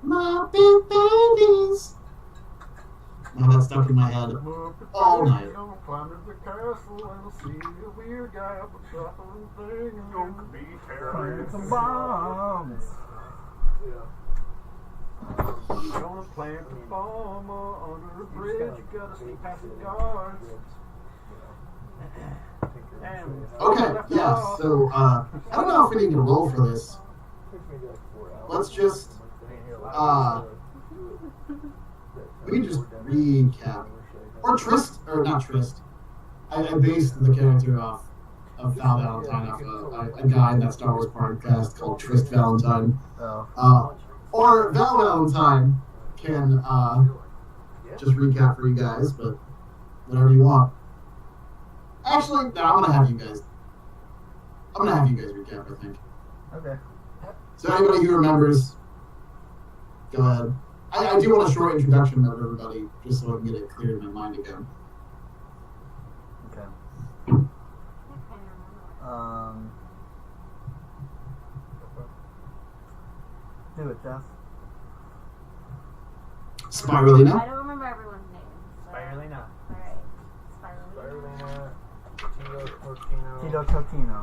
My big babies. Now that's stuck in my head all night. Climb to the castle and see a weird guy up a shuffling thing and gonna be carrying some bombs. Yeah. Gonna plant a bomb under a bridge. You gotta sneak past the guards. Okay, yeah, so, I don't know if we need to roll for this. Let's just, we can just recap. Or not Trist. I based the character off of Val Valentine, off a guy in that Star Wars podcast called Trist Valentine. Or Val Valentine can, just recap for you guys, but whatever you want. Actually, no, I'm gonna have you guys recap, I think. Okay. So anybody who remembers, go ahead. I do want a short introduction of everybody, just so I can get it clear in my mind again. Okay. Do it, Jeff. Spirulina. I don't remember everyone's names. So. Barbylina. Alright. Spirulina. Tito Totino.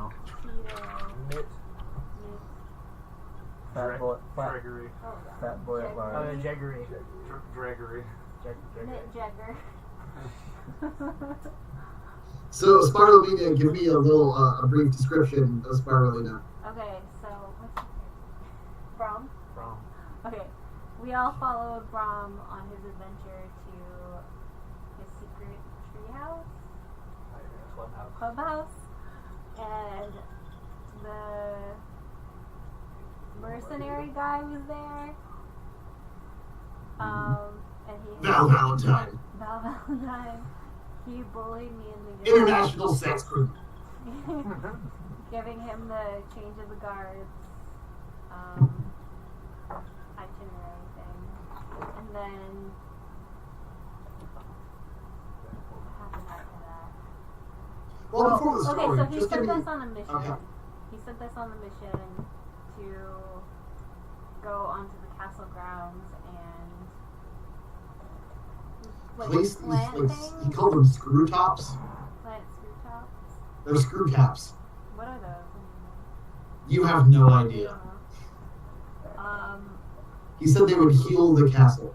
Knit. Fat boy. Gregory. Fat boy at large. Jaggery. Gregory. Knit Jagger. So Spirulina, give me a brief description of Spirulina. Okay, so what's his name? Brom? Brom. Okay. We all followed Brom on his adventure to his secret treehouse? Clubhouse. And the mercenary guy was there. And he Val Valentine. He bullied me in the International sex group. giving him the change of the guards itinerary thing. And then what happened after that? Well, before the story, okay, so he just sent give me... us on a mission. Okay. He sent us on a mission to go onto the castle grounds and plant things. He called them screw tops. Plant screw tops. They're screw caps. What are those? You have no idea. He said they would heal the castle.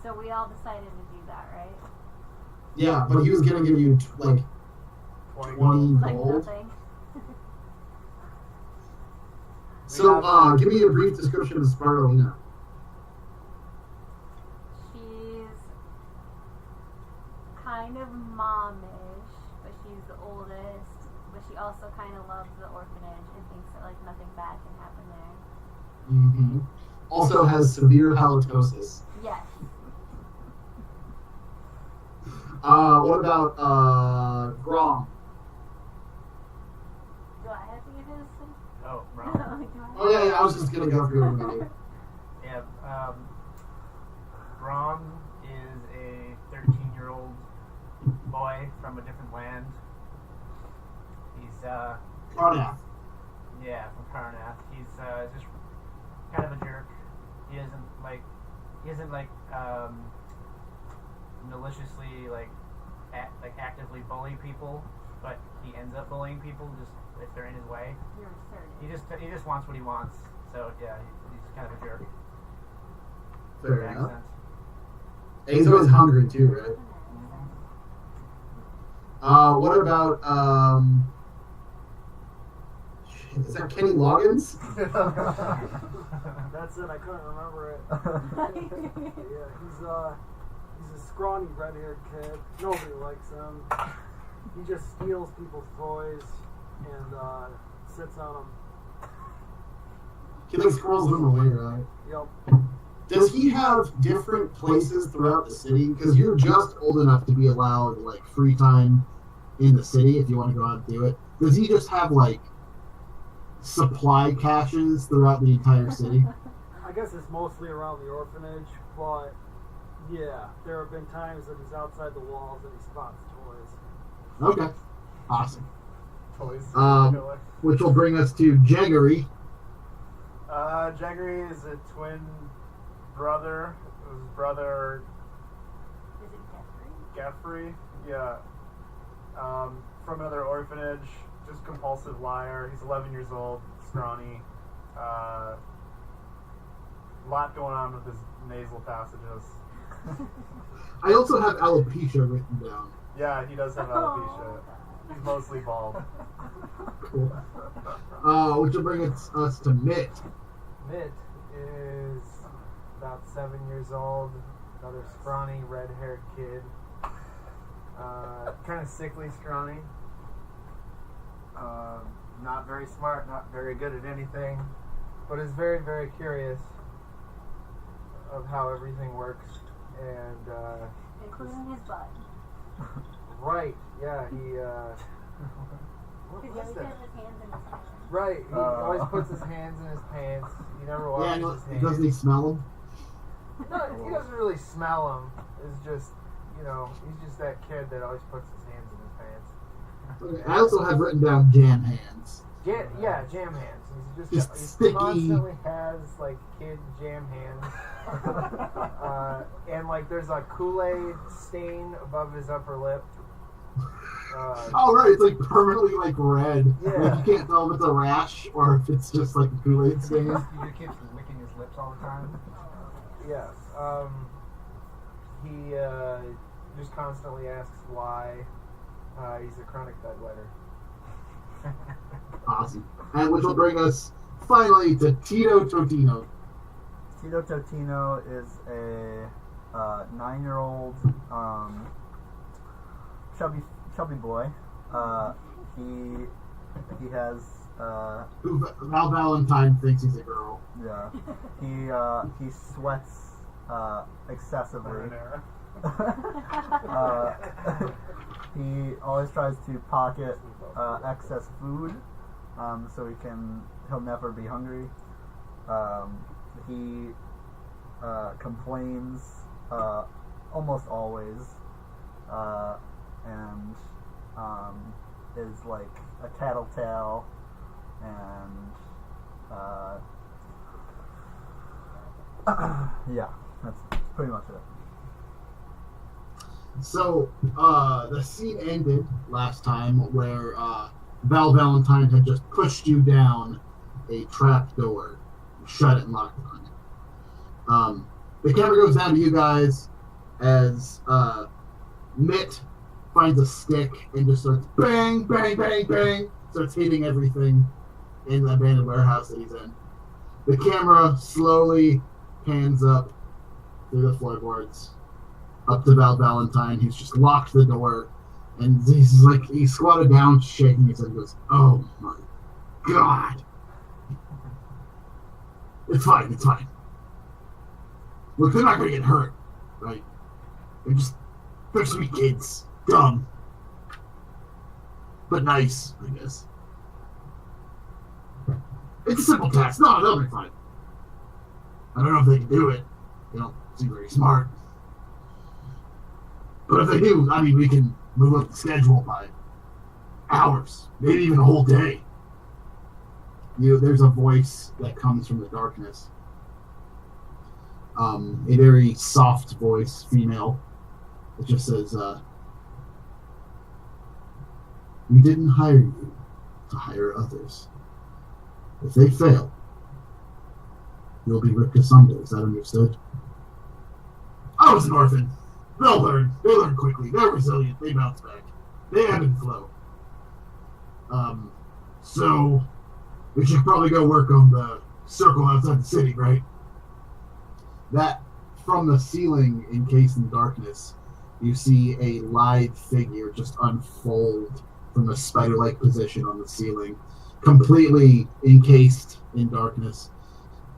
So we all decided to do that, right? Yeah, but he was gonna give you 20 gold. Like nothing. So, give me a brief description of Spirulina. She's kind of momish, but she's the oldest. But she also kind of loves the orphanage and thinks that like nothing bad can happen there. Mm-hmm. Also has severe halitosis. Yes. What about Grom? Do I have to give his? Oh, Brom. Oh yeah, I was just gonna go through everybody. Yeah, Brom is a 13-year-old boy from a different land. He's Karnath. yeah, from Karnath. He's just kind of a jerk. He isn't maliciously actively bully people, but he ends up bullying people just if they're in his way. You're absurd. He just wants what he wants. So yeah, he's kind of a jerk. Fair Makes enough. sense. And he's always hungry too, right? What about shit, is that Kenny Loggins? That's it. I couldn't remember it. Yeah, he's a scrawny red-haired kid. Nobody likes him. He just steals people's toys and sits on them. He like squirrels them away, right? Yep. Does he have different places throughout the city? Because you're just old enough to be allowed like free time in the city if you want to go out and do it. Does he just have like supply caches throughout the entire city? I guess it's mostly around the orphanage, but yeah, there have been times that he's outside the walls and he spots toys. Okay, awesome. Toys. Which will bring us to Jaggery. Jaggery is a twin brother. His brother Is it Geoffrey, Jeffrey? yeah. From another orphanage, just compulsive liar. He's 11 years old, scrawny. Lot going on with his nasal passages. I also have alopecia written down. Yeah, he does have alopecia. He's mostly bald. Cool. Which will bring us to Mitt. Mitt is about 7 years old. Another scrawny, red-haired kid. Kind of sickly scrawny. Not very smart, not very good at anything, but is very, very curious of how everything works. And Including his butt. right, yeah, he what Because he was always that? has his hands in his pants. Right, he always puts his hands in his pants. He never washes his hands. Doesn't he smell them? No, he doesn't really smell them. It's just, he's just that kid that always puts his hands in his pants. Okay, I also have written down jam hands. Yeah, jam hands. He sticky. constantly has like kid jam hands. And like there's a Kool-Aid stain above his upper lip. Oh right, it's like permanently like red. Yeah. Like you can't tell if it's a rash or if it's just like a Kool-Aid stain. He just keeps licking his lips all the time. Yeah. He just constantly asks why. He's a chronic bedwetter. Awesome. And which will bring us finally to Tito Totino. Tito Totino is a 9-year-old chubby boy. He has Who Val Valentine thinks he's a girl. yeah. He sweats excessively. He always tries to pocket excess food, so he'll never be hungry. He complains almost always, and is like a tattletale, and yeah, that's pretty much it. So, the scene ended last time where Val Valentine had just pushed you down a trap door, shut it and locked it on you. The camera goes down to you guys as Mitt finds a stick and just starts bang, bang, bang, bang, starts hitting everything in the abandoned warehouse that he's in. The camera slowly pans up through the floorboards up to Val Valentine, who's just locked the door, and he squatted down, shaking his head, and goes, "Oh my God. It's fine. Look, they're not gonna get hurt, right? They're sweet kids. Dumb. But nice, I guess. It's a simple task. No, they'll be fine. I don't know if they can do it. They don't seem very smart. But if they do, we can move up the schedule by hours, maybe even a whole day. There's a voice that comes from the darkness. A very soft voice, female. It just says, "We didn't hire you to hire others. If they fail, you'll be ripped asunder. Is that understood?" I was an orphan. They'll learn. They learn quickly. They're resilient. They bounce back. They ebb and flow. So we should probably go work on the circle outside the city, right? That, from the ceiling, encased in darkness, you see a lithe figure just unfold from a spider-like position on the ceiling, completely encased in darkness.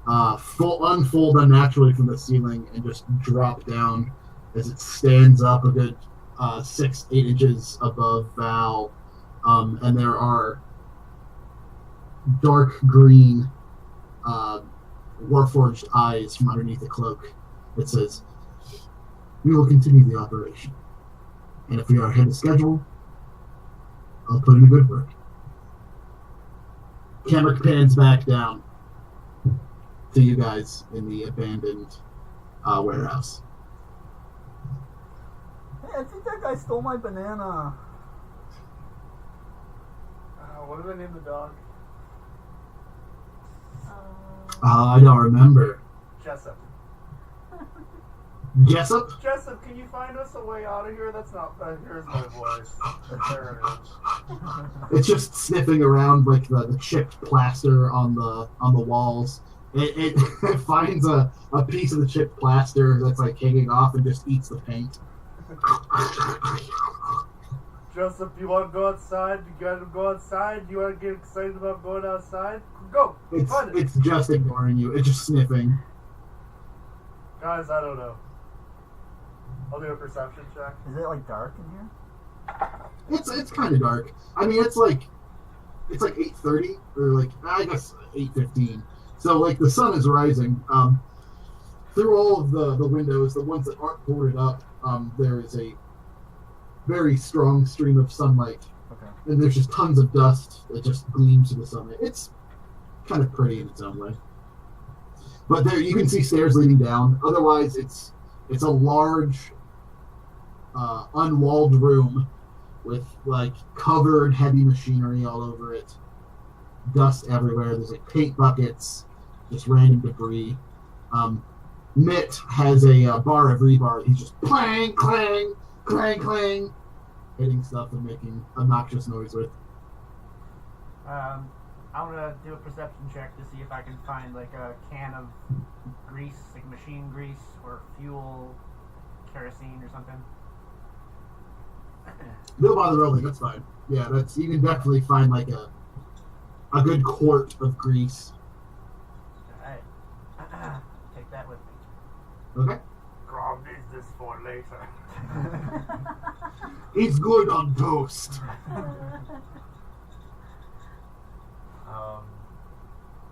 Unfold unnaturally from the ceiling and just drop down as it stands up a good 6-8 inches above Val, and there are dark green warforged eyes from underneath the cloak. It says, "We will continue the operation, and if we are ahead of schedule, I'll put in a good work." Camera pans back down. to you guys in the abandoned warehouse. Hey, I think that guy stole my banana. What did I name the dog? I don't remember. Jessup. Jessup? Jessup, can you find us a way out of here? That's not. Here's my voice. There it is. It's just sniffing around like the chipped plaster on the walls. It finds a piece of the chipped plaster that's like hanging off and just eats the paint. Joseph, you want to go outside? You gotta go outside? You want to get excited about going outside? Go! Find it! It's just ignoring you. It's just sniffing. Guys, I don't know. I'll do a perception check. Is it like dark in here? It's kind of dark. I mean, it's like 8:30 or like I guess 8:15. So like the sun is rising. Through all of the windows, the ones that aren't boarded up, there is a very strong stream of sunlight. Okay. And there's just tons of dust that just gleams through the sunlight. It's kind of pretty in its own way. But there you can see stairs leading down. Otherwise, it's a large, unwalled room with like covered heavy machinery all over it. Dust everywhere. There's like paint buckets, just random debris. Mitt has a bar of rebar. He's just clang, clang, clang, clang, hitting stuff and making obnoxious noise with. I'm gonna do a perception check to see if I can find like a can of grease, like machine grease or fuel, kerosene or something. No bother rolling. That's fine. Yeah, you can definitely find like a good quart of grease. Alright. Take that with me. Okay. Grab this for later. It's good on toast.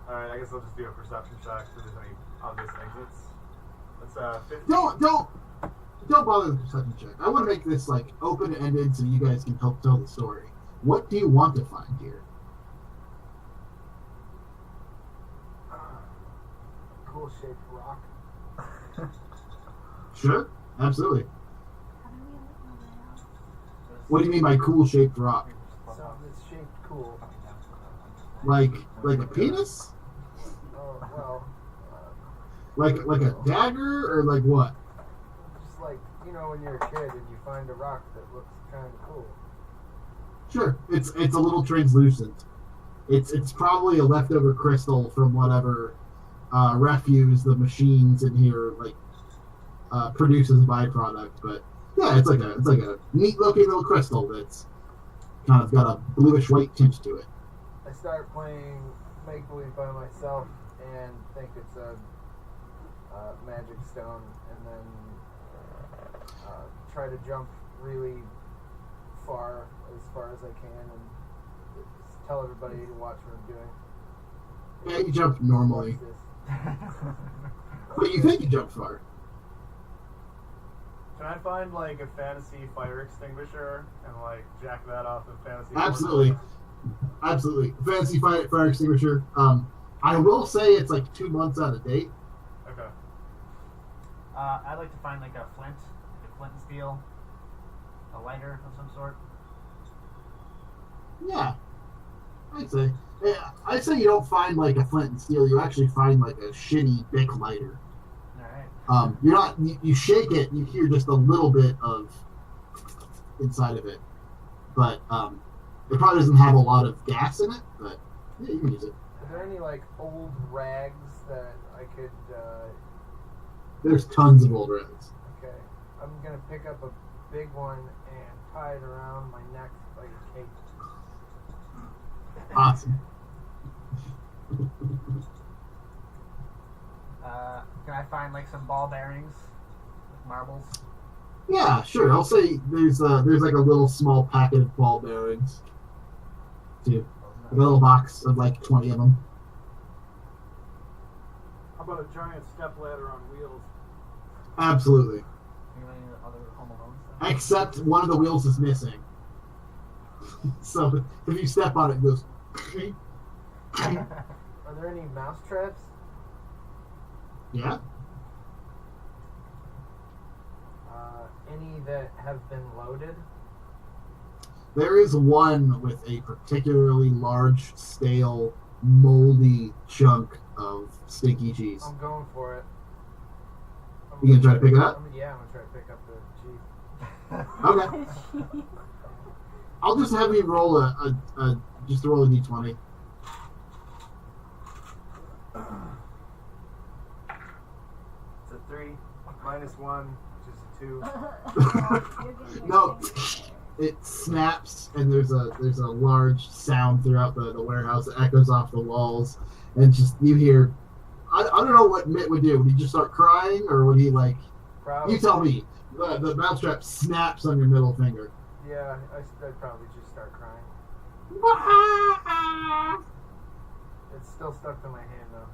Alright, I guess I'll just do a perception check if there's any obvious exits. That's 50. Don't bother with the perception check. I want to make this like open-ended so you guys can help tell the story. What do you want to find here? Cool shaped rock. Sure, absolutely. How do we end up in the warehouse? What do you mean by cool-shaped rock? Something that's shaped cool. Like a penis? Oh, well. Like a dagger or like what? Just like, you know, when you're a kid and you find a rock that looks kind of cool. Sure, it's a little translucent. It's probably a leftover crystal from whatever refuse the machines in here like produce as a byproduct. But yeah, it's like a neat looking little crystal that's kind of got a bluish white tint to it. I start playing make believe by myself and think it's a magic stone, and then try to jump really far as I can, and just tell everybody to watch what I'm doing. Yeah, you jump normally, Watch this. but you think you jump far. Can I find like a fantasy fire extinguisher and like jack that off of fantasy? Absolutely. Absolutely. Fancy fire extinguisher. I will say it's like 2 months out of date. Okay. I'd like to find like a flint and steel, a lighter of some sort. Yeah, I'd say. Yeah, I'd say you don't find like a flint and steel. You actually find like a shitty Bic lighter. Alright. You're not. You shake it, you hear just a little bit of inside of it, but it probably doesn't have a lot of gas in it. But yeah, you can use it. Are there any like old rags that I could? There's tons of old rags. Okay, I'm gonna pick up a big one and tie it around my neck like a cape. Awesome. Can I find like some ball bearings, like marbles? Yeah, sure. I'll say there's like a little small packet of ball bearings. Too. A little box of like 20 of them. How about a giant step ladder on wheels? Absolutely. Any other Home Alone stuff? Except one of the wheels is missing. So if you step on it, it goes. Are there any mouse traps? Yeah. Any that have been loaded? There is one with a particularly large, stale, moldy chunk of stinky cheese. I'm going for it. You gonna try to pick it up? Yeah, I'm gonna try to pick up the cheese. Okay. I'll just have you roll a d20. It's a 3 minus 1, which is a 2. No, it snaps, and there's a large sound throughout the warehouse that echoes off the walls, and just you hear. I don't know what Mitt would do. Would he just start crying, or would he like? Probably. You tell me. The mousetrap snaps on your middle finger. Yeah, I'd probably just start crying. It's still stuck to my hand though.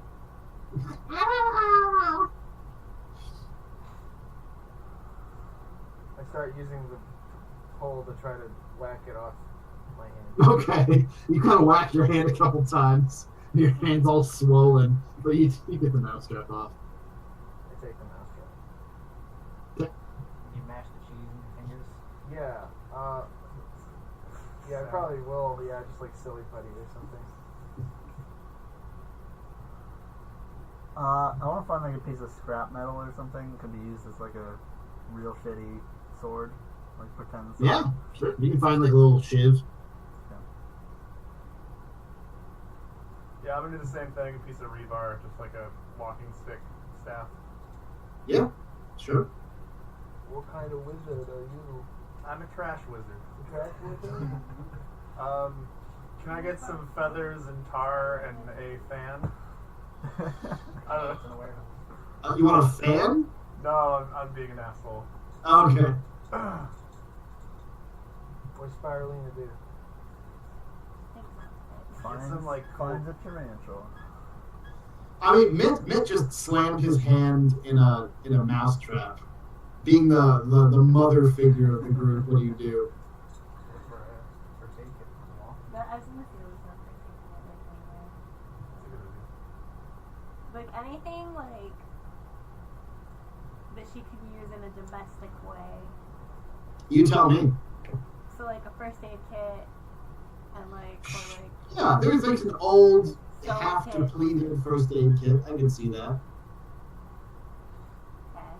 I start using the pole to try to whack it off my hand. Okay, you kind of whack your hand a couple times. Your hand's all swollen, but you get the mousetrap off. I take the mousetrap. You mash the cheese in your fingers. Yeah, yeah, I probably will. Yeah, just like silly putty or something. I want to find like a piece of scrap metal or something. Could be used as like a real shitty sword, like pretend sword. Yeah, sure. You can find like a little shiv. Yeah, I'm gonna do the same thing. A piece of rebar, just like a walking stick staff. Yeah, sure. What kind of wizard are you? I'm a trash wizard. A trash wizard? Can I get some feathers and tar and a fan? I don't know. You want a fan? No, I'm being an asshole. Okay. What's Spirulina do? Finds, some, like, finds a tarantula. I mean, Mitt just slammed his hand in a mousetrap. Being the mother figure of the group, what do you do? Or take it from the wall. But I was gonna say there's no taking it like anything like that she could use in a domestic way. You tell me. So like a first aid kit and like or like Yeah, there's like an old, So half kit. depleted first aid kit. I can see that. okay.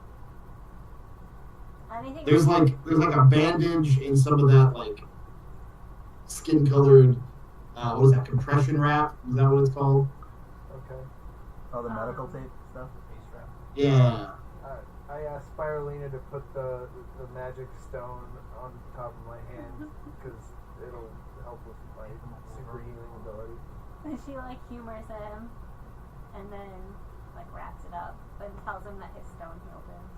Anything There's like a bandage in some of that like skin colored what is that, compression wrap? Is that what it's called? Okay. Oh, the medical tape stuff. Face wrap. Yeah. I asked Spirulina to put the magic stone on top of my hand because it'll help with my super healing ability. And she like humors him and then like wraps it up and tells him that his stone healed him.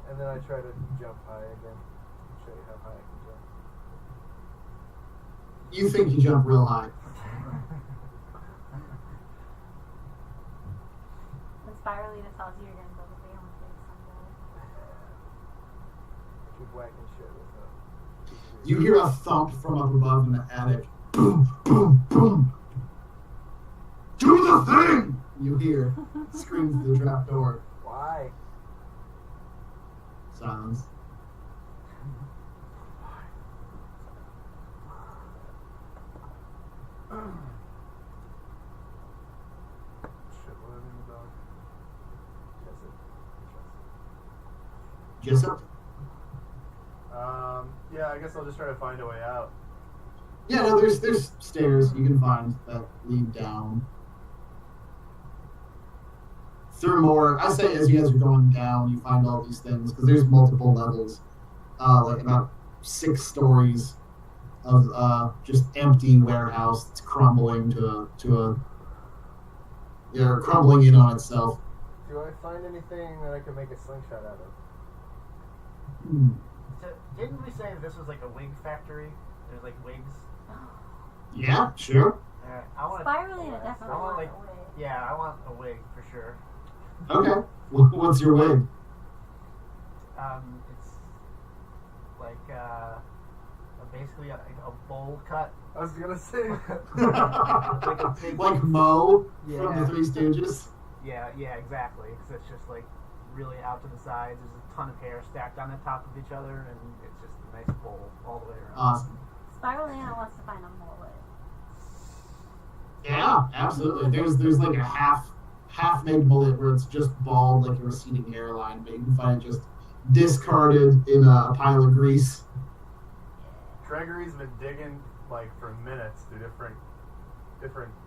And then I try to jump high again. Show you how high I can jump. You think you jump real high. When Spirulina tells you you're gonna build a family cake someday. Keep whacking shit with a You hear a thump from up above in the attic. Boom, boom, boom. Do the thing! You hear screams through the trap door. Why? Silence. Shit, what am I dog? Jessup? Yeah, I guess I'll just try to find a way out. Yeah, no, there's stairs you can find that lead down. Through more, I say as you guys are going down, you find all these things, because there's multiple levels. Like about 6 stories of just empty warehouse that's crumbling crumbling in on itself. Do I find anything that I can make a slingshot out of? Hmm. So, didn't we say this was like a wig factory? There's like wigs. Yeah, sure. I want. Spirulina definitely I want wants like. a wig. Yeah, I want a wig for sure. Okay. What's your wig? It's like a basically a bowl cut. I was gonna say. Like a big, Like Mo Yeah. from the Three Stooges. yeah, exactly. Because it's just like really out to the sides. There's a ton of hair stacked on the top of each other, and it's just a nice bowl all the way around. Awesome. Barbylina wants to find a mullet. Yeah, absolutely. There's like a half-made mullet where it's just bald, like a receding hairline, but you can find it just discarded in a pile of grease. Gregory's been digging like for minutes through different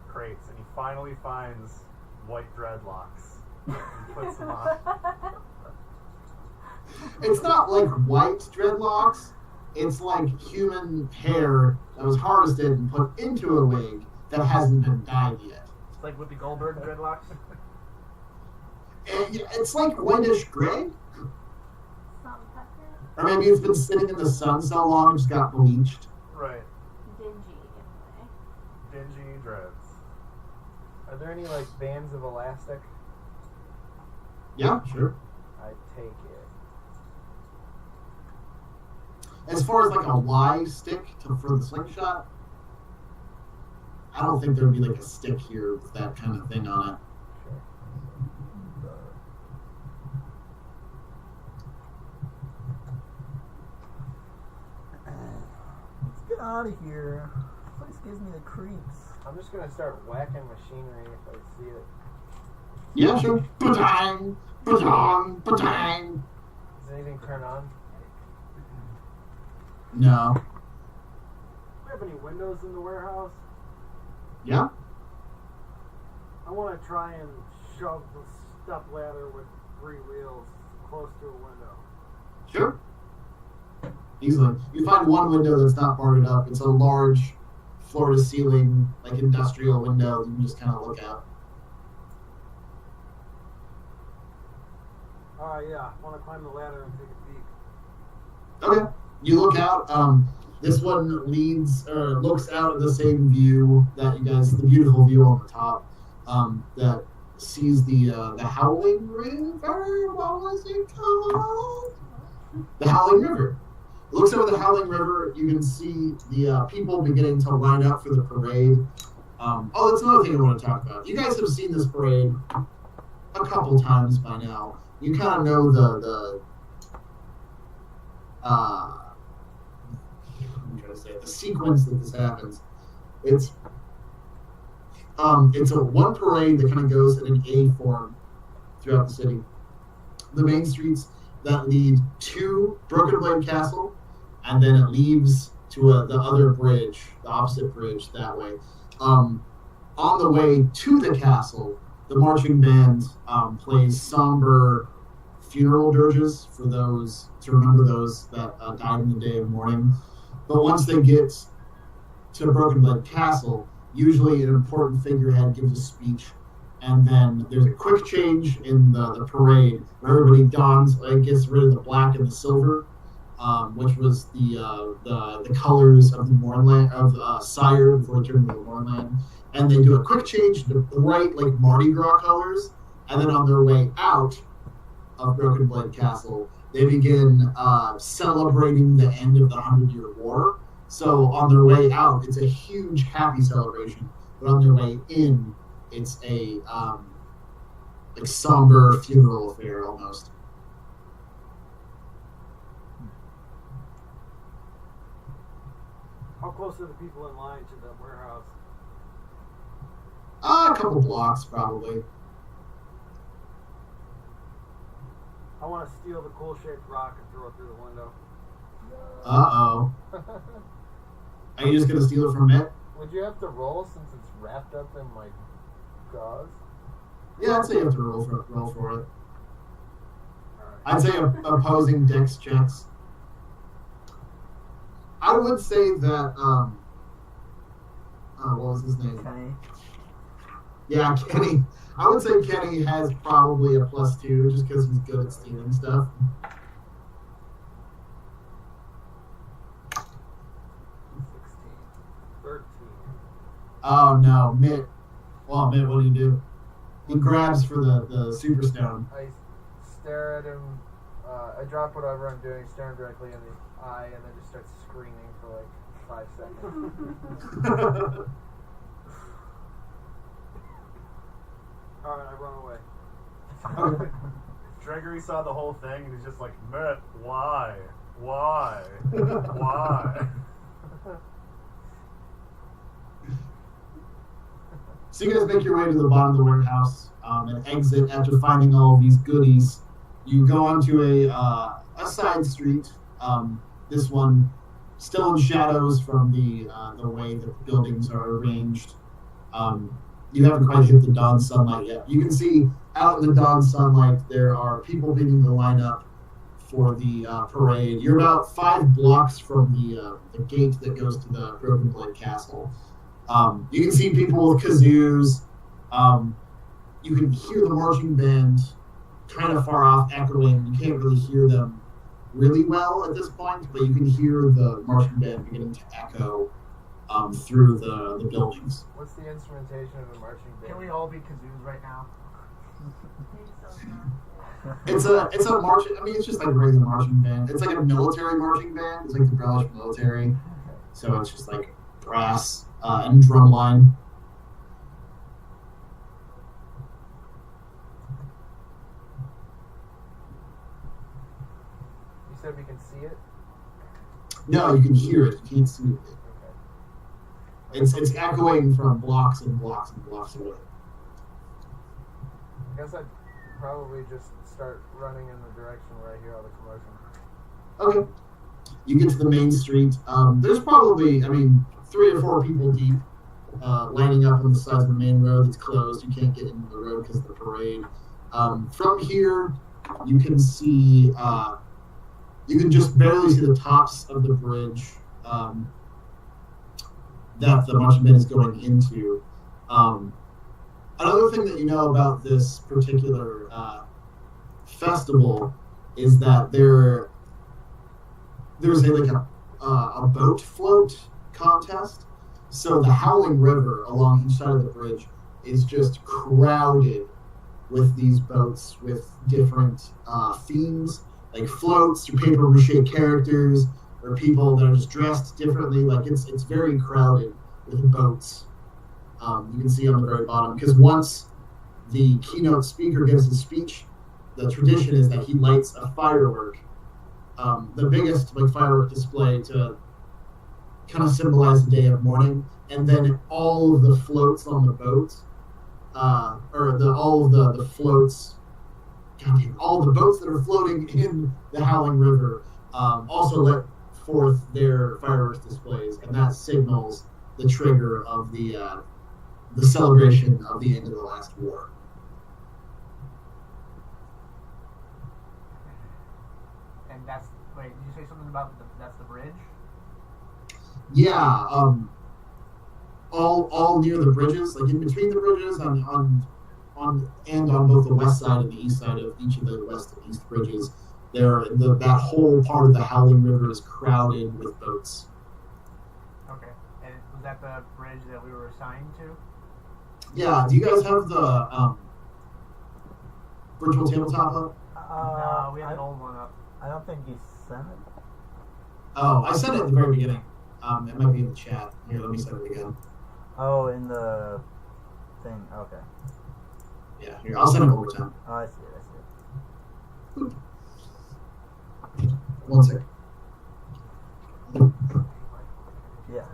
crates, and he finally finds white dreadlocks and puts them on. It's not like white dreadlocks. It's like human hair that was harvested and put into a wig that hasn't been dyed yet. It's like Whoopi Goldberg dreadlocks. And it's like whitish gray. Salt and pepper. Or maybe it's been sitting in the sun so long it just got bleached. Right. Dingy, anyway. Dingy dreads. Are there any like bands of elastic? Yeah, sure. I take it. As far as like a Y stick for the slingshot, I don't think there'd be like a stick here with that kind of thing on it. Let's get out of here. This place gives me the creeps. I'm just gonna start whacking machinery if I see it. Yeah, sure. Ba-dang, ba-dang, ba-dang. Does anything turn on? No. Do we have any windows in the warehouse? Yeah? I want to try and shove the step ladder with 3 wheels close to a window. Sure. Easily. You find one window that's not boarded up. It's a large floor-to-ceiling, like industrial window you can just kind of look out. Yeah. I want to climb the ladder and take a peek. Okay. You look out. This one looks out at the same view that you guys, the beautiful view on the top, that sees the Howling River. What was it called? The Howling River. It looks over the Howling River. You can see the people beginning to line up for the parade. That's another thing I want to talk about. You guys have seen this parade a couple times by now. You kind of know the sequence that this happens. It's a one parade that kind of goes in an A form throughout the city. The main streets that lead to Broken Blade Castle, and then it leads to the other bridge, the opposite bridge that way. On the way to the castle, the marching band plays somber funeral dirges for those to remember those that died in the day of mourning. But once they get to Broken Blade Castle, usually an important figurehead gives a speech, and then there's a quick change in the parade where everybody gets rid of the black and the silver, which was the colors of the Mournland of Sire before it turned into the Mournland, and they do a quick change to bright like Mardi Gras colors, and then on their way out of Broken Blade Castle, they begin celebrating the end of the 100-Year War. So on their way out, it's a huge happy celebration, but on their way in, it's a like somber funeral affair almost. How close are the people in line to the warehouse? A couple blocks probably. I want to steal the cool-shaped rock and throw it through the window. Uh-oh. Are you just gonna steal it from it? Would you have to roll since it's wrapped up in like gauze? Yeah, I'd say you have to roll for it. Alright. I'd say opposing dex checks. I would say that, what was his name? Kenny. Yeah, Kenny. I would say Kenny has probably a +2 just because he's good at stealing stuff. 13. Oh no, Mitt. Well, Mitt, what do you do? He grabs for the super stone. I stare at him I drop whatever I'm doing, stare him directly in the eye, and then just start screaming for like 5 seconds. Alright, I run away. Gregory saw the whole thing and he's just like, Matt, why? Why? Why? So you guys make your way to the bottom of the warehouse and exit after finding all of these goodies. You go onto a side street. This one still in shadows from the way that the buildings are arranged. You haven't quite hit the dawn sunlight yet. You can see out in the dawn sunlight there are people beginning to line up for the parade. You're about 5 blocks from the gate that goes to the Broken Blade Castle. You can see people with kazoos. You can hear the marching band kind of far off echoing. You can't really hear them really well at this point, but you can hear the marching band beginning to echo through the buildings. What's the instrumentation of a marching band? Can we all be kazoos right now? It's a marching. I mean, it's just like a regular marching band. It's like a military marching band. It's like the British military, so it's just like brass and drum line. You said we can see it? No, you can hear it. You can't see it. Okay. It's echoing from blocks and blocks and blocks away. I guess I'd probably just start running in the direction where I hear all the commotion. Okay. You get to the main street. There's probably, 3 or 4 people deep, lining up on the side of the main road that's closed. You can't get into the road because of the parade. From here, you can see, you can just barely see the tops of the bridge that the marching band is going into. Another thing that you know about this particular festival is that there's a boat float contest. So the Howling River along each side of the bridge is just crowded with these boats with different themes, like floats or paper mache characters or people that are just dressed differently. Like it's very crowded with boats. You can see on the very bottom, because once the keynote speaker gives a speech, the tradition is that he lights a firework, the biggest firework display to kind of symbolize the day of mourning, and then all of the floats on the boat, all of the floats, all the boats that are floating in the Howling River also let forth their fireworks displays, and that signals the trigger of the celebration of the end of the last war. And wait, did you say something about that's the bridge? Yeah, all near the bridges, like in between the bridges, on both the west side and the east side of each of the west and east bridges, that whole part of the Howling River is crowded with boats. Okay, and was that the bridge that we were assigned to? Yeah, do you guys have the virtual tabletop up? No, we have an old one up. I don't think you sent it. Oh, I sent it at the very beginning. It might be in the chat. Here, let me send it again. Oh, in the thing. Okay. Yeah, here, I'll send it over time. Oh, I see it. One second. Yeah.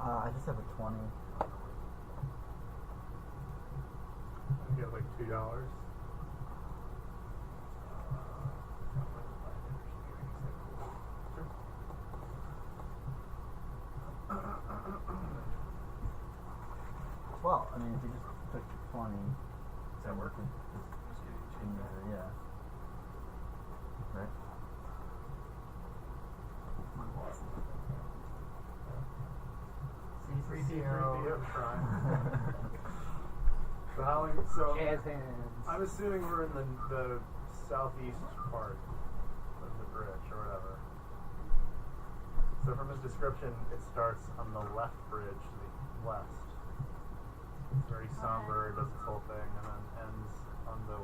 I just have a 20. You get like $2. Well, I mean, if you just took 20, does that work? Yeah. Right? The Howling, so Jazz hands. I'm assuming we're in the southeast part of the bridge or whatever. So from his description, it starts on the left bridge to the west. It's very somber, it does its whole thing, and then ends on the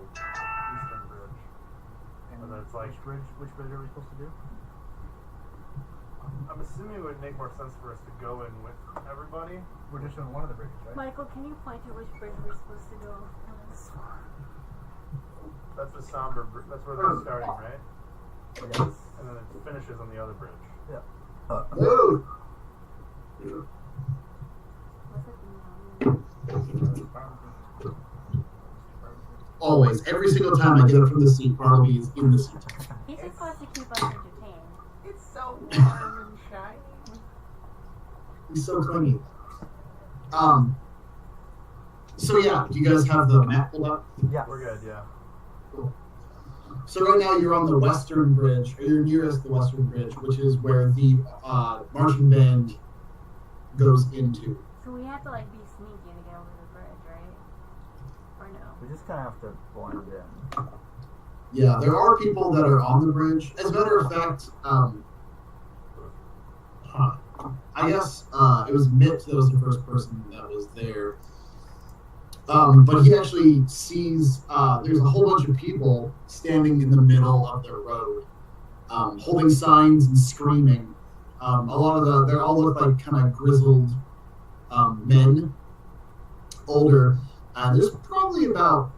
And then it's like, Which bridge are we supposed to do? I'm assuming it would make more sense for us to go in with everybody. We're just doing one of the bridges, right? Michael, can you point to which bridge we're supposed to go? That's the somber. That's where they're starting, right? Yes. And then it finishes on the other bridge. Yeah. Woo! Always, every single time I get up from the seat, Bartleby is in the seat. He's just supposed to keep us entertained. It's so warm and shiny. He's so clingy. So yeah, do you guys have the map pulled up? Yeah. We're good, yeah. Cool. So right now you're on the western bridge, or you're nearest the western bridge, which is where the marching band goes into. So we have to like be sneaky to get over the bridge, right? Or no? We just kind of have to blend in. Yeah, there are people that are on the bridge. As a matter of fact, I guess it was Mitt that was the first person that was there. But he actually sees there's a whole bunch of people standing in the middle of the road, holding signs and screaming. A lot of they all look like kind of grizzled men, older. There's probably about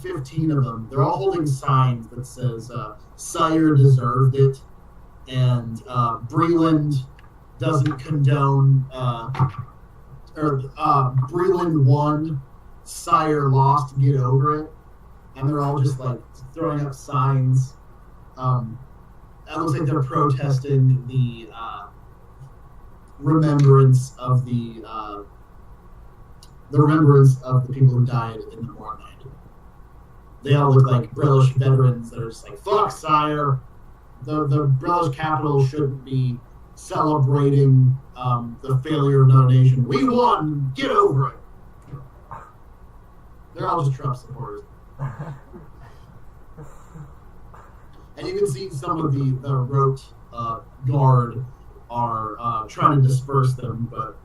15 of them. They're all holding signs that says "Sire deserved it," and Breland doesn't condone, Breland won, Sire lost, get over it. And they're all just like throwing up signs. It looks like they're protesting the remembrance of the people who died in the Mormon. They all look like Brelish veterans that are just like, fuck, sire. The Brelish capital shouldn't be celebrating the failure of another nation. We won! Get over it! They're all just Trump supporters. And you can see some of the rote guard are trying to disperse them, but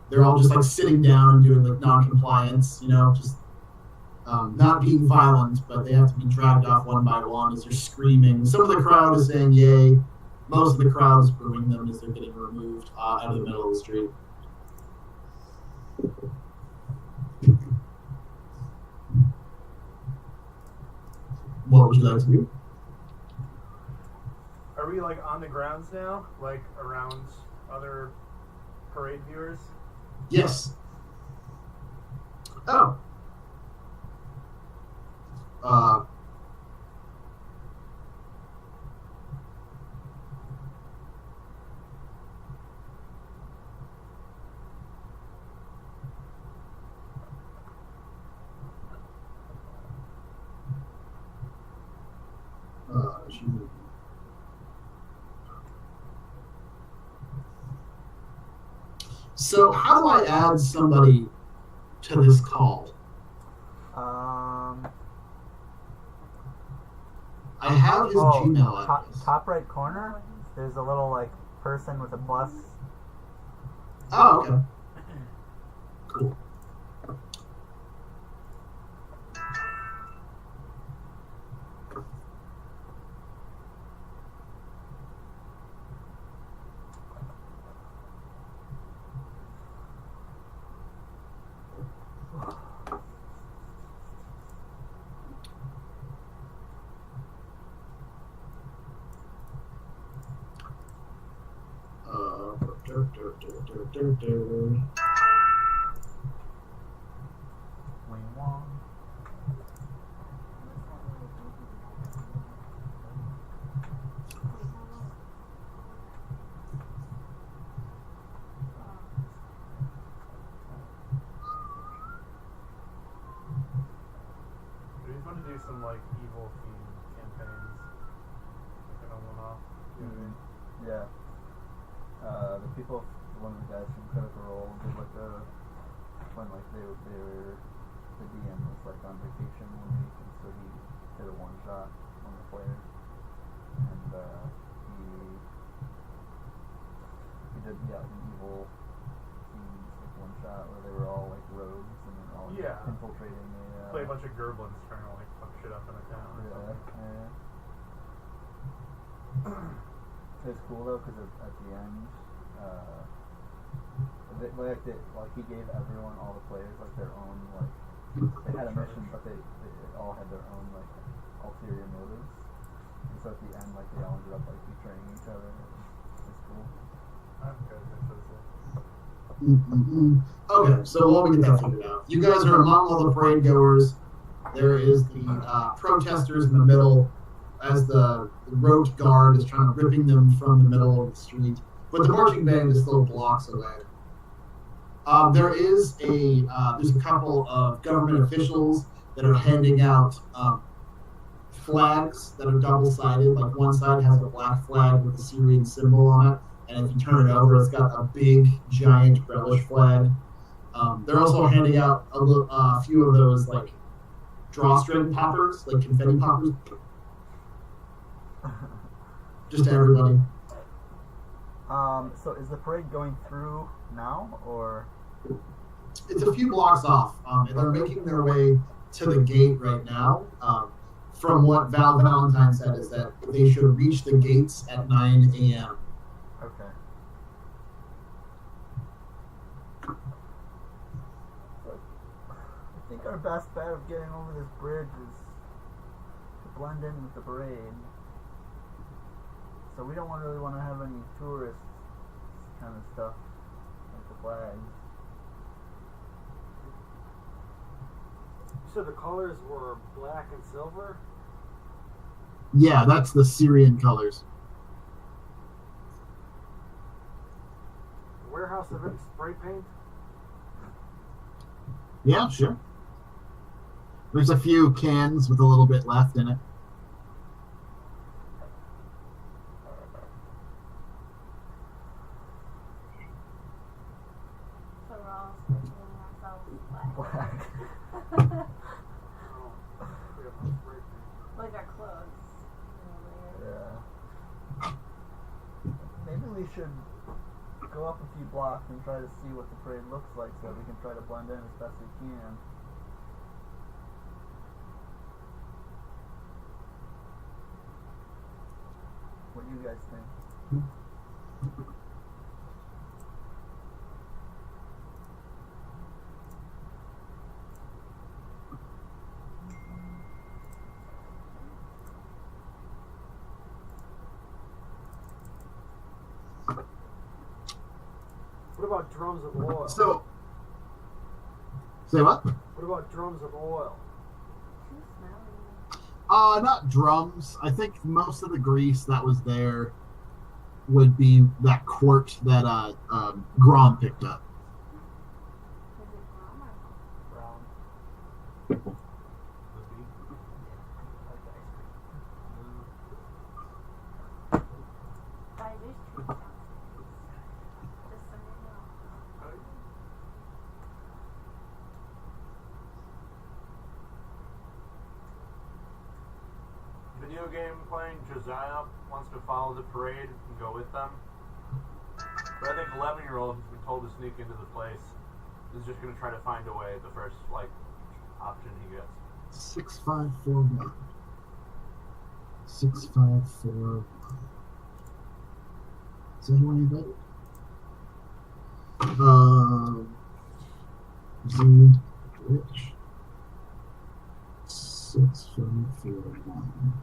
they're all just like sitting down and doing like non-compliance, just not being violent, but they have to be dragged off one by one as they're screaming. Some of the crowd is saying yay. Most of the crowd is booing them as they're getting removed out of the middle of the street. What would you like to do? Are we like on the grounds now? Like around other parade viewers? Yes. Oh. So how do I add somebody to this call? I have his Gmail address. Top right corner, there's a little like person with a plus. Oh, okay. Cool. Some like evil themed campaigns, like a one-off. You know what I mean? Yeah. The people, one of the guys from Critical Role did like when like they were the DM was like on vacation one week, and so he did a one-shot on the players, and he did an evil themed like one-shot where they were all like rogues and they're all infiltrating a play a bunch of Gerblins trying to like fuck shit it up in a town or Yeah, something. yeah. It's cool though, because at the end, like he gave everyone, all the players, like their own, like, they had a mission, but they all had their own, like, ulterior motives. And so at the end, like, they all ended up, like, betraying each other. It's cool. That's good. Interesting. Okay, so what we can that figured out. You guys are among all the parade goers. There is the protesters in the middle as the road guard is trying to ripping them from the middle of the street. But the marching band is still blocks away. There's a couple of government officials that are handing out flags that are double-sided. Like one side has a black flag with the Syrian symbol on it, and if you turn it over, it's got a big, giant relish flag. They're also handing out a few of those like drawstring poppers, like confetti poppers, just to everybody. So is the parade going through now, or? It's a few blocks off, and they're making their way to the gate right now. From what Val Valentine said is that they should reach the gates at 9 a.m. Okay. I think our best bet of getting over this bridge is to blend in with the parade. So we don't really want to have any tourists kind of stuff, like the flags. You said the colors were black and silver? Yeah, that's the Syrian colors. The warehouse have any spray paint? Yeah, sure. There's a few cans with a little bit left in it. So we're all spraying ourselves black. Black. Oh, we have no spray paint. Like our clothes. Yeah. Maybe we should go up a few blocks and try to see what the parade looks like so that we can try to blend in as best we can. What do you guys think? What about drums of oil? So, say what? What about drums of oil? Too smelly. Not drums. I think most of the grease that was there would be that quart that Grom picked up. Is it brown or Brown. The beat. Like ice I wish trees downstairs. Just so you know. Video game playing Josiah wants to follow the parade and go with them. But I think 11-year-old who's been told to sneak into the place is just going to try to find a way the first, option he gets. 6541. 6541. Is anyone invited? Rich. 6541.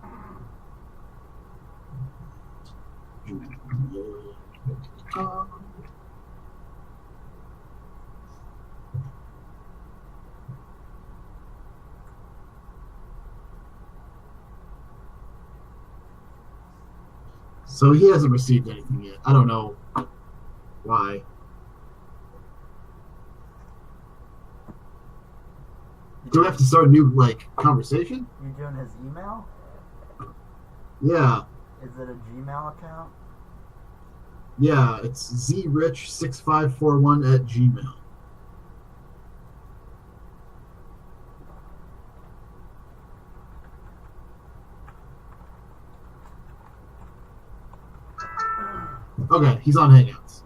So he hasn't received anything yet. I don't know why. Do we have to start a new conversation? You doing his email? Yeah. Is it a Gmail account? Yeah, it's zrich6541@gmail. Okay, he's on Hangouts.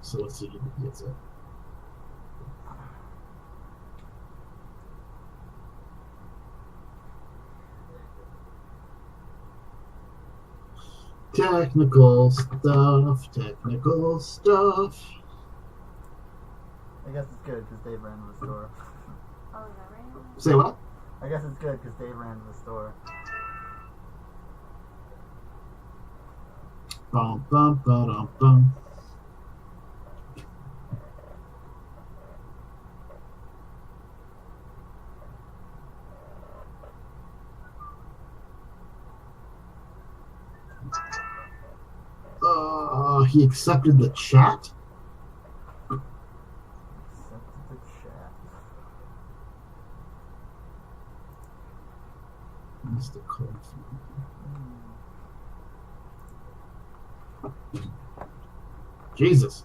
So let's see if he gets it. Technical stuff. Technical stuff. I guess it's good because Dave ran to the store. Oh, is that right? Say what? I guess it's good because Dave ran to the store. Bum bum ba bum. He accepted the chat. Accepted the chat. Mr. Cold. Jesus.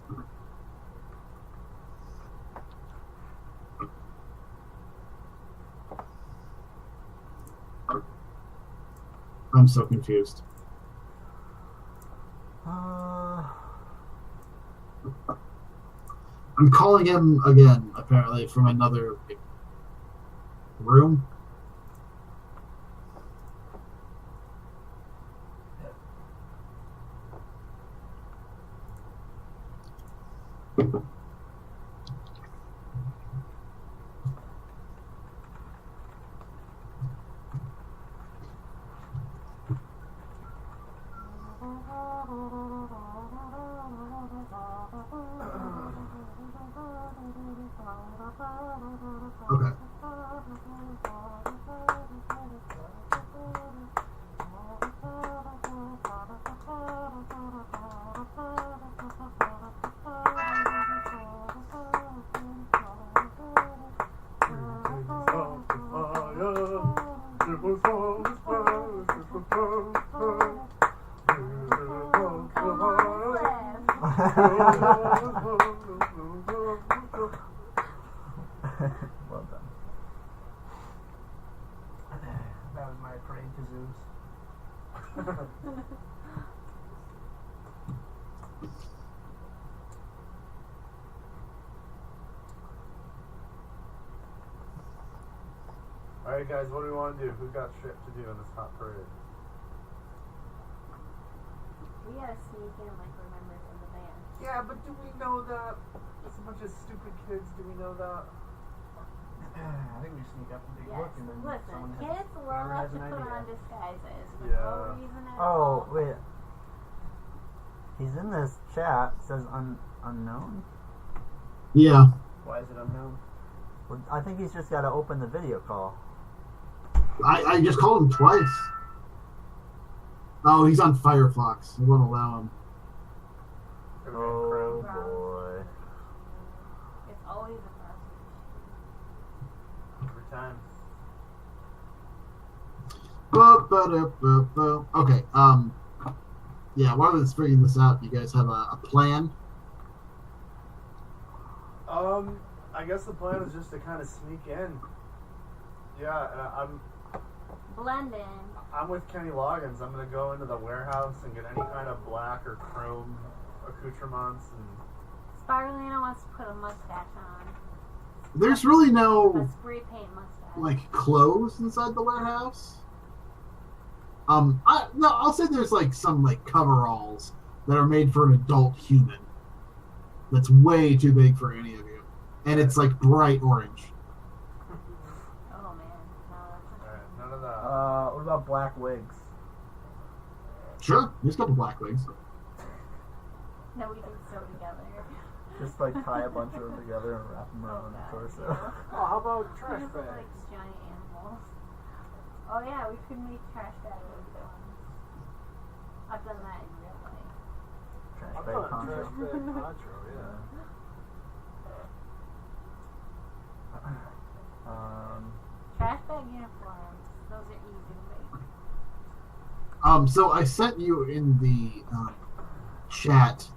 I'm so confused. I'm calling him again, apparently, from another room. Okay. Well done. That was my parade to Zeus. Alright guys, what do we want to do? Who got shit to do in this hot parade? We gotta sneak in like we're members of the band. Yeah, but do we know that? It's a bunch of stupid kids, do we know that? I think we sneak up and take a Yes, look and then listen, someone kids whoever love has to an put idea. on disguises for Yeah. no reason at Oh, all. wait. He's in this chat. It says unknown. Yeah. Why is it unknown? Well, I think he's just got to open the video call. I just called him twice. Oh, he's on Firefox. I won't allow him. Oh boy. It's always a browser Every time. Okay. Yeah. While I was figuring this out, you guys have a plan. I guess the plan is just to kind of sneak in. Yeah, and blend in. I'm with Kenny Loggins. I'm gonna go into the warehouse and get any kind of black or chrome accoutrements and. Barbylina wants to put a mustache on. There's really A no spray paint mustache. like clothes inside the warehouse. I'll say there's like some like coveralls that are made for an adult human. That's way too big for any of you, and it's like bright orange. Oh man, no, that's not Alright, none of that. What about black wigs? Sure, there's a couple black wigs. No, we can sew together. Just like tie a bunch of them together and wrap them around the torso. Oh, how about We trash just look bags? like giant animals. Oh yeah, we could make trash bag ones. I've done that in real life. Trash I've bag got a poncho. trash bag poncho, yeah. Trash bag uniforms, those are easy to make. So I sent you in the chat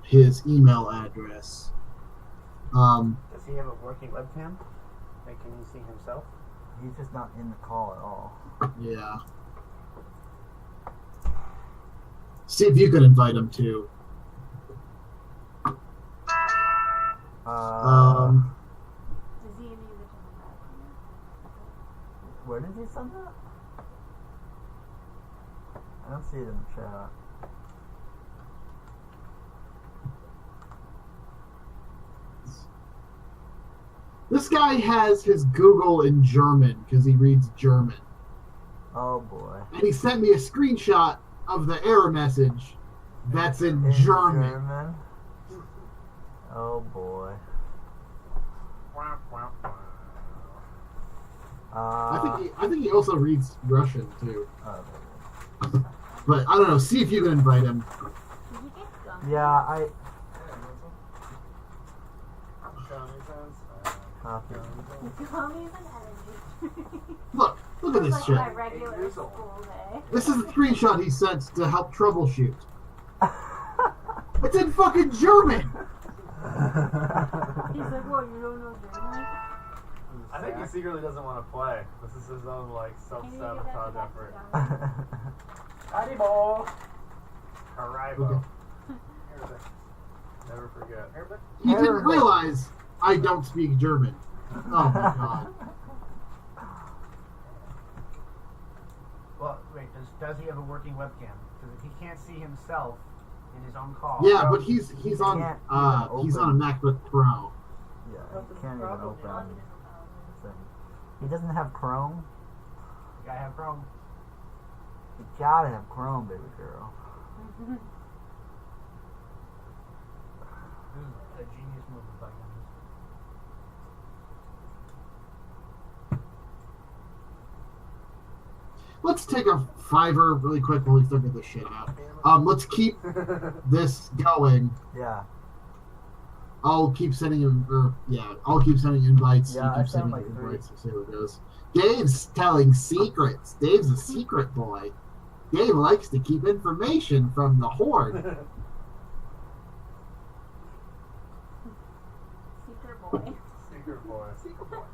his email address. Does he have a working webcam? Like, can he see himself? He's just not in the call at all. Yeah. See if you could invite him too. Does he use a different bag? Where did you send that? I don't see it in the chat. This guy has his Google in German because he reads German. Oh boy. And he sent me a screenshot of the error message that's in German. Oh boy. I think he also reads Russian too. Oh, But I don't know. See if you can invite him. Did you get gummy? yeah, Copy. Gummies and energy. Look at this Like shit. my regular school day. This is a screenshot he sent to help troubleshoot. It's in fucking German. He's like, what, you don't know German? I think he secretly doesn't want to play. This is his own like self-sabotage effort. Haribo! Arrivo. Never forget. You didn't realize I don't speak German. Oh my god. Well, wait, does he have a working webcam? Because if he can't see himself in his own call. Yeah, but he's on he's on a MacBook Pro. Yeah, he can't even open thing. He doesn't have Chrome. You gotta have Chrome. You gotta have Chrome, baby girl. This is a genius move by him. Let's take a $5 really quick while we figure this shit out. Let's keep this going. Yeah. I'll keep sending him, I'll keep sending invites. Yeah, You keep I found sending like invites. See how it goes. Dave's telling secrets. Dave's a secret boy. Dave likes to keep information from the Horde. Secret boy. Secret boy. Secret boy.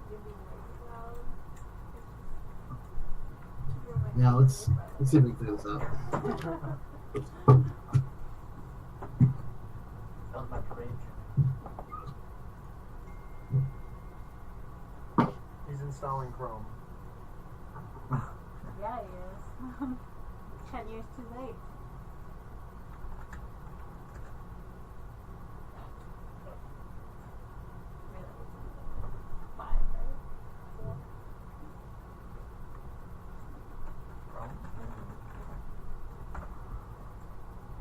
You're being really loud. Yeah, let's see if we can figure this out. That was my parade. He's installing Chrome. Yeah, he is. 10 years too late. Five, right? Four.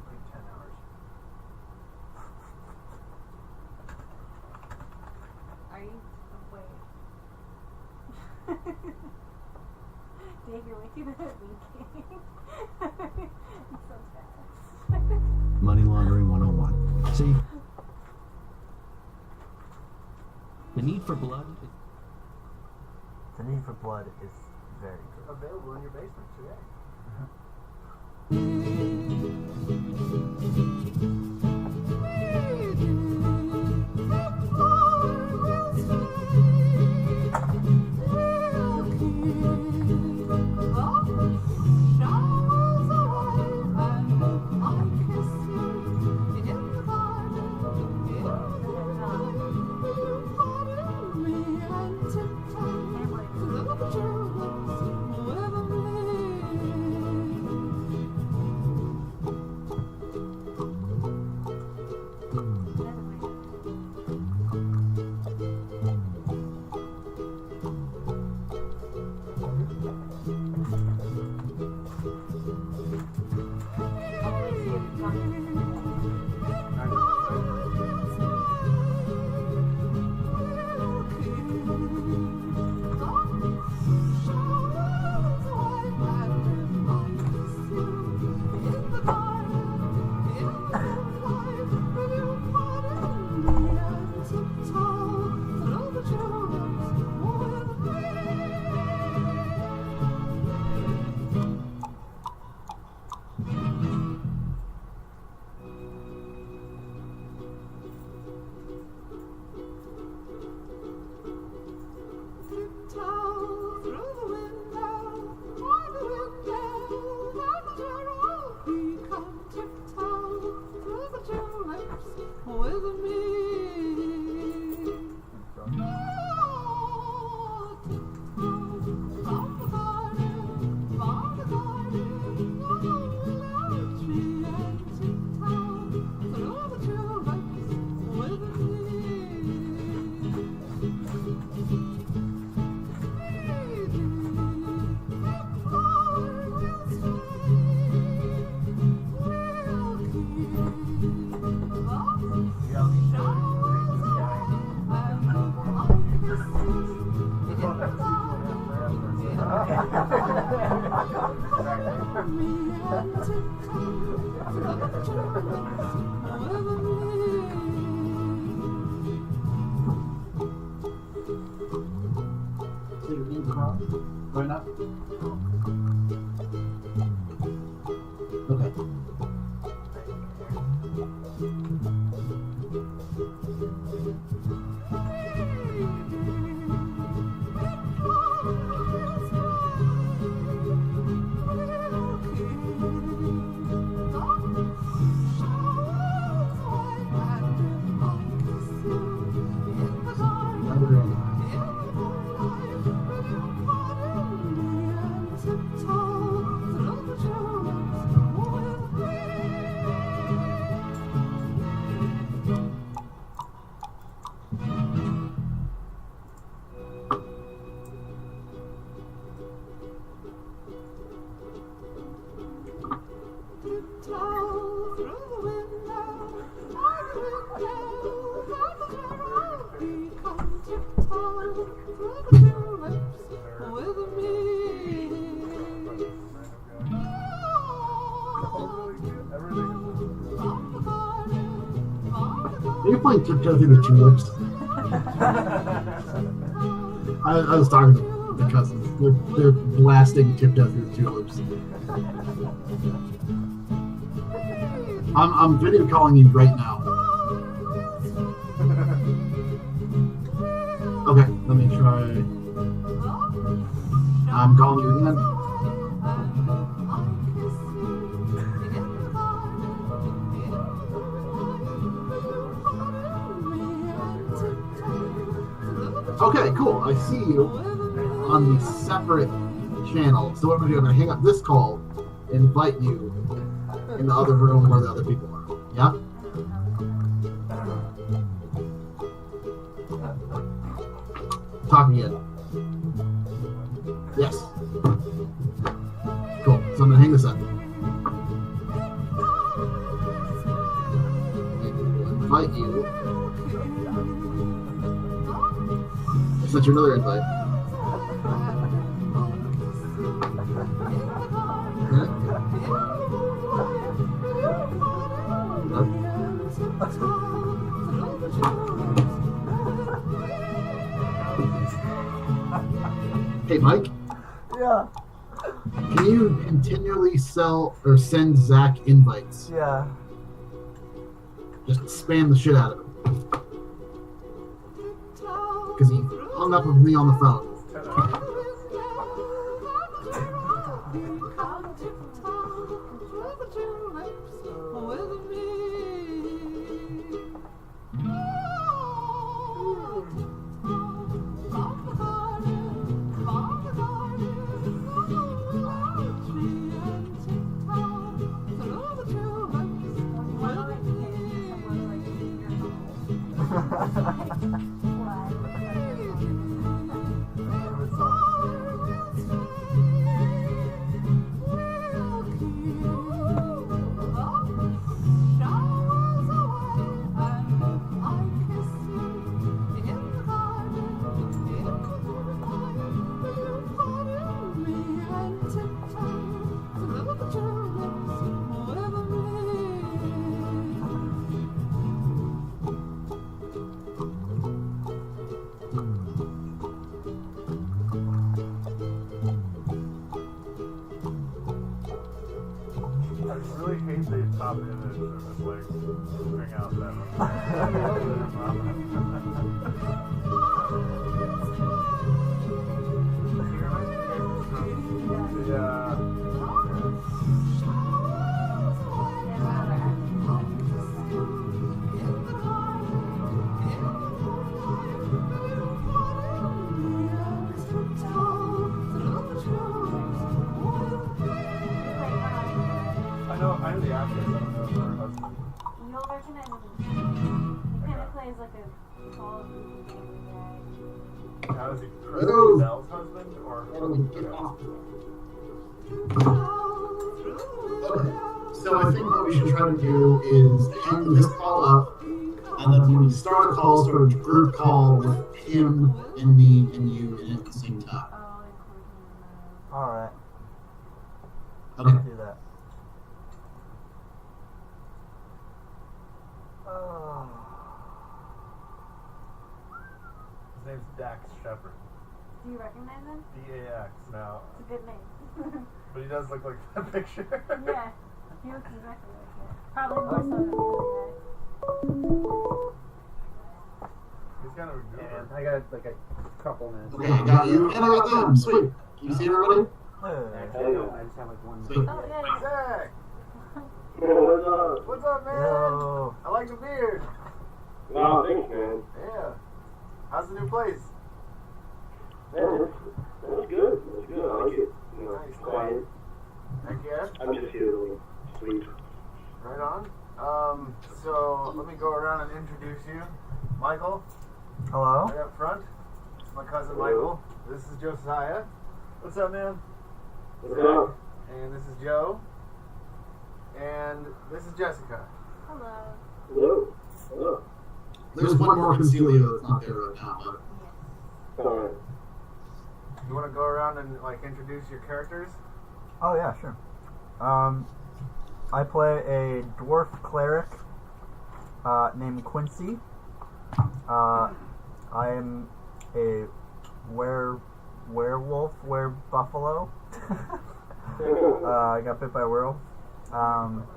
Like 10 hours. Are you? Oh, wait. Dave, you're way too good at winking. It's so fast. Money laundering 101. See? The need for blood is... The need for blood is very good. Available in your basement today. So you're in Chrome right now? Okay. You're playing Tiptoe Through the Tulips. I was talking to the cousins. They're blasting Tiptoe Through the Tulips. I'm video calling you right now. Okay, let me try. I'm calling you again. Okay, cool. I see you on the separate channel. So what I'm going to do, I'm going to hang up this call and invite you in the other room where the other people are. Yeah? Talk again. Yes. Cool. So I'm going to hang this up. And invite you. I sent you another invite. Hey, Mike? Yeah. Can you continually sell or send Zach invites? Yeah. Just spam the shit out of him. Because he hung up with me on the phone. top image and just like bring out that. Yeah. I know the actress. I don't know her husband. No, they're kind of plays like a tall guy. Now, is he Chris Bell's husband or? So I think what we should try to do is hang this call up, and then when we start a call, start a group call with him and me and you in at the same time. Alright. Okay. Do that. name's Dax Shepherd. Do you recognize him? D-A-X. No. It's a good name. But he does look like that picture. Yeah, he looks exactly like it. Probably more so than the other He's kind of a goober. I got like a couple minutes. Okay, I got you, and I got them. Sweet. Can you see everybody? Actually, no, I just have like one. Sweet. guy. Oh, yeah. Zach! What's up? What's up, man? Yo. I like the beard. No, thanks, man. Yeah. How's the new place? Man, that's good. That's good. I like it. You know, Nice, it's quiet. Heck yeah. I'm just here to sleep. Right on. So let me go around and introduce you. Michael, Hello. right up front. It's my cousin Michael. This is Josiah. What's up, man? What's up? And this is Joe. And this is Jessica. Hello. Hello. Hello. There's one more Concealio that's not there right now, but Alright. You want to go around and like introduce your characters? Oh yeah, sure. I play a dwarf cleric named Quincy. I am a werewolf, buffalo. I got bit by a werewolf. Mark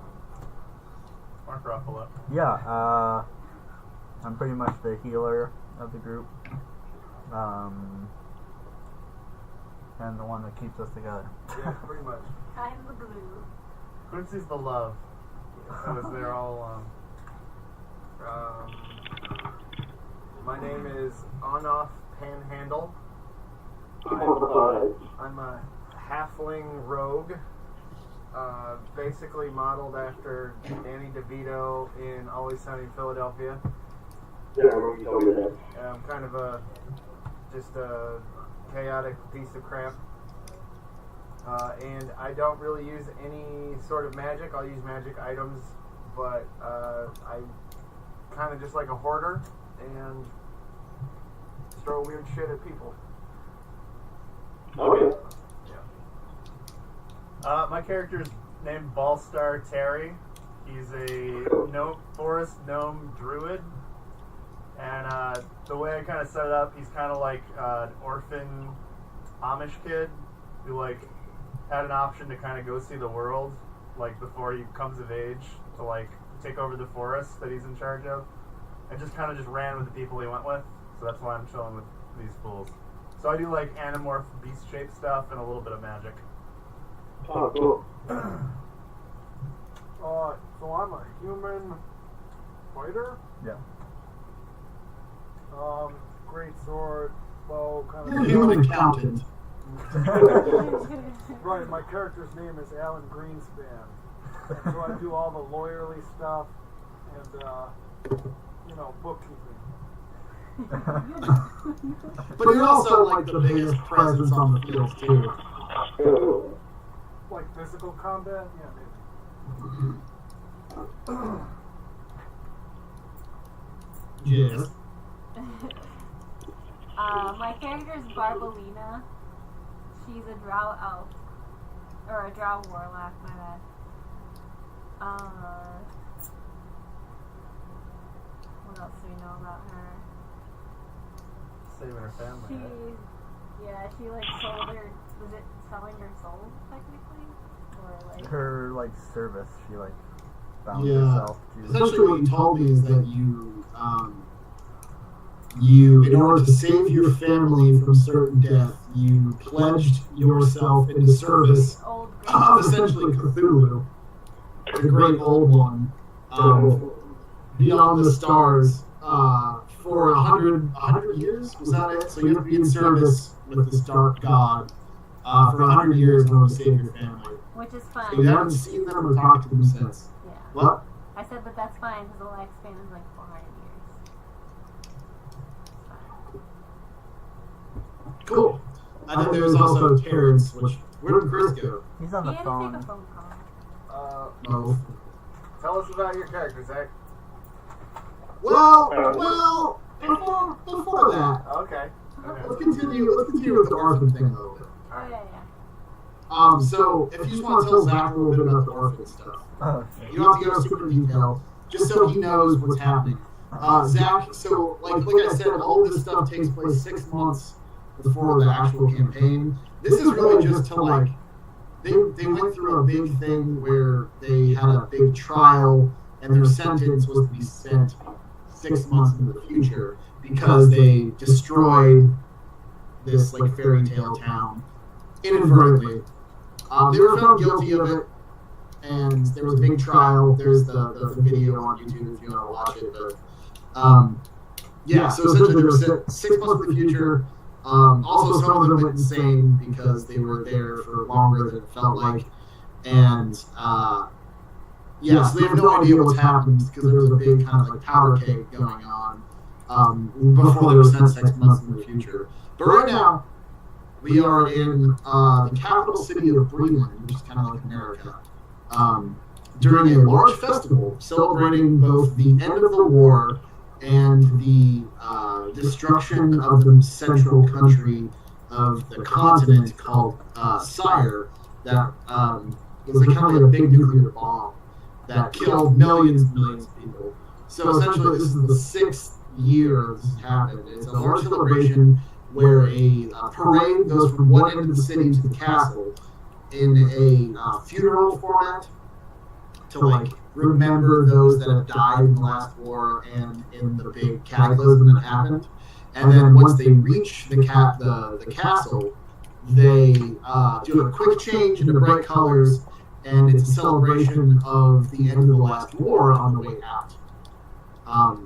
Ruffalo. Yeah, I'm pretty much the healer of the group. And the one that keeps us together. Yeah, pretty much. I'm the glue. Quincy's the love. So is they're all my name is On-Off Panhandle. Alright. I'm a halfling rogue, basically modeled after Danny DeVito in Always Sunny in Philadelphia. Yeah, I remember you told me that. I'm kind of just a chaotic piece of crap. And I don't really use any sort of magic. I'll use magic items, but I kind of just like a hoarder and just throw weird shit at people. Okay. My character's named Ballstar Terry. He's a forest gnome druid. And the way I kind of set it up, he's kind of like an orphan Amish kid who like had an option to kind of go see the world like before he comes of age to like take over the forest that he's in charge of, and just kind of just ran with the people he went with. So that's why I'm chilling with these fools. So I do like animorph beast shaped stuff and a little bit of magic. Oh, cool. So I'm a human fighter. Yeah. Great sword, bow, kind you're a of. human accountant. Right, my character's name is Alan Greenspan. And so I do all the lawyerly stuff and, bookkeeping. But you're also like the biggest presence on the field too. Like physical combat? Yeah, maybe. Yes. My character's Barbylina. She's a Drow elf. Or a Drow warlock, my bad. What else do we know about her? Saving her family. She like sold her, was it selling her soul, technically? Or like... Her like service, she like found Yeah. herself to. Essentially, what you told me is that you, in order to save your family from certain death, you pledged yourself into service Old of essentially Cthulhu, the great old one, beyond the stars, for 100 years. Was that it? So you have to be in service with this dark god for 100 years in order to save your family. Which is So fine. you haven't seen them or talked to them since. Yeah. What? I said that that's fine because the lifespan is like 400 years. Cool. And then there's also Terrance, which, where did Chris go? He's on He the had to phone. take a phone call. Oh. Tell us about your character, Zach. Well, before that, Okay. let's continue with the orphan thing a little bit. Oh, yeah. So if you just want to tell Zach a little bit about the orphan stuff, Oh, you don't have to go super detailed, just so he knows what's happening. Zach, so like I said, all of this stuff takes place 6 months before the actual campaign. This is really just to like they went through a big thing where they had a big trial and their sentence was to be sent 6 months into the future because they destroyed this like fairy tale town inadvertently. They were found guilty of it, and there was a big trial. There's the video on YouTube if you want to watch it. But yeah, so essentially they were sent 6 months in the future. Also, some of them went insane because they were there for longer than it felt like, and yeah, so they have no idea what's happened because there was a big kind of like powder keg going on before they were sent 6 months in the future. But right now, we are in the capital city of Greenland, which is kind of like America, during a large festival celebrating both the end of the war and the destruction of the central country of the continent called Sire, that was like kind of like a big nuclear bomb that killed millions and millions of people. So essentially, this is the 6th year this has happened. It's a large celebration where a parade goes from one end of the city to the castle in a funeral format to like remember those that have died in the last war and in the big cataclysm that happened. And then once they reach the castle, they do a quick change into bright colors, and it's a celebration of the end of the last war on the way out.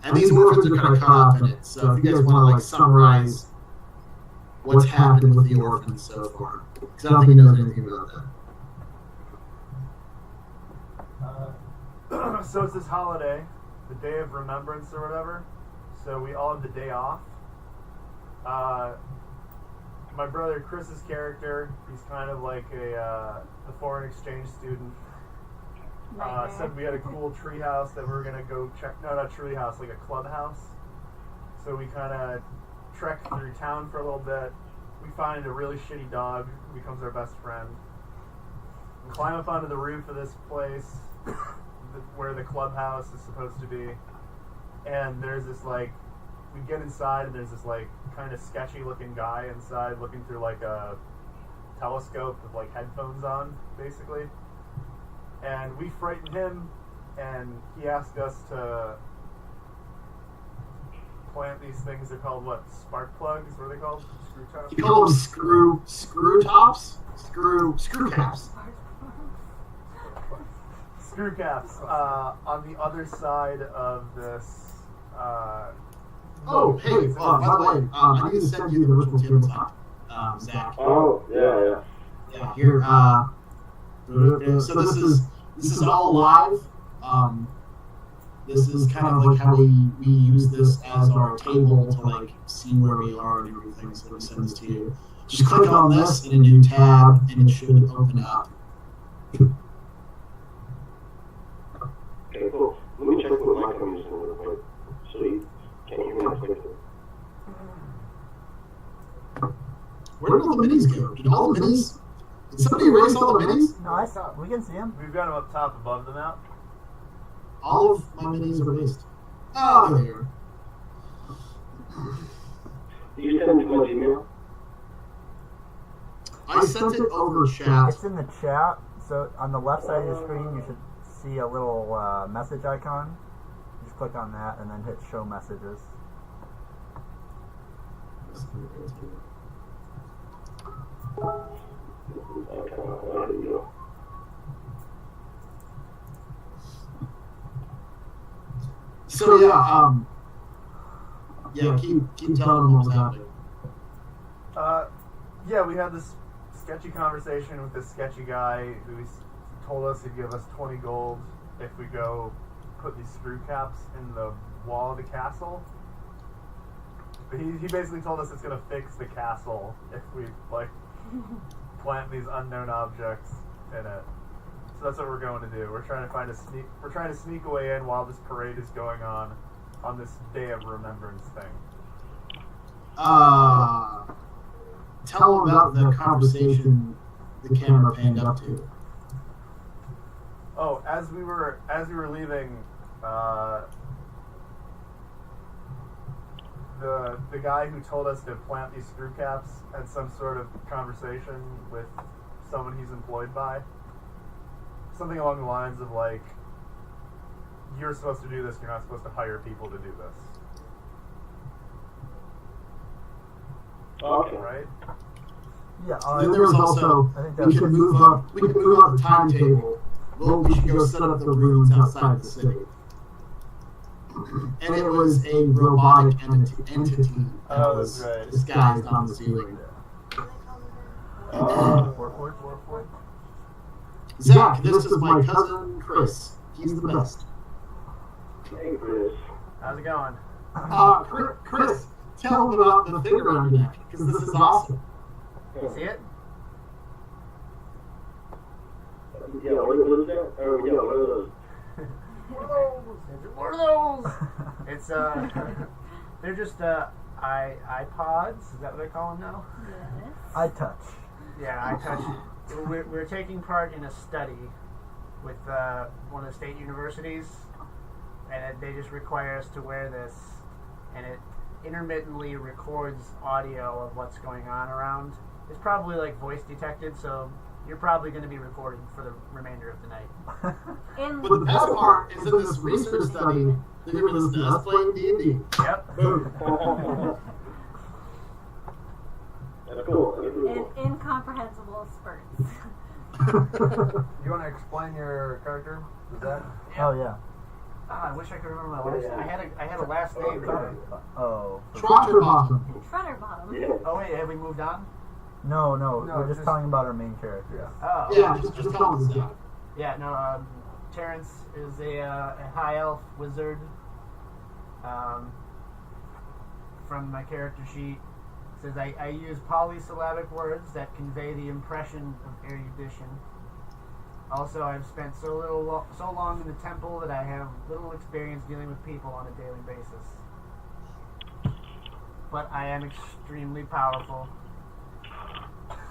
And these orphans are kind of caught up in it. So if you guys want to like summarize what's happened with the orphans so far, because I don't think he knows anything about that. So it's this holiday, the Day of Remembrance or whatever. So we all have the day off. My brother Chris's character, he's kind of like a foreign exchange student. Said we had a cool treehouse that we were gonna go check. No, not treehouse, like a clubhouse. So we kind of trek through town for a little bit. We find a really shitty dog who becomes our best friend. We climb up onto the roof of this place where the clubhouse is supposed to be, and there's this like, we get inside and there's this like kind of sketchy looking guy inside looking through like a telescope with like headphones on, basically. And we frighten him, and he asked us to plant these things. They're called what? Spark plugs? What are they called? Screw tops? You call them screw tops? Screw caps. Screw caps. On the other side of this. Oh, hey, by the way, I need to send you the virtual tabletop, Zach. Oh, yeah. Yeah, here. So this is all live. This is kind of like how we use this as our table to like see where we are and everything. So we send this to you. Just click on this in a new tab, and it should open up. Okay, cool. Let me check what mic I'm using real quick. So you can't hear me as quickly. Where did all the minis go? Did all the minis? Did somebody erase all the minis? No, I saw. We can see him. We've got them up top above the map. All of my minis are erased. Oh, there you are. Did you send it to my Gmail? I sent it over chat. It's in the chat. So on the left side of your screen, you should see a little message icon. Just click on that and then hit show messages. So yeah, keep telling them what's happening. Yeah, we had this sketchy conversation with this sketchy guy who told us he'd give us 20 gold if we go put these screw caps in the wall of the castle. He basically told us it's gonna fix the castle if we like plant these unknown objects in it. So that's what we're going to do. We're trying to sneak away in while this parade is going on this Day of Remembrance thing. Tell them about the conversation the camera panned up to. Oh, as we were leaving, the guy who told us to plant these screw caps had some sort of conversation with someone he's employed by. Something along the lines of like, you're supposed to do this, you're not supposed to hire people to do this. Okay. Right? Yeah, Then there was also, I think we that's can move up the timetable. Well, we should go set up the runes outside the city. And it was a robotic entity that Oh, was that's right. disguised on the ceiling. Warforged? Zach, this is my cousin Chris. He's the best. Hey, Chris. How's it going? Chris, tell him about the thing around your neck, because this is awesome. See it? Yeah, what is that? Oh, yeah, what are those? What are those? It's they're just iPods. Is that what they call them now? Yes. I touch. Yeah, I touched. We're taking part in a study with one of the state universities, and they just require us to wear this, and it intermittently records audio of what's going on around. It's probably like voice detected, so you're probably going to be recorded for the remainder of the night. And But the best part is in this research study, they're going to listen to us playing D&D. Yep. Boom. That's cool. That's really in cool. incomprehensible spurts. You want to explain your character? Is that? Oh yeah. I wish I could remember my last name. I had a last name. Oh. Trotterbottom. Trotterbottom. Yeah. Oh wait, have we moved on? No, No, we're just just- talking about our main character. Oh. Yeah, just tell us that. Yeah, no, Terrance is a high elf wizard. From my character sheet, it says I use polysyllabic words that convey the impression of erudition. Also, I've spent so long in the temple that I have little experience dealing with people on a daily basis. But I am extremely powerful,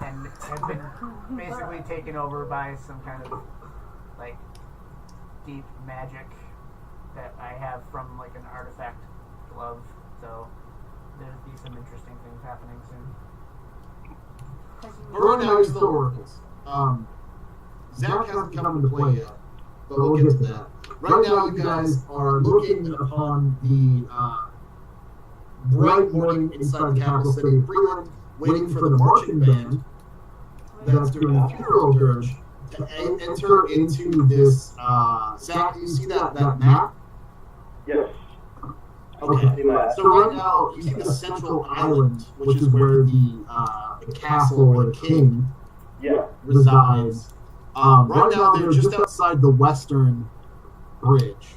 and have been basically taken over by some kind of like deep magic that I have from like an artifact glove. So there'll be some interesting things happening soon. But right now, you're still oracles. Zach hasn't come into play yet, but we'll get to that. Right now, you guys are looking upon the bright morning inside the capital city of Freeland, waiting for the marching band that's doing a funeral dirge to enter into this. Zach, do you see that map? Yes. Okay. So right now, you see the central island, which is where the castle or the king Yeah. resides. Right now, they're just outside the western bridge,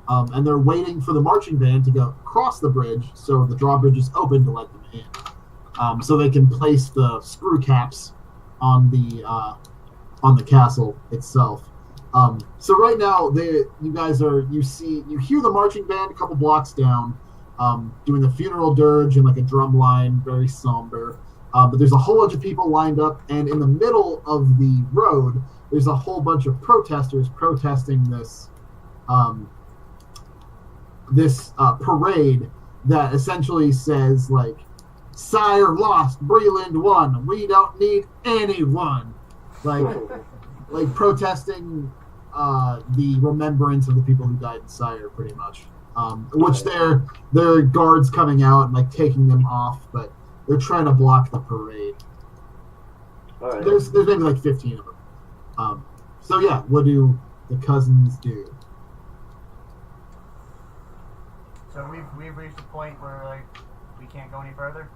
and they're waiting for the marching band to go across the bridge, so the drawbridge is open to let them in, so they can place the screw caps on the castle itself. So right now, you hear the marching band a couple blocks down, doing the funeral dirge in like a drum line, very somber. But there's a whole bunch of people lined up, and in the middle of the road, there's a whole bunch of protesters protesting this parade that essentially says like, "Sire lost, Breland won. We don't need anyone." Like protesting the remembrance of the people who died in Sire, pretty much. Which they're guards coming out and like taking them off, but they're trying to block the parade. All right. There's maybe like 15 of them. So yeah, what do the cousins do? So we've reached a point where like we can't go any further.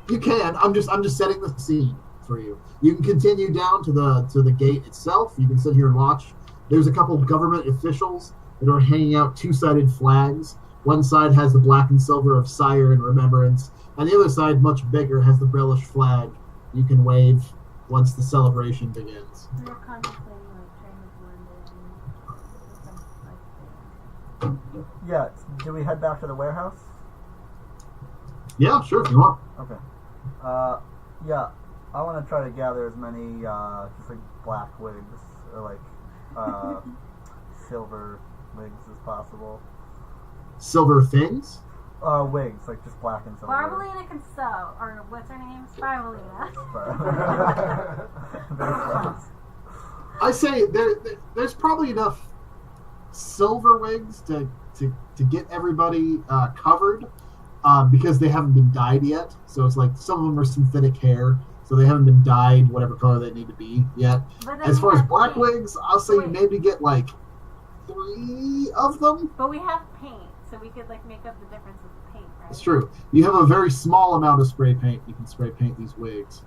You can. I'm just setting the scene for you. You can continue down to the gate itself. You can sit here and watch. There's a couple of government officials that are hanging out two-sided flags. One side has the black and silver of Sire and Remembrance, and the other side, much bigger, has the British flag. You can wave once the celebration begins. We were contemplating like trying to blend in with some, like, Yeah. Do we head back to the warehouse? Yeah, sure, if you want. Okay. Yeah. I want to try to gather as many just like black wigs or like silver wigs as possible. Silver things? Wigs, like just black and silver. Barbylina can sew, or what's her name? Barbylina. Very close. I say there's probably enough silver wigs to get everybody covered because they haven't been dyed yet. So it's like some of them are synthetic hair, so they haven't been dyed whatever color they need to be yet. As far as black paint. wigs, I'll say you maybe get like 3 of them. But we have paint, so we could like make up the difference with the paint, right? It's true. You have a very small amount of spray paint. You can spray paint these wigs.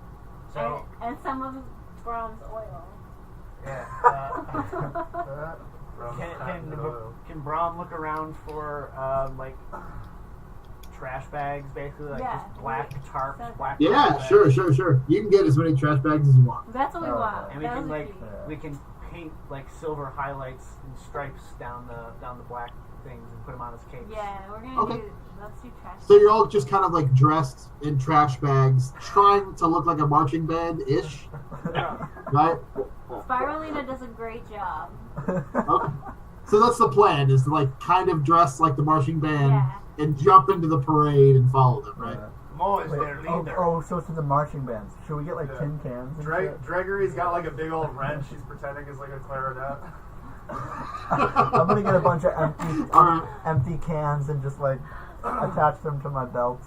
So, And some of bronze oil. can Braum look around for like trash bags, basically, like Yeah. just black tarps, black. Yeah, trash sure. bags? You can get as many trash bags as you want. That's what we want. And we That can was like key. we can paint like silver highlights and stripes down the black things and put them on as capes. Yeah, we're gonna Okay. let's do trash. So you're all just kind of like dressed in trash bags, trying to look like a marching band-ish, right? Spirulina does a great job. Okay. So that's the plan, is to like kind of dress like the marching band Yeah. and jump into the parade and follow them, right? Mo is Wait, their leader. so to the marching bands. Should we get like tin cans? And shit? Gregory's got like a big old wrench. He's pretending it's like a clarinet. I'm gonna get a bunch of Alright. empty cans and just like attach them to my belt.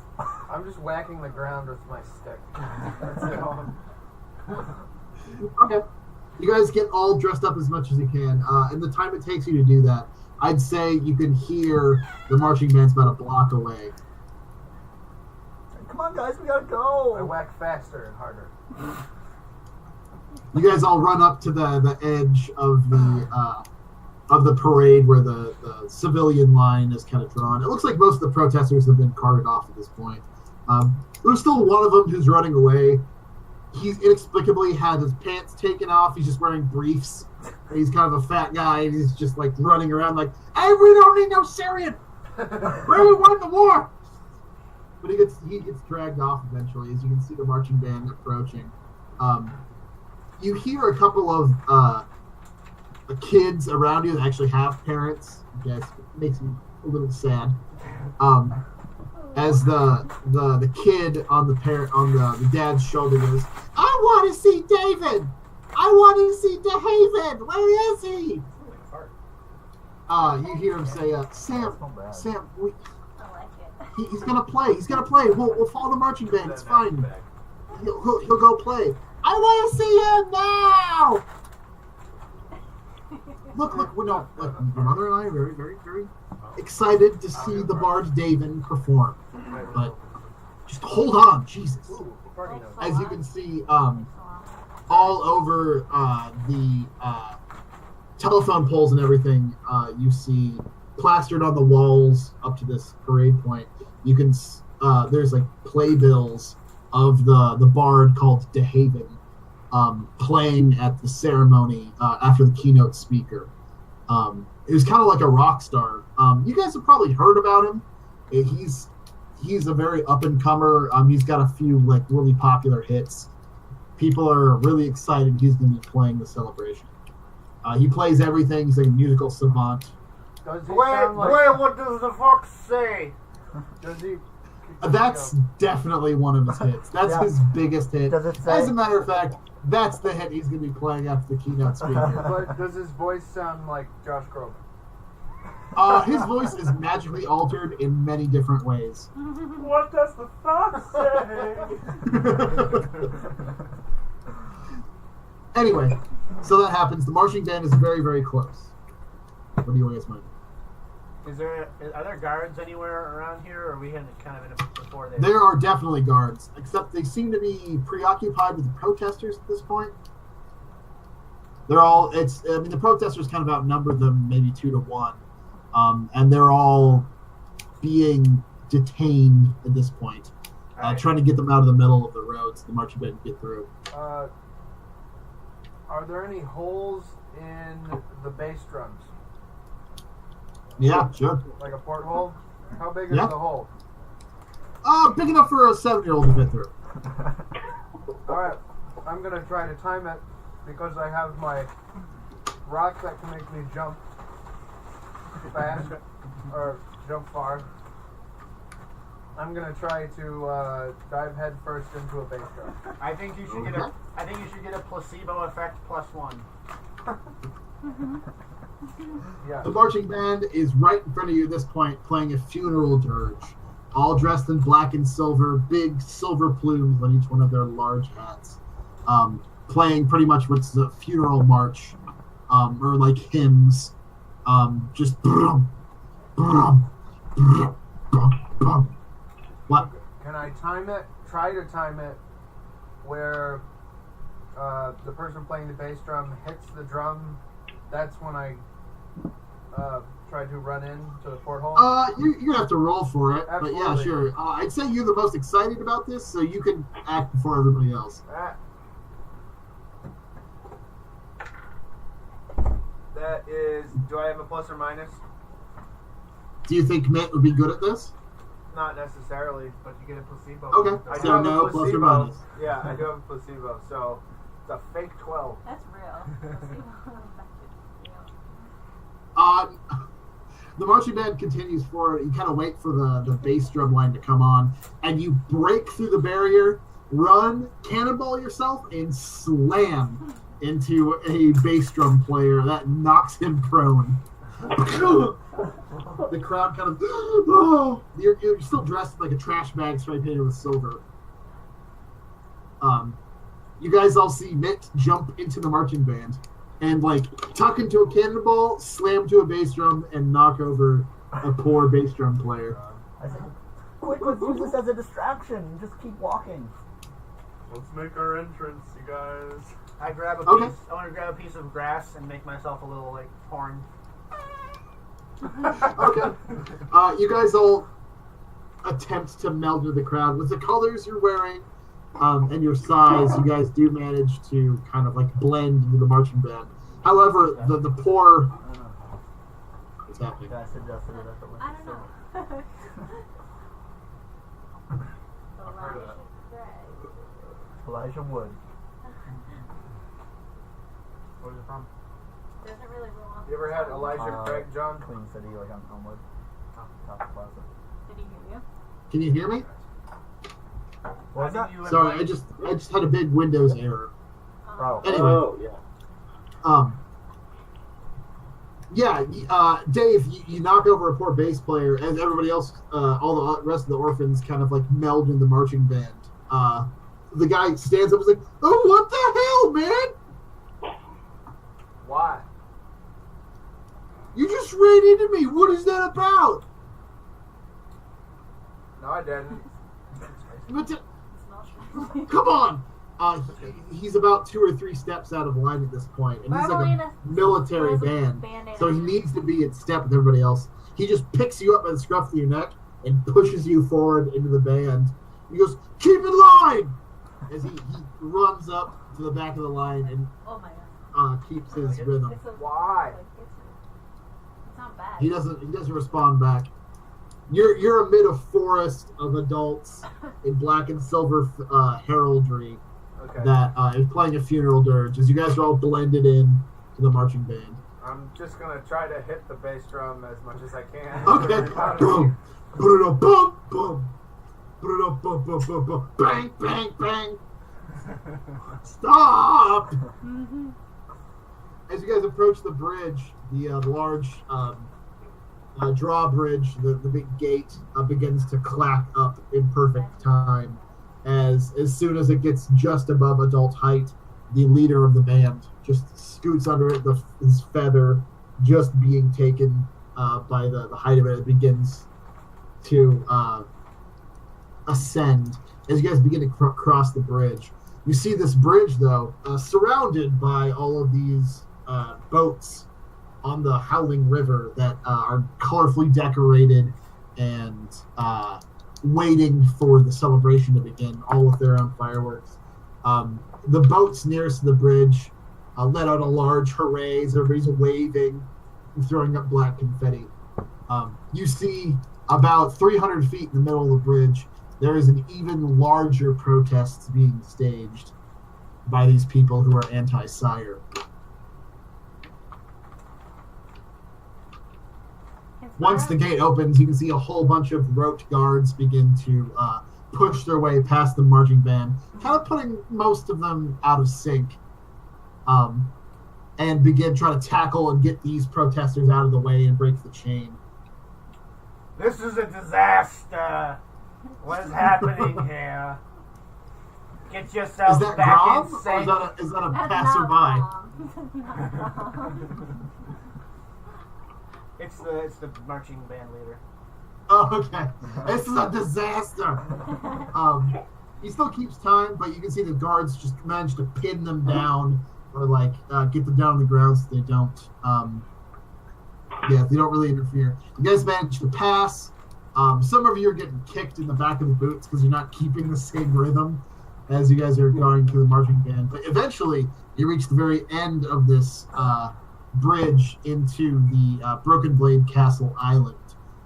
I'm just whacking the ground with my stick. That's it. Okay. You guys get all dressed up as much as you can. And the time it takes you to do that, I'd say you can hear the marching band's about a block away. Come on, guys, we gotta I go. whack faster and harder. You guys all run up to the edge of the parade where the civilian line is kind of drawn. It looks like most of the protesters have been carted off at this point. There's still one of them who's running away. He's inexplicably had his pants taken off. He's just wearing briefs. He's kind of a fat guy, and he's just like running around like, "Hey, we don't need no Syrian. We won the war." But he gets dragged off eventually, as you can see the marching band approaching. You hear a couple of kids around you that actually have parents. I guess it makes me a little sad. As the kid on the dad's shoulder goes, "I want to see David. I want to see DeHaven. Where is he?" You hear him say, "Sam, we." I like it. He's gonna play. He's gonna play. We'll follow the marching band. It's fine. He'll go play. I want to see him now. Look. No, look. Your mother and I are very, very, very excited to see the bard Davin perform. But just hold on, Jesus. As you can see, all over the telephone poles and everything, you see plastered on the walls up to this parade point. You can there's like playbills of the bard called DeHaven playing at the ceremony after the keynote speaker. It was kind of like a rock star. You guys have probably heard about him. He's a very up and comer. He's got a few like really popular hits. People are really excited he's going to be playing the celebration. He plays everything. He's like a musical savant. Does he Wait, sound like, what does the fox say? Does he? That's definitely one of his hits. That's Yeah. his biggest hit. Does it say- As a matter of fact, that's the hit he's going to be playing after the keynote speaker. But does his voice sound like Josh Groban? His voice is magically altered in many different ways. What does the fox say? Anyway, so that happens. The marching band is very, very close. What do you guys mind? Are there guards anywhere around here, or are we kind of in a before there? There are definitely guards, except they seem to be preoccupied with the protesters at this point. The protesters kind of outnumber them maybe 2 to 1. And they're all being detained at this point. Trying to get them out of the middle of the road so the marching band can get through. Are there any holes in the bass drums? Yeah, sure. Like a porthole? How big is Yeah. the hole? Big enough for a 7-year-old to fit through. Alright, I'm gonna try to time it because I have my rock that can make me jump fast or jump far. I'm gonna try to dive head first into a base drum. I think you should get a. I think you should get a placebo effect +1. Yeah. The marching band is right in front of you at this point, playing a funeral dirge, all dressed in black and silver, big silver plumes on each one of their large hats, playing pretty much what's the funeral march, or like hymns, just. What? Can I time it? Try to time it where the person playing the bass drum hits the drum. That's when I try to run in to the porthole. You're gonna have to roll for it, but yeah, Absolutely. sure. I'd say you're the most excited about this, so you can act before everybody else. That is. Do I have a plus or minus? Do you think Mitt would be good at this? Not necessarily. But you get a placebo. Okay, I do so have a no plus or placebo. minus. Yeah, I do have a placebo, so it's a fake 12. That's real. The marching band continues forward. You kind of wait for the bass drum line to come on, and you break through the barrier, run, cannonball yourself, and slam into a bass drum player that knocks him prone. The crowd kind of, oh, you're still dressed like a trash bag spray painted with silver. You guys all see Mitt jump into the marching band and like tuck into a cannonball, slam to a bass drum, and knock over a poor bass drum player. I said, quick, let's use this as a distraction. Just keep walking. Let's make our entrance, you guys. I grab a Okay. piece. I want to grab a piece of grass and make myself a little like horn. Okay. You guys all attempt to meld into the crowd. With the colors you're wearing and your size, you guys do manage to kind of like blend into the marching band. However, the poor... What's happening? I suggested it at the I don't know. I've heard of that. Elijah Wood. Where's it from? Doesn't really roll off. You ever had Elijah Craig, John? Queen City, like on Elmwood. Top Plaza. Did he hear you? Can you hear me? What was that? Sorry, I just had a big Windows error. Oh. Anyway. Oh, yeah. Dave, you knock over a poor bass player, and everybody else, all the rest of the orphans, kind of like meld in the marching band. The guy stands up and is like, "Oh, what the hell, man? Why? You just ran into me. What is that about?" No, I didn't. But It smells come on. He's about 2 or 3 steps out of line at this point, and he's like a Barbylina military has a band, Band-Aid so he on it. needs to be in step with everybody else. He just picks you up by the scruff of your neck and pushes you forward into the band. He goes, "Keep in line!" As he runs up to the back of the line and Oh my god. keeps his rhythm. It's a, Why? it's not bad. He doesn't respond back. You're amid a forest of adults in black and silver heraldry Okay. that is playing a funeral dirge as you guys are all blended in to the marching band. I'm just gonna try to hit the bass drum as much as I can. Okay. Boom. Put it up. Boom. Boom. Put it up. Boom. Boom. Boom. Boom. Bang. Bang. Bang. Stop. As you guys approach the bridge, the large drawbridge, the big gate begins to clack up in perfect time. As soon as it gets just above adult height, the leader of the band just scoots under it, his feather just being taken by the height of it. It begins to ascend as you guys begin to cross the bridge. You see this bridge, though, surrounded by all of these boats on the howling river that are colorfully decorated and waiting for the celebration to begin, all with their own fireworks. The boats nearest to the bridge let out a large hooray as everybody's waving and throwing up black confetti. You see about 300 feet in the middle of the bridge, there is an even larger protest being staged by these people who are anti-sire. Can once the gate opens, you can see a whole bunch of roped guards begin to push their way past the marching band, kind of putting most of them out of sync, and begin trying to tackle and get these protesters out of the way and break the chain. This is a disaster. What is happening here? Get Is yourself that back Grom, in or sync. is that a That's passerby? not wrong. It's the marching band leader. Oh, okay. This is a disaster. He still keeps time, but you can see the guards just manage to pin them down or get them down on the ground so they don't. They don't really interfere. You guys manage to pass. Some of you are getting kicked in the back of the boots because you're not keeping the same rhythm as you guys are going to the marching band. But eventually, you reach the very end of this bridge into the Broken Blade Castle Island,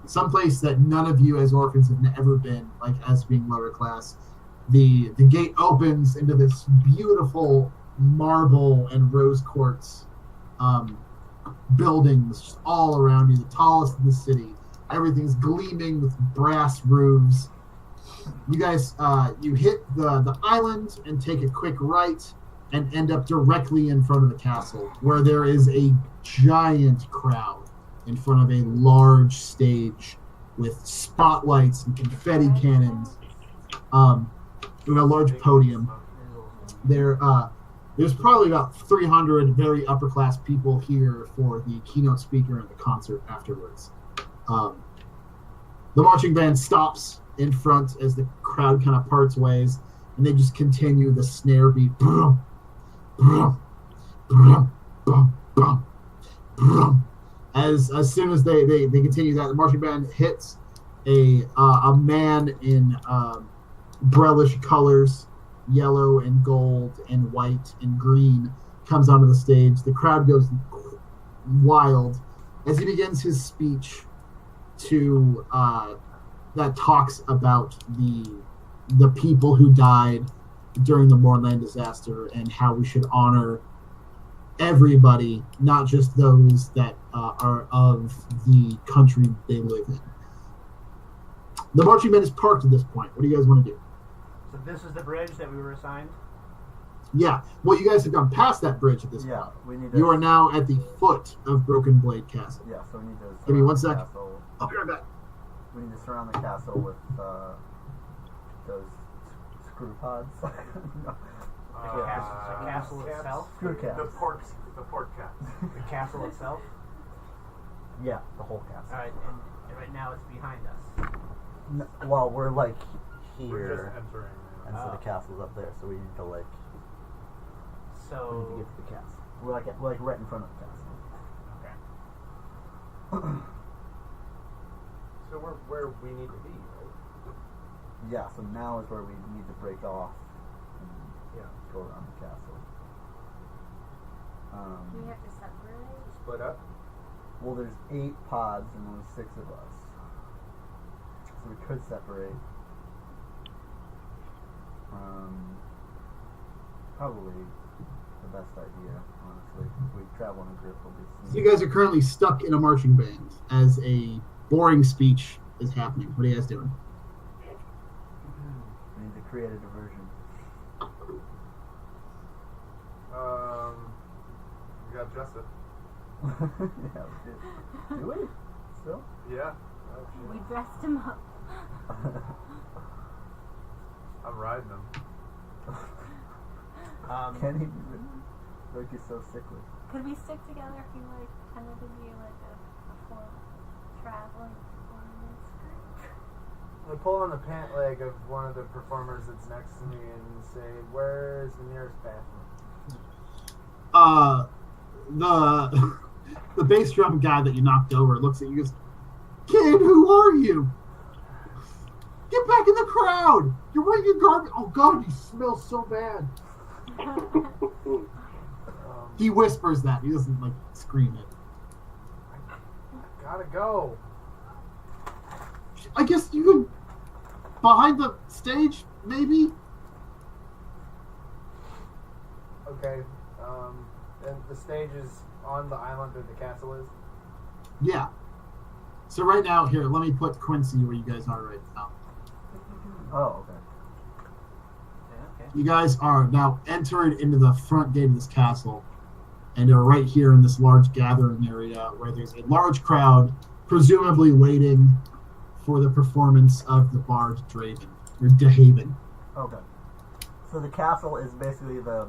someplace that none of you as orphans have ever been, as being lower class. The gate opens into this beautiful marble and rose quartz buildings just all around you, the tallest in the city. Everything's gleaming with brass roofs. You guys, you hit the island and take a quick right and end up directly in front of the castle, where there is a giant crowd in front of a large stage with spotlights and confetti cannons. With a large podium. There's probably about 300 very upper class people here for the keynote speaker and the concert afterwards. The marching band stops in front as the crowd kind of parts ways, and they just continue the snare beat. As soon as they continue that, the marching band hits a man in brellish colors, yellow and gold and white and green, comes onto the stage. The crowd goes wild as he begins his speech to that talks about the people who died during the Mournland disaster and how we should honor everybody, not just those that are of the country they live in. The marching band is parked at this point. What do you guys want to do? So this is the bridge that we were assigned? Yeah. Well, you guys have gone past that bridge at this point. We need to. You are now at the foot of Broken Blade Castle. Yeah, so we need to. Give me 1 second. Castle. I'll be right back. We need to surround the castle with those screw pods. The castle itself? Screw caps. The port cap. The castle itself? Yeah, the whole castle. Alright, and right now it's behind us. Well, we're We're here, just entering. and so the castle's up there. So we need to we need to So get to the castle. We're like right in front of the castle. okay. So we're where we need to be, right? Yeah. So now is where we need to break off and go around the castle. Do we have to separate? Split up. Well, there's 8 pods and only 6 of us, so we could separate. Probably the best idea, honestly. If we travel in a group, we'll be. So you guys are currently stuck in a marching band as a boring speech is happening. What are you guys doing? We need to create a diversion. We got Jessup. Yeah, we did. Do we? Still? Yeah. We dressed him up. I'm riding him. Can he be written? Like he's so sickly. Could we stick together if you pretended to be a full traveling performance group? I pull on the pant leg of one of the performers that's next to me and say, "Where's the nearest bathroom?" The bass drum guy that you knocked over looks at you and goes, "Kid, who are you? Get back in the crowd! You're wearing your garbage. Oh God, you smell so bad." He whispers that. He doesn't scream it. I gotta go. I guess you could behind the stage, maybe. Okay. And the stage is on the island where the castle is. Yeah. So right now, here, let me put Quincy where you guys are right now. Oh, okay. Okay. You guys are now entered into the front gate of this castle, and are right here in this large gathering area where there's a large crowd, presumably waiting for the performance of the bard Draven, or DeHaven. Okay. So the castle is basically the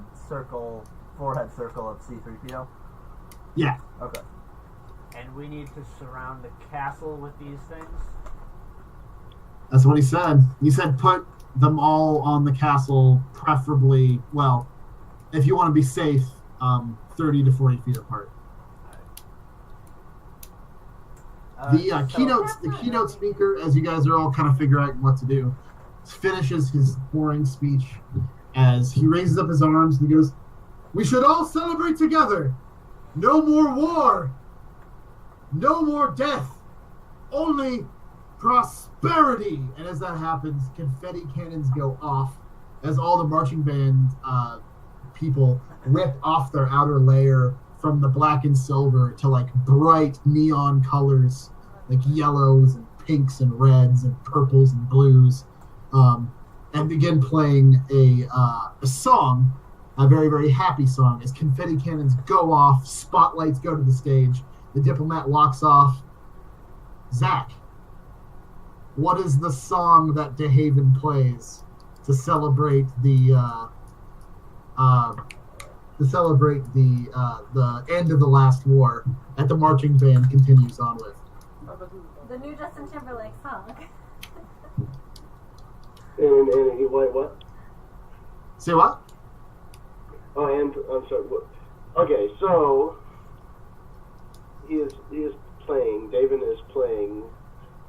forehead circle of C-3PO? Yeah. Okay. And we need to surround the castle with these things? That's what he said. He said put them all on the castle, preferably, well, if you want to be safe, 30 to 40 feet apart. The keynote speaker, as you guys are all kind of figuring out what to do, finishes his boring speech as he raises up his arms and he goes, "We should all celebrate together. No more war. No more death. Only prosperity." And as that happens, confetti cannons go off as all the marching band people rip off their outer layer from the black and silver to like bright neon colors, like yellows and pinks and reds and purples and blues, and begin playing a song, a very, very happy song, as confetti cannons go off, spotlights go to the stage, the diplomat walks off. Zach, what is the song that DeHaven plays to celebrate the end of the last war that the marching band continues on with? The new Justin Timberlake song. And he what? Say what? Oh, and I'm sorry. What? Okay, so he is playing. David is playing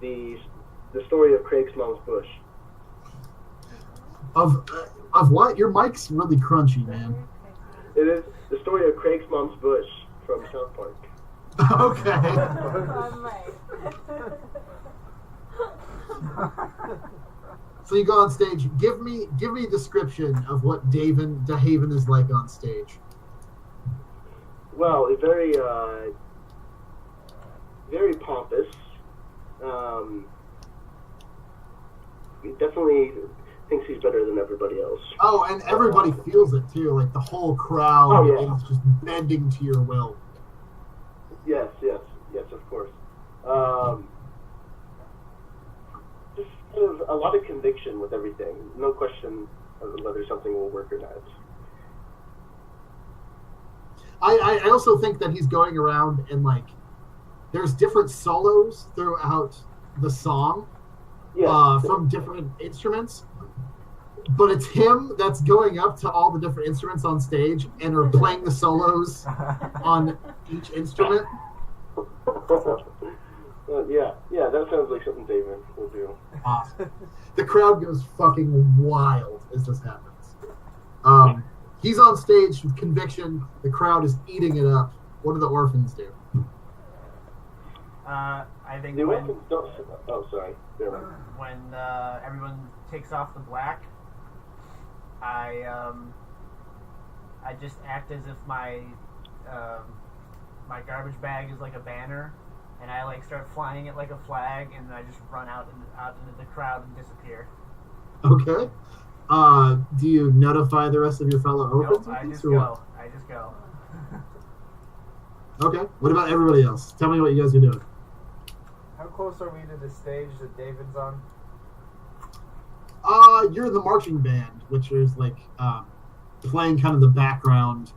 the story of Craig's Mom's Bush. Of what? Your mic's really crunchy, man. It is the story of Craig's Mom's Bush from South Park. Okay. I'm right. So you go on stage. Give me a description of what DeHaven is like on stage. Well, very very pompous. He definitely thinks he's better than everybody else. Oh, and everybody feels it too. Like the whole crowd is just bending to your will. Yes, of course. Just sort of a lot of conviction with everything. No question of whether something will work or not. I also think that he's going around and like there's different solos throughout the song from different instruments. But it's him that's going up to all the different instruments on stage and are playing the solos on each instrument. Yeah, that sounds like something David will do. Awesome. The crowd goes fucking wild as this happens. He's on stage with conviction. The crowd is eating it up. What do the orphans do? I think The when orphans don't. Oh, sorry. Never mind. when everyone takes off the black, I just act as if my garbage bag is like a banner, and I like start flying it like a flag, and then I just run out into the crowd and disappear. Okay. Do you notify the rest of your fellow orphans? Nope, I with just this, or go. what? I just go. Okay. What about everybody else? Tell me what you guys are doing. How close are we to the stage that David's on? You're the marching band, which is like playing kind of the background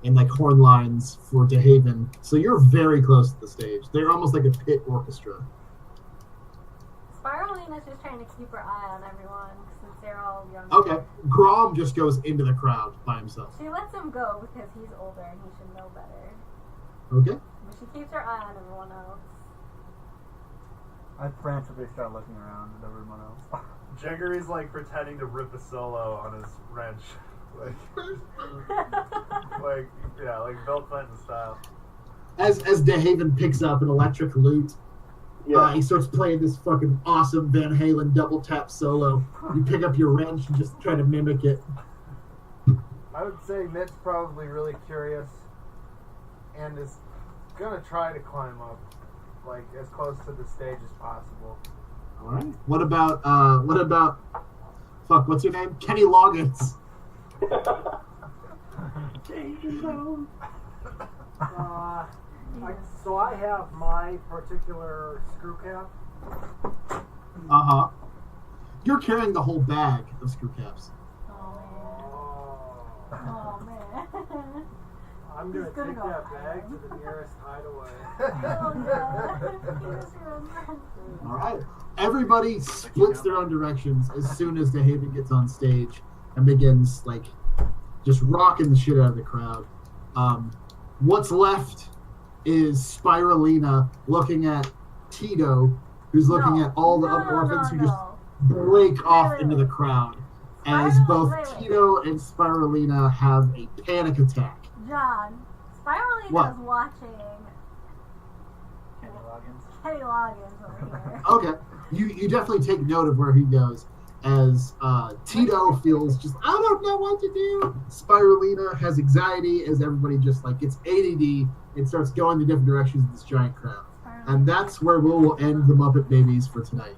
and like horn lines for DeHaven. So you're very close to the stage. They're almost like a pit orchestra. Barbylina's just trying to keep her eye on everyone since they're all young. Okay. Grom just goes into the crowd by himself. She lets him go because he's older and he should know better. Okay. But she keeps her eye on everyone else. I frantically start looking around at everyone else. Jaggery's like pretending to rip a solo on his wrench. Like Bill Clinton style. As DeHaven picks up an electric lute, he starts playing this fucking awesome Van Halen double tap solo. You pick up your wrench and just try to mimic it. I would say Mitt's probably really curious and is gonna try to climb up. like as close to the stage as possible. All right. What about fuck? What's your name? Kenny Loggins. So I have my particular screw cap. You're carrying the whole bag of screw caps. Oh man. I'm gonna take that bag to the nearest hideaway. All right. Everybody splits their own directions as soon as the Haven gets on stage and begins like just rocking the shit out of the crowd. What's left is Spiralina looking at Tito, who's looking at all the orphans who just break off into the crowd as both Tito and Spiralina have a panic attack. John, Spiralina's watching Kenny Loggins over here. Okay. You definitely take note of where he goes as Tito feels just, I don't know what to do. Spiralina has anxiety as everybody just like gets ADD and starts going to different directions in this giant crowd. And that's where we'll end the Muppet Babies for tonight.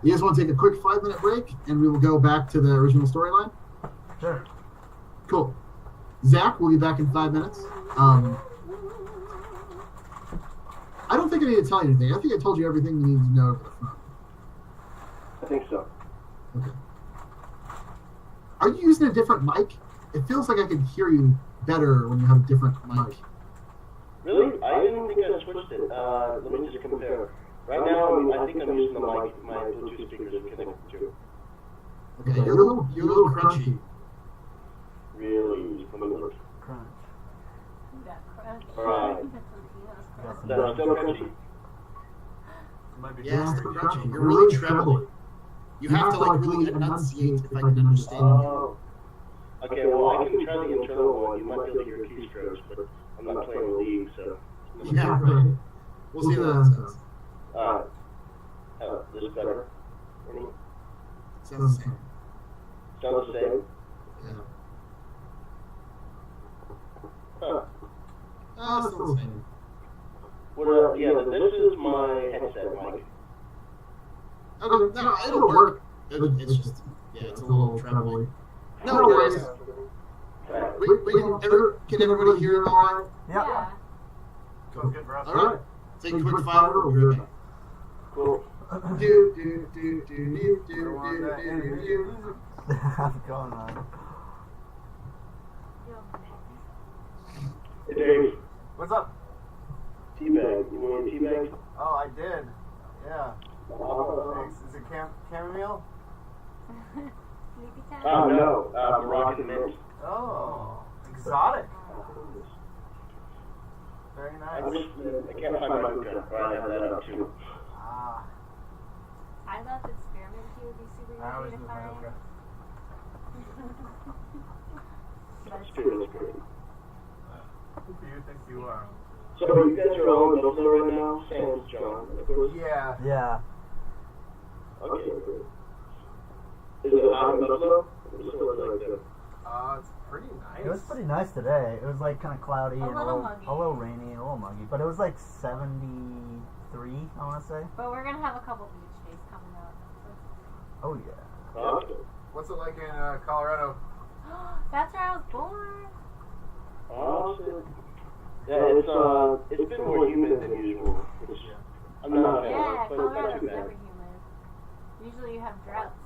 You guys want to take a quick 5-minute break and we will go back to the original storyline? Sure. Cool. Zach, we'll be back in 5 minutes. I don't think I need to tell you anything. I think I told you everything you need to know over the phone. I think so. Okay. Are you using a different mic? It feels like I can hear you better when you have a different mic. Really? I didn't think I switched it. Let me just compare. Right now, I think I'm using the mic my Bluetooth speakers are connected to. Okay, you're a little crunchy. Really? Crunch. Alright. That's still crunchy. Might be Yeah, it's very crunchy. good. You're really trebly. You have to like really enunciate if I can understand you. Oh. Okay, well, I can try the internal one. You might be able to hear keystrokes, but I'm not playing the league, so. Yeah, right. We'll see what that says. Alright. This is better. Any? Sounds the same. Sounds the same? Yeah. Huh. Still the same. Well, yeah, this is my headset mic. Okay, no, it'll work. It's just, it's a little trebly. No worries. Can everybody hear it all right? Yeah. Sounds good for us. All right. Take a quick 5 minute. We'll be right back. Cool. How's it going, man? Hey, Dave. What's up? Teabag. You want a teabag? Oh, I did. Yeah. Thanks. Is it chamomile? Sleepy time? No. Moroccan mint. Oh, exotic. Very I nice. can't find my hookah. I have that up too. Ah, I love that spearmint tea would be super I always easy to move my find. hookah. Spirit great. Who do you think you are? So you guys are all in Buffalo right now? Sans John, of course. Yeah. Yeah. Okay, great. Is it hot in Buffalo? It's pretty nice. It was pretty nice today. It was like kind of cloudy and little muggy. a little rainy and a little muggy, but it was like 73, I want to say. But we're gonna have a couple beach days coming up. Oh yeah. Okay. What's it like in Colorado? That's where I was born. Awesome. Yeah, it's been more humid than usual. I'm not a fan, Yeah, but it's not Colorado's too never bad. humid. Usually you have droughts.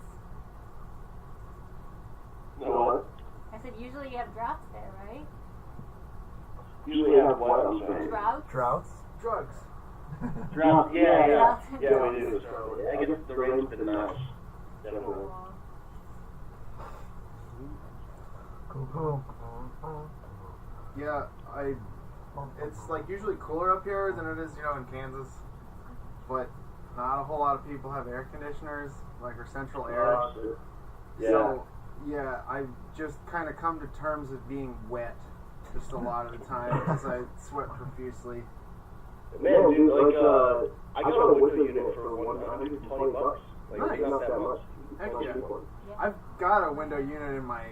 No what? I said usually you have droughts there, right? Usually have what? I'm sorry. Droughts? Droughts? Drugs. Drought. Yeah, Droughts. we do. So I guess the rain's been nice. Definitely. Cool. Yeah, it's like usually cooler up here than it is, in Kansas. But not a whole lot of people have air conditioners, like or central air. Yeah. So, yeah, I've just kind of come to terms with being wet just a lot of the time because I sweat profusely. Man, dude, like, I got a window unit for $120. Like, Nice. it's not that much. Heck Not yeah. cheap one. I've got a window unit in my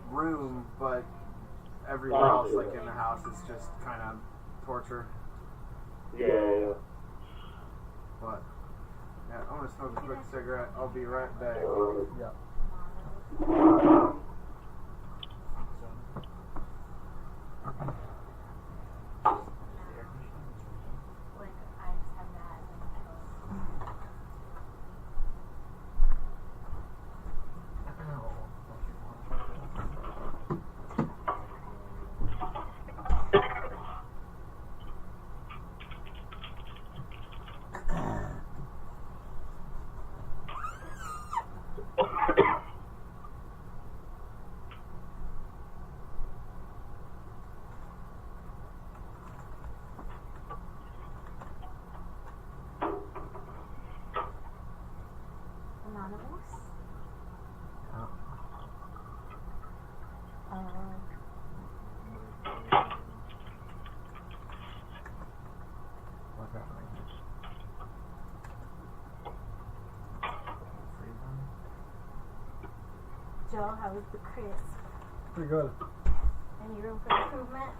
room, but everywhere else, like in the house, is just kind of torture. Yeah. But yeah, I'm gonna smoke a quick cigarette. I'll be right back. Yeah. Like, I just have that as an title. Anonymous? What's happening? Joe, how was the crisp? Pretty good. Any room for improvement?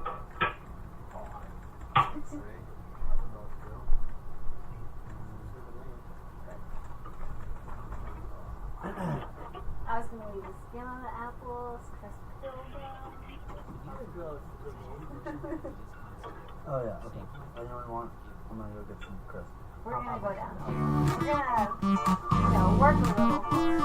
I was gonna leave the skin on the apples, crisp pilgrim. Oh yeah, okay. Anyone want? I'm gonna go get some crisp. We're gonna go down. We're gonna, work a little for it.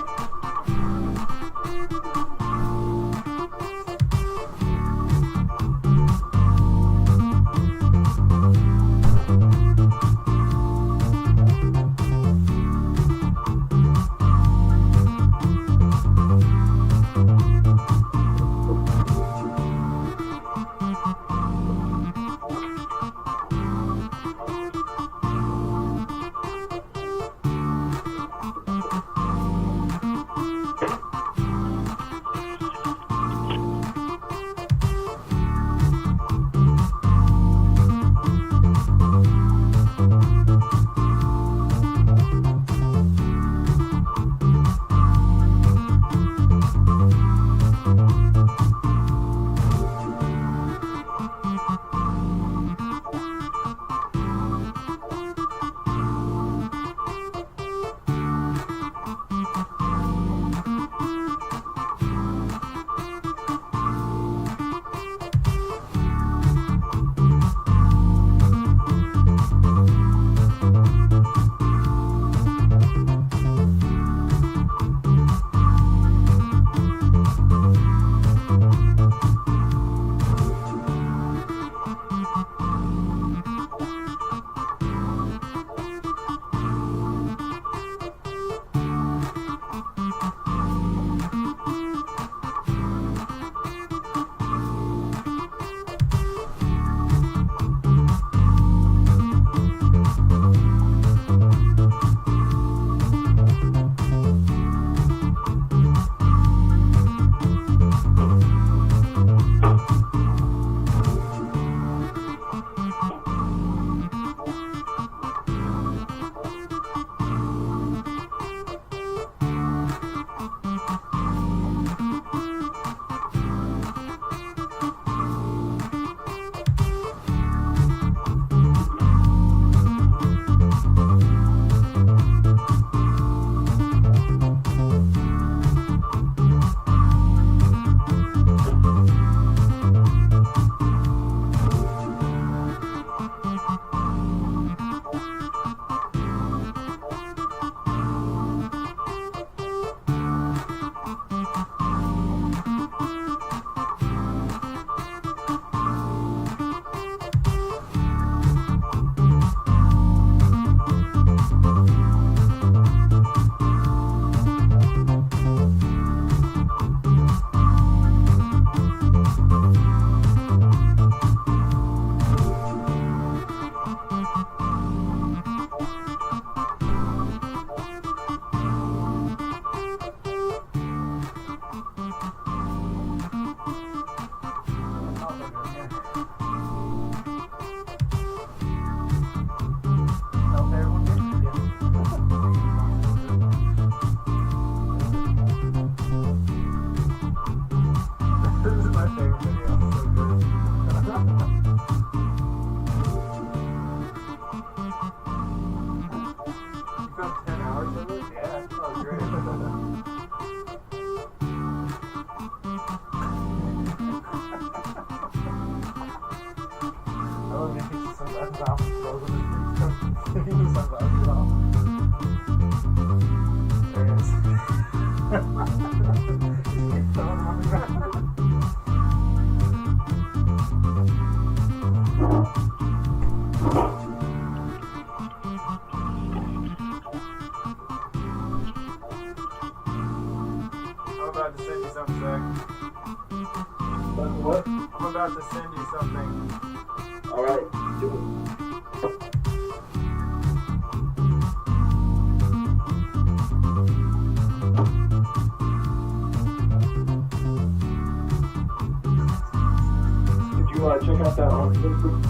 Sunglasses off and throws them in the sunglasses off. There it is. Keep throwing them on the ground. I'm about to send you something, Zach. What? I'm about to send you something. Alright, do it. Did you check out that all-angles group?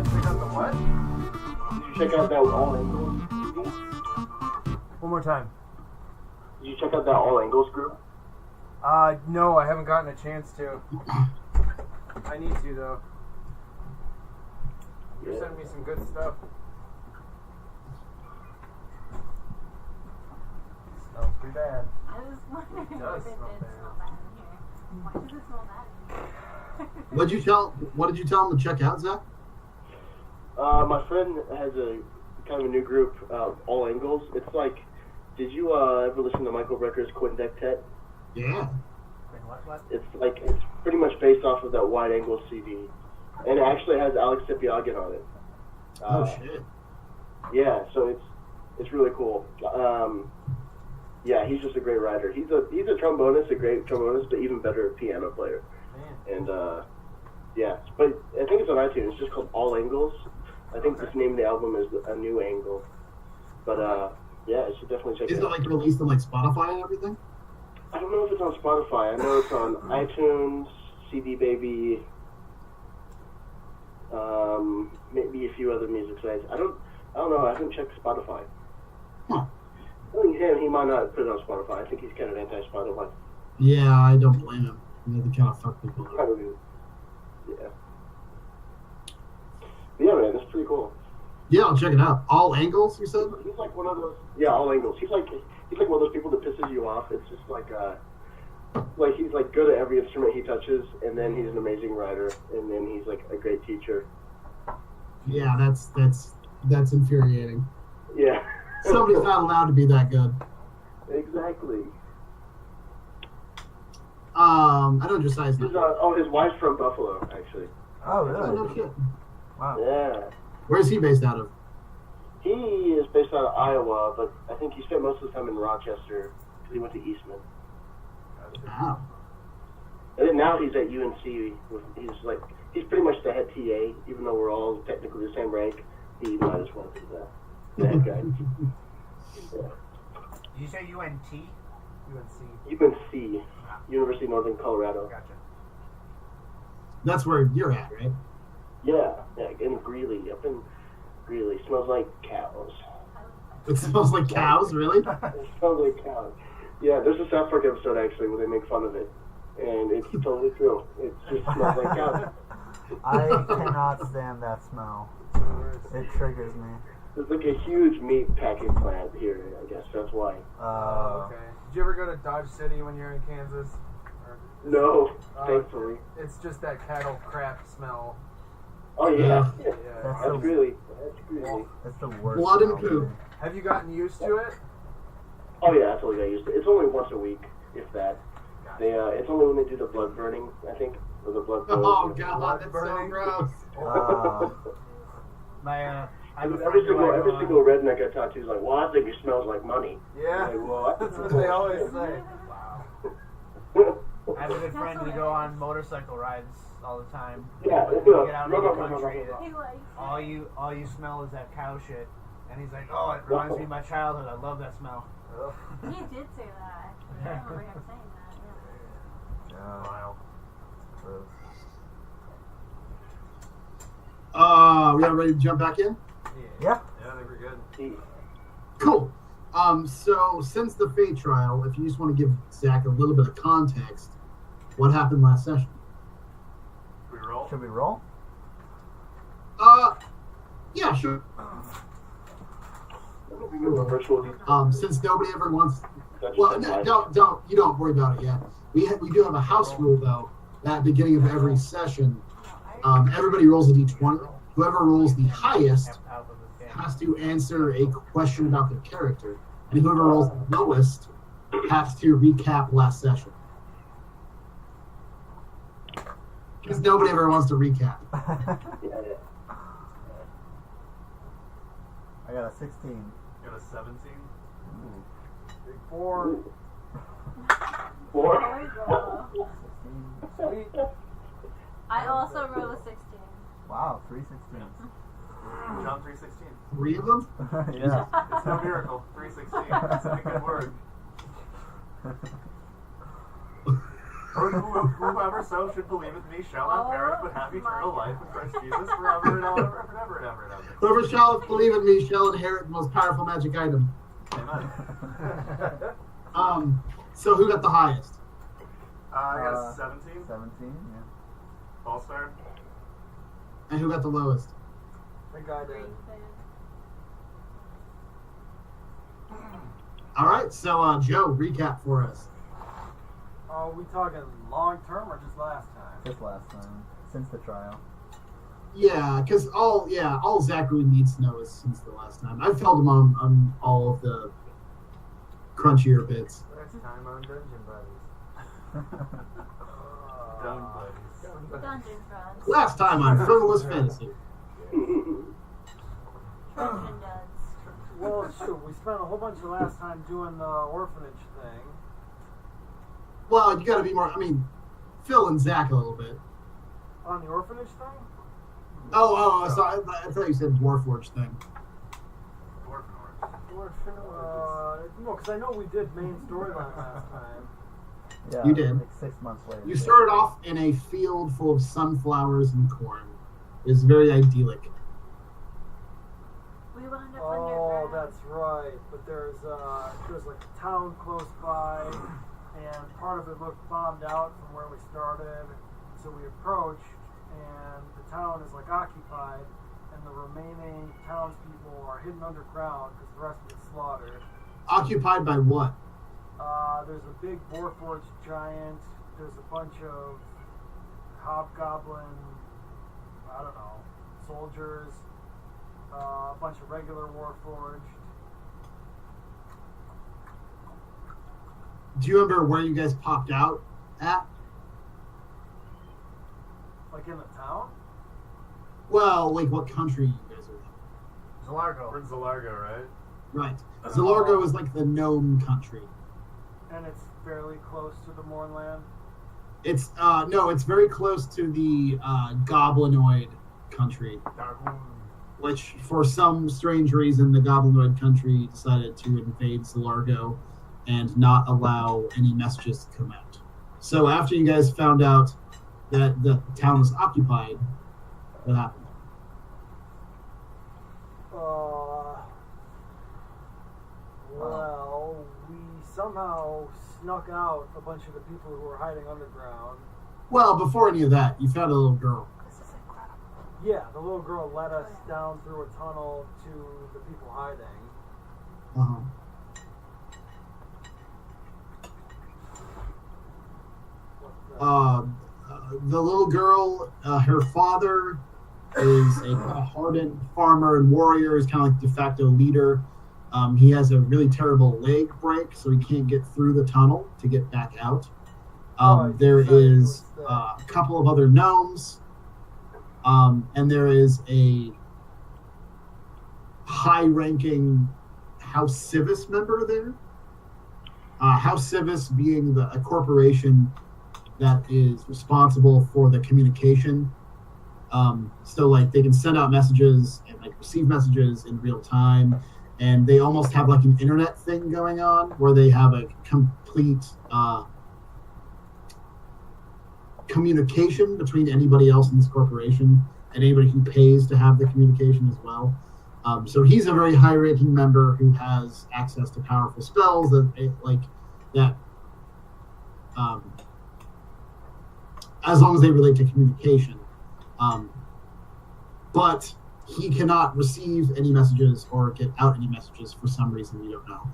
Check out the what? Did you check out that all-angles group? One more time. Did you check out that all-angles group? No, I haven't gotten a chance to. I need to, though. You're sending me some good stuff. Smells pretty bad. I was wondering if it does did smell smell bad. bad in here. Why does it smell bad in here? What did you tell him to check out, Zach? My friend has a kind of a new group, All Angles. It's like, did you ever listen to Michael Brecker's Quindectet? Yeah. What? It's pretty much based off of that wide angle CD, and it actually has Alex Sipiagin on it. Oh shit. Yeah, so it's really cool. Yeah, he's just a great writer. He's a trombonist, a great trombonist, but even better piano player. Man. And yeah, but I think it's on iTunes. It's just called All Angles. I think this name of the album is A New Angle. But yeah, you should definitely check Is it it out. like released on like Spotify and everything? I don't know if it's on Spotify. I know it's on iTunes, CD Baby, maybe a few other music sites. I don't know. I haven't checked Spotify. Huh. I think he might not put it on Spotify. I think he's kind of anti-Spotify. Yeah, I don't blame him. They're the kind of fuck people. Probably. Yeah. But yeah, man, that's pretty cool. Yeah, I'll check it out. All Angles, you said? He's like one of those. Yeah, All Angles. He's like one of those people that pisses you off. It's just like he's like good at every instrument he touches, and then he's an amazing writer, and then he's like a great teacher. Yeah, that's infuriating. Yeah. Somebody's not allowed to be that good. Exactly. I know Josiah's His, not. his wife's from Buffalo, actually. Oh, Oh, really? no shit. Wow. Yeah. Where's he based out of? He is based out of Iowa, but I think he spent most of the time in Rochester because he went to Eastman. Wow. And then now he's at UNC. He's pretty much the head TA, even though we're all technically the same rank. He might as well be the head guy. Yeah. Did you say UNT? UNC. UNC, University of Northern Colorado. Gotcha. That's where you're at, right? Yeah, in Greeley, up in Greeley. Smells like cows. It smells like cows, really? It smells like cows. Yeah, there's a South Park episode actually where they make fun of it, and it's totally true. It just smells like cows. I cannot stand that smell. It triggers me. There's like a huge meat packing plant here, I guess. That's why. Okay. Did you ever go to Dodge City when you're in Kansas? No, thankfully. It's just that cattle crap smell. Oh yeah. Yeah. That's Greeley. That's the worst. Blood and smell, poop. dude. Have you gotten used to it? Oh yeah, that's all I got used to. It's only once a week, if that. It's only when they do the blood burning, I think, or the blood. Oh god, that's so gross. My I have a Every friend who I single go single redneck I talk to is like, well, I think it smells like money. Yeah. Like, well, That's what they always say. I have a good friend we go on motorcycle rides all the time. Yeah, But it's we a- get out in the country. He likes All you smell is that cow shit, and he's like, "Oh, it reminds me of my childhood. I love that smell." He did say that, actually. I remember him saying that. Yeah. Wow. Gross. We all ready to jump back in? Yeah. Yeah, I think we're good. Cool. So since the Fate trial, if you just want to give Zach a little bit of context, what happened last session? We roll. Should we roll? Yeah, sure. Virtual. Since nobody ever wants. That's Well, just no, don't worry about it yet. We do have a house rule though. At the beginning of every session, everybody rolls a d20. Whoever rolls the highest has to answer a question about their character, and whoever rolls the lowest has to recap last session. Because nobody ever wants to recap. I got a 16. You got a 17? Ooh. Big 4. 4? There we go. 16. Sweet. I also rolled a 16. Wow, 3 16s. John 316. 3 of them? Yeah. It's no miracle. 316. It's a good word. Whoever so should believe in me shall not perish but have eternal life in Christ Jesus forever and ever and ever and ever and ever. Whoever shall believe in me shall inherit the most powerful magic item. Amen. So who got the highest? I got a 17. 17, yeah. Ballstar. And who got the lowest? I think I did. All right, so Joe, recap for us. Are we talking long term or just last time? Just last time. Since the trial. Yeah, because all Zach really needs to know is since the last time. I've filled him on all of the crunchier bits. Next time on Dungeon Buddies. Dung buddies. Dungeon Frogs. Last time on Frivolous Fantasy. Trojan duds. Well, shoot, we spent a whole bunch of last time doing the orphanage thing. Well, you got to be more. I mean, Phil and Zach a little bit. On the orphanage thing? So I thought you said Warforged thing. No, because I know we did main storyline last time. Yeah, You did. Like 6 months later. You started off in a field full of sunflowers and corn. It's very idyllic. We wound up Oh, underground. that's right. But there's like a town close by, and part of it looked bombed out from where we started. So we approached, and the town is like occupied, and the remaining townspeople are hidden underground because the rest of it's slaughtered. Occupied by what? There's a big Warforged giant. There's a bunch of hobgoblin, I don't know, soldiers. A bunch of regular Warforged. Do you remember where you guys popped out at? Like in the town? Well, like what country you guys are in? Zalargo. We're in Zalargo, right? Right. Zalargo is like the gnome country. And it's fairly close to the Mournland. It's it's very close to the goblinoid country, which for some strange reason the goblinoid country decided to invade Zalargo and not allow any messages to come out. So after you guys found out that the town was occupied, what happened? Well, we somehow snuck out a bunch of the people who were hiding underground. Well, before any of that, you found a little girl. Yeah, the little girl led us down through a tunnel to the people hiding. Uh-huh. The little girl, her father is a hardened farmer and warrior. He's kind of like de facto leader. He has a really terrible leg break, so he can't get through the tunnel to get back out. There is a couple of other gnomes, and there is a high-ranking House Civis member there. House Civis being a corporation that is responsible for the communication. So like they can send out messages and like receive messages in real time, and they almost have like an internet thing going on where they have a complete communication between anybody else in this corporation and anybody who pays to have the communication as well. So he's a very high-ranking member who has access to powerful spells that as long as they relate to communication. But he cannot receive any messages or get out any messages for some reason we don't know.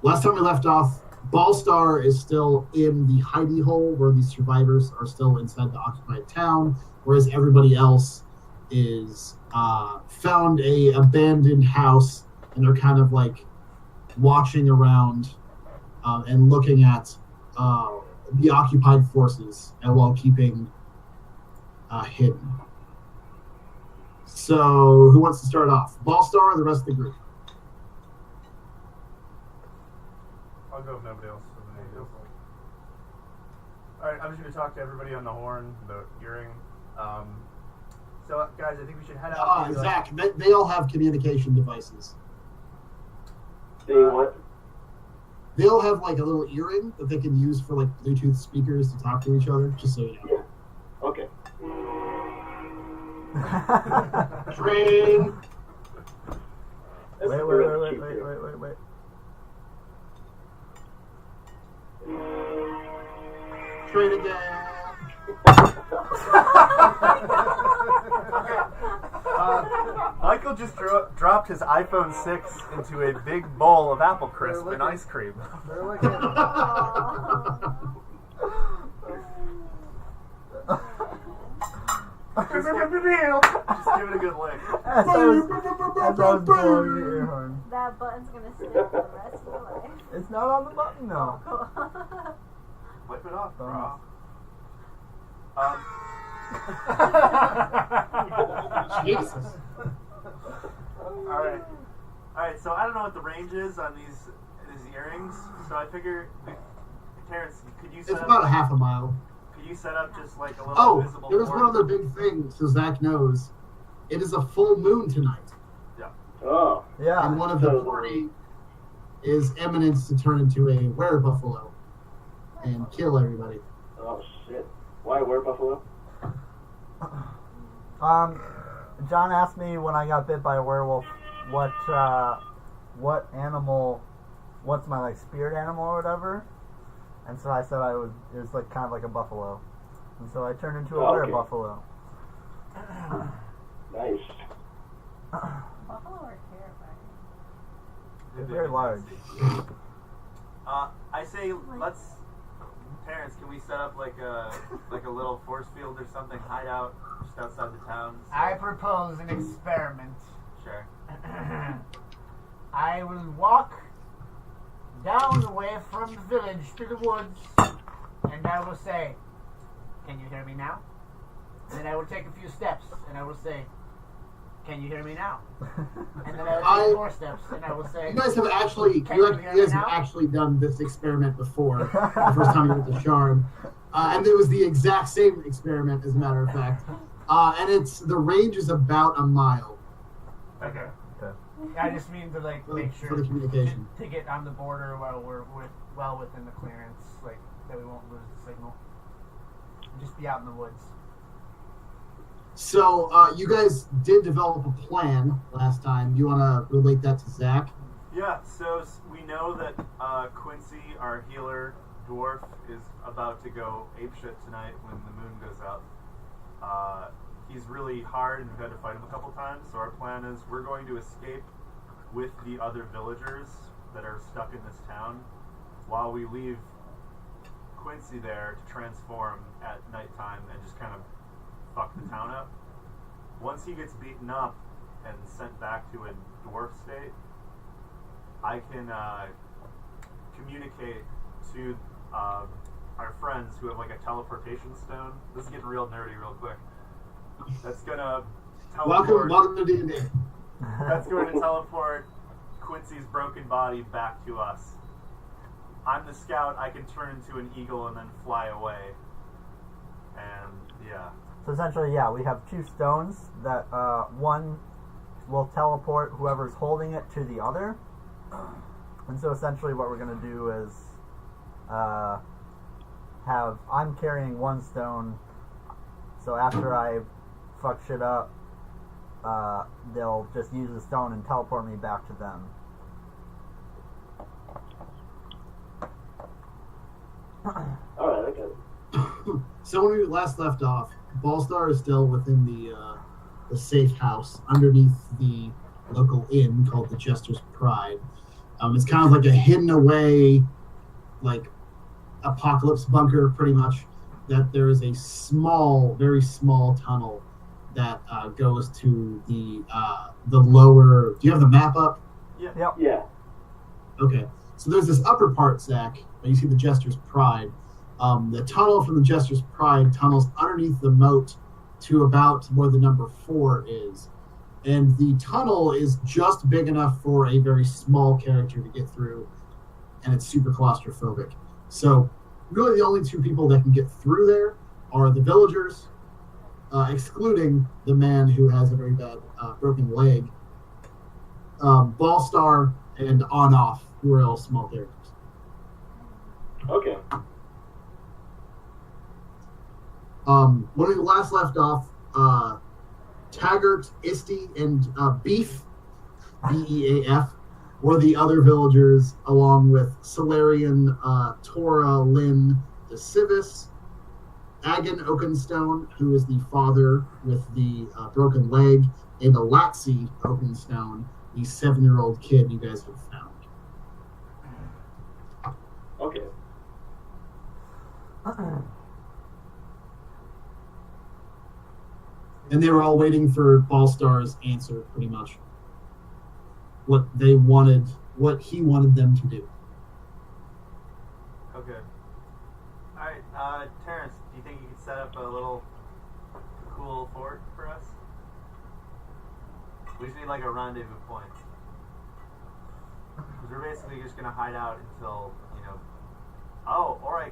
Last time we left off, Ballstar is still in the hidey hole where the survivors are still inside the occupied town, whereas everybody else is found a abandoned house, and they're kind of like watching around and looking at the occupied forces, and while keeping hidden. So, who wants to start off? Ballstar or the rest of the group? I'll go if nobody else. Alright, I'm just going to talk to everybody on the horn, the earring. So, guys, I think we should head out. Zach, they all have communication devices. They what? They all have like a little earring that they can use for like Bluetooth speakers to talk to each other, just so you know. Yeah. Okay. Train! That's Wait. really cute. Train again! Michael just dropped his iPhone 6 into a big bowl of apple crisp and ice cream. They're like Just give it a good lick. As I was blowing the air horn. That button's gonna stick for the rest of your life. It's not on the button though. Wipe it off, bro. Thumbs. Jesus. Alright, so I don't know what the range is on these earrings, so I figure, Terrance, could you set It's up... about a half a mile. Could you set up just like a little Oh, visible there was board? one other big thing, so Zach knows. It is a full moon tonight, Oh. Yeah. and one of the So- party is imminent to turn into a werebuffalo and kill everybody. Oh shit. Why werebuffalo? John asked me when I got bit by a werewolf what animal, what's my like spirit animal or whatever, and so I said it was like kind of like a buffalo, and so I turned into a okay. werebuffalo. Nice. Buffalo are terrifying. They're very large. I say let's... Terrance, can we set up like a little force field or something, hideout just outside the town? So... I propose an experiment. Sure. I will walk down the way from the village to the woods, and I will say, "Can you hear me now?" And then I will take a few steps, and I will say, "Can you hear me now?" And then I will take more steps, and I will say, You guys have actually, Can you you hear me guys have now? actually done this experiment before. The first time you went to Shard, and it was the exact same experiment, as a matter of fact. And the range is about a mile Okay. I just mean to like make sure for the communication. to get on the border while we're well within the clearance, like that we won't lose the signal. Just be out in the woods. So you guys did develop a plan last time. You want to relate that to Zach? Yeah, so we know that Quincy, our healer dwarf, is about to go apeshit tonight when the moon goes up. He's really hard and we've had to fight him a couple times, so our plan is we're going to escape with the other villagers that are stuck in this town while we leave Quincy there to transform at nighttime and just kind of fuck the town up. Once he gets beaten up and sent back to a dwarf state, I can communicate to our friends who have like a teleportation stone. This is getting real nerdy real quick. That's gonna teleport. Welcome to D&D. That's going to teleport Quincy's broken body back to us. I'm the scout. I can turn into an eagle and then fly away. And yeah. So essentially, yeah, we have two stones that one will teleport whoever's holding it to the other. And so essentially what we're going to do is I'm carrying one stone, so after I fuck shit up, they'll just use the stone and teleport me back to them. Alright, I got it. So when we last left off, Ballstar is still within the safe house underneath the local inn called the Jester's Pride. It's kind of like a hidden away like apocalypse bunker, pretty much. That there is a small, very small tunnel that goes to the lower. Do you have the map up? Yeah. Yeah. Okay. So there's this upper part, Zach. You see the Jester's Pride. The tunnel from the Jester's Pride tunnels underneath the moat to about where the number 4 is. And the tunnel is just big enough for a very small character to get through, and it's super claustrophobic. So really the only 2 people that can get through there are the villagers, excluding the man who has a very bad broken leg, Ballstar, and On-Off, who are all small characters. Okay. When we last left off, Taggart, Isti, and Beef, B-E-A-F, were the other villagers, along with Solarian, Tora, Lynn, the Civis, Agan Oakenstone, who is the father with the broken leg, and Alatsi Oakenstone, the 7-year-old kid you guys have found. Okay. And they were all waiting for Ballstar's answer, pretty much. What they wanted, what he wanted them to do. Okay. Alright, Terrance, do you think you could set up a little cool fort for us? We just need like a rendezvous point. Because we're basically just gonna hide out until, Oh, or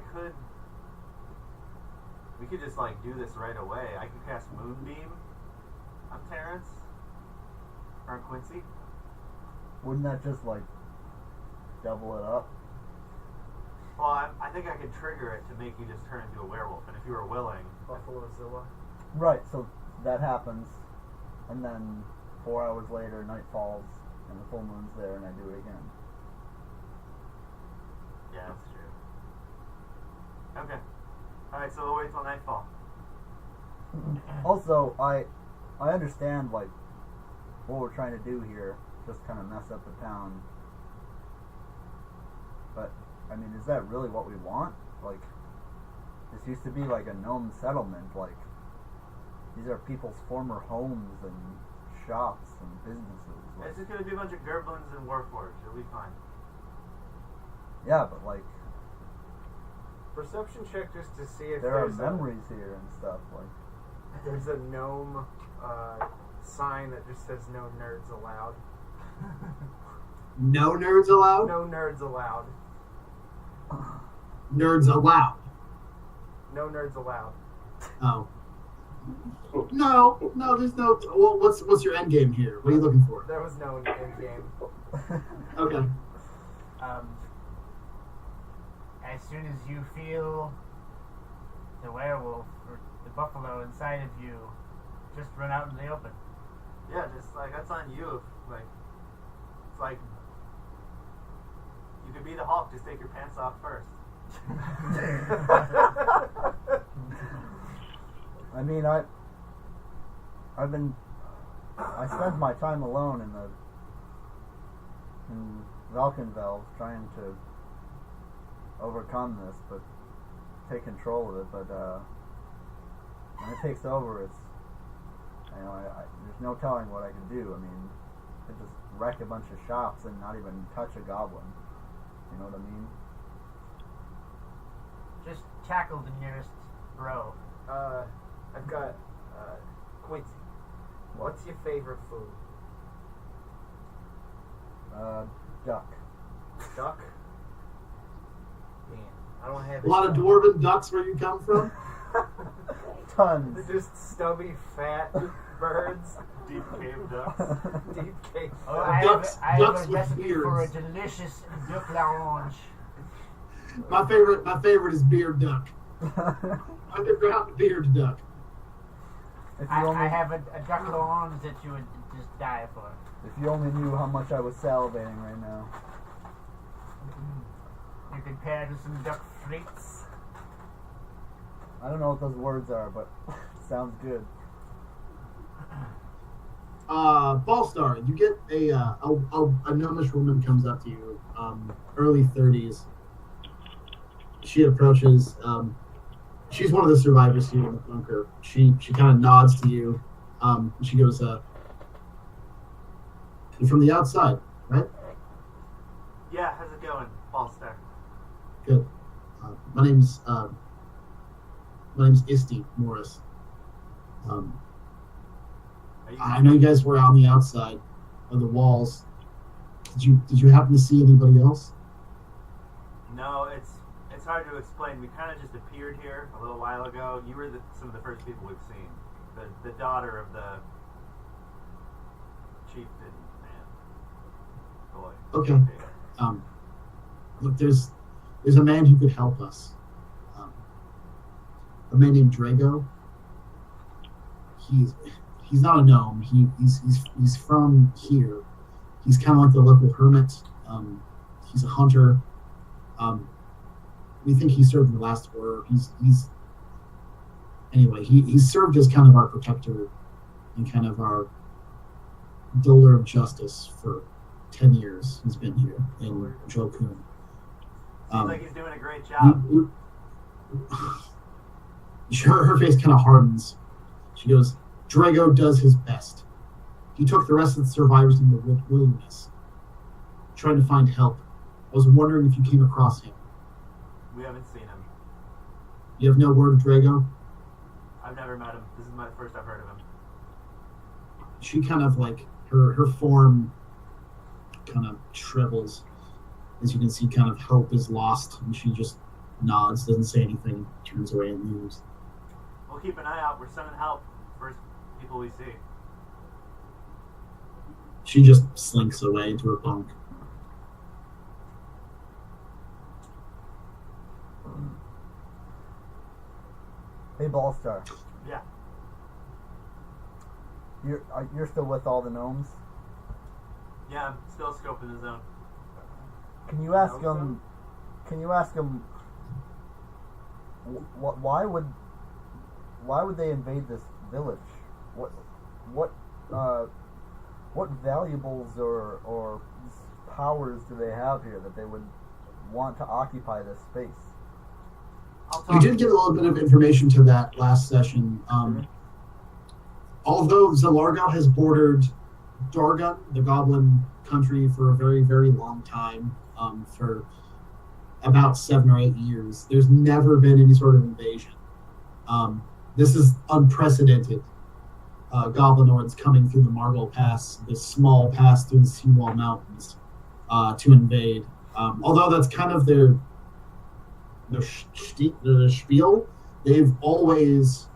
we could just like do this right away. I could cast Moonbeam on Terrance. Or on Quincy. Wouldn't that just like double it up? Well, I think I could trigger it to make you just turn into a werewolf, and if you were willing... Buffalo Zilla. Right, so that happens, and then 4 hours later, night falls, and the full moon's there, and I do it again. Yeah, that's true. Okay. Alright, so we'll wait till nightfall. Also, I understand, like, what we're trying to do here, just kind of mess up the town. But, I mean, is that really what we want? Like, this used to be like a gnome settlement, like, these are people's former homes and shops and businesses. Like, It's just gonna be a bunch of gerblins and warforged. It'll be fine. yeah, but like, Perception check just to see if there are there's memories here and stuff, like. there's a gnome sign that just says "No nerds allowed." No nerds allowed? No nerds allowed. Nerds allowed. No nerds allowed. Oh. No, there's no... Well, what's your end game here? What are you looking for? There was no end game. Okay. As soon as you feel the werewolf or the buffalo inside of you, just run out in the open. Yeah, just like, that's on you. Like, it's like, you could be the Hulk, just take your pants off first. I mean, I spent my time alone in Valkenveld trying to overcome this, but take control of it. But when it takes over, it's there's no telling what I can do. I mean, I could just wreck a bunch of shops and not even touch a goblin. You know what I mean? Just tackle the nearest bro. I've got Quincy. What's your favorite food? Duck. Duck? Damn, I don't have A lot of dwarven ducks where you come from? Tons. They're just stubby, fat birds. Deep cave ducks. Deep cake. Oh, I Ducks have with a recipe for a beards. delicious duck l'orange. My favorite is beard duck. Underground beard duck. If you only, I have a duck l'orange that you would just die for. if you only knew how much I was salivating right now. You can pair it with some duck frites. I don't know what those words are, but sounds good. Ballstar, you get a gnomish woman comes up to you, early 30s, she approaches. She's one of the survivors here in the bunker. She kind of nods to you. She goes, "You're from the outside, right?" Yeah, how's it going, Ballstar? Good. My name's Isti Morris. I know you guys were on the outside of the walls. Did you happen to see anybody else? No, it's hard to explain. We kind of just appeared here a little while ago. You were some of the first people we've seen. The daughter of the chieftain man. Boy. Okay. Look, there's a man who could help us. A man named Drago. He's not a gnome. He's from here. He's kind of like the local hermit. He's a hunter. We think he served in the last war. He served as kind of our protector and kind of our builder of justice for 10 years. He's been here in Julkoun. Seems like he's doing a great job. Her face kind of hardens. She goes, "Drago does his best. He took the rest of the survivors in the wilderness, trying to find help. I was wondering if you came across him." We haven't seen him. You have no word of Drago? I've never met him. This is my first I've heard of him. She kind of like, her form kind of shrivels. As you can see, kind of hope is lost, and she just nods, doesn't say anything, turns away and leaves. We'll keep an eye out. We're sending help. First people we see. She just slinks away into her bunk. Hey, Ballstar. Yeah. You're still with all the gnomes? Yeah, I'm still scoping the zone. Can you ask them? Can you ask them? Why would they invade this village? What valuables or powers do they have here that they would want to occupy this space? You did get a little bit of information to that last session. Although Zalargo has bordered Dargun, the Goblin country, for a very, very long time, for about 7 or 8 years, there's never been any sort of invasion. This is unprecedented. Goblinoids coming through the Marble Pass, this small pass through the Seawall Mountains, to invade. Although that's kind of their spiel, they've always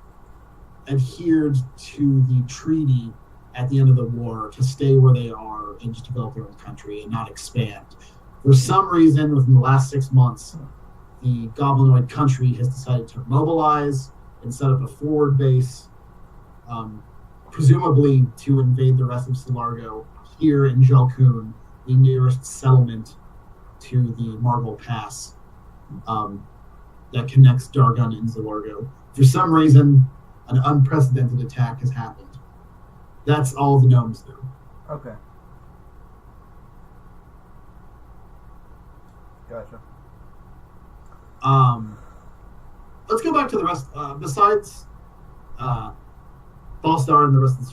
adhered to the treaty at the end of the war to stay where they are and just develop their own country and not expand. For some reason, within the last 6 months, the Goblinoid country has decided to mobilize and set up a forward base, presumably to invade the rest of Solargo here in Julkoun, the nearest settlement to the Marble Pass that connects Dargun and Solargo. For some reason, an unprecedented attack has happened. That's all the gnomes know. Okay. Gotcha. Let's go back to the rest. Besides Ballstar and the rest of the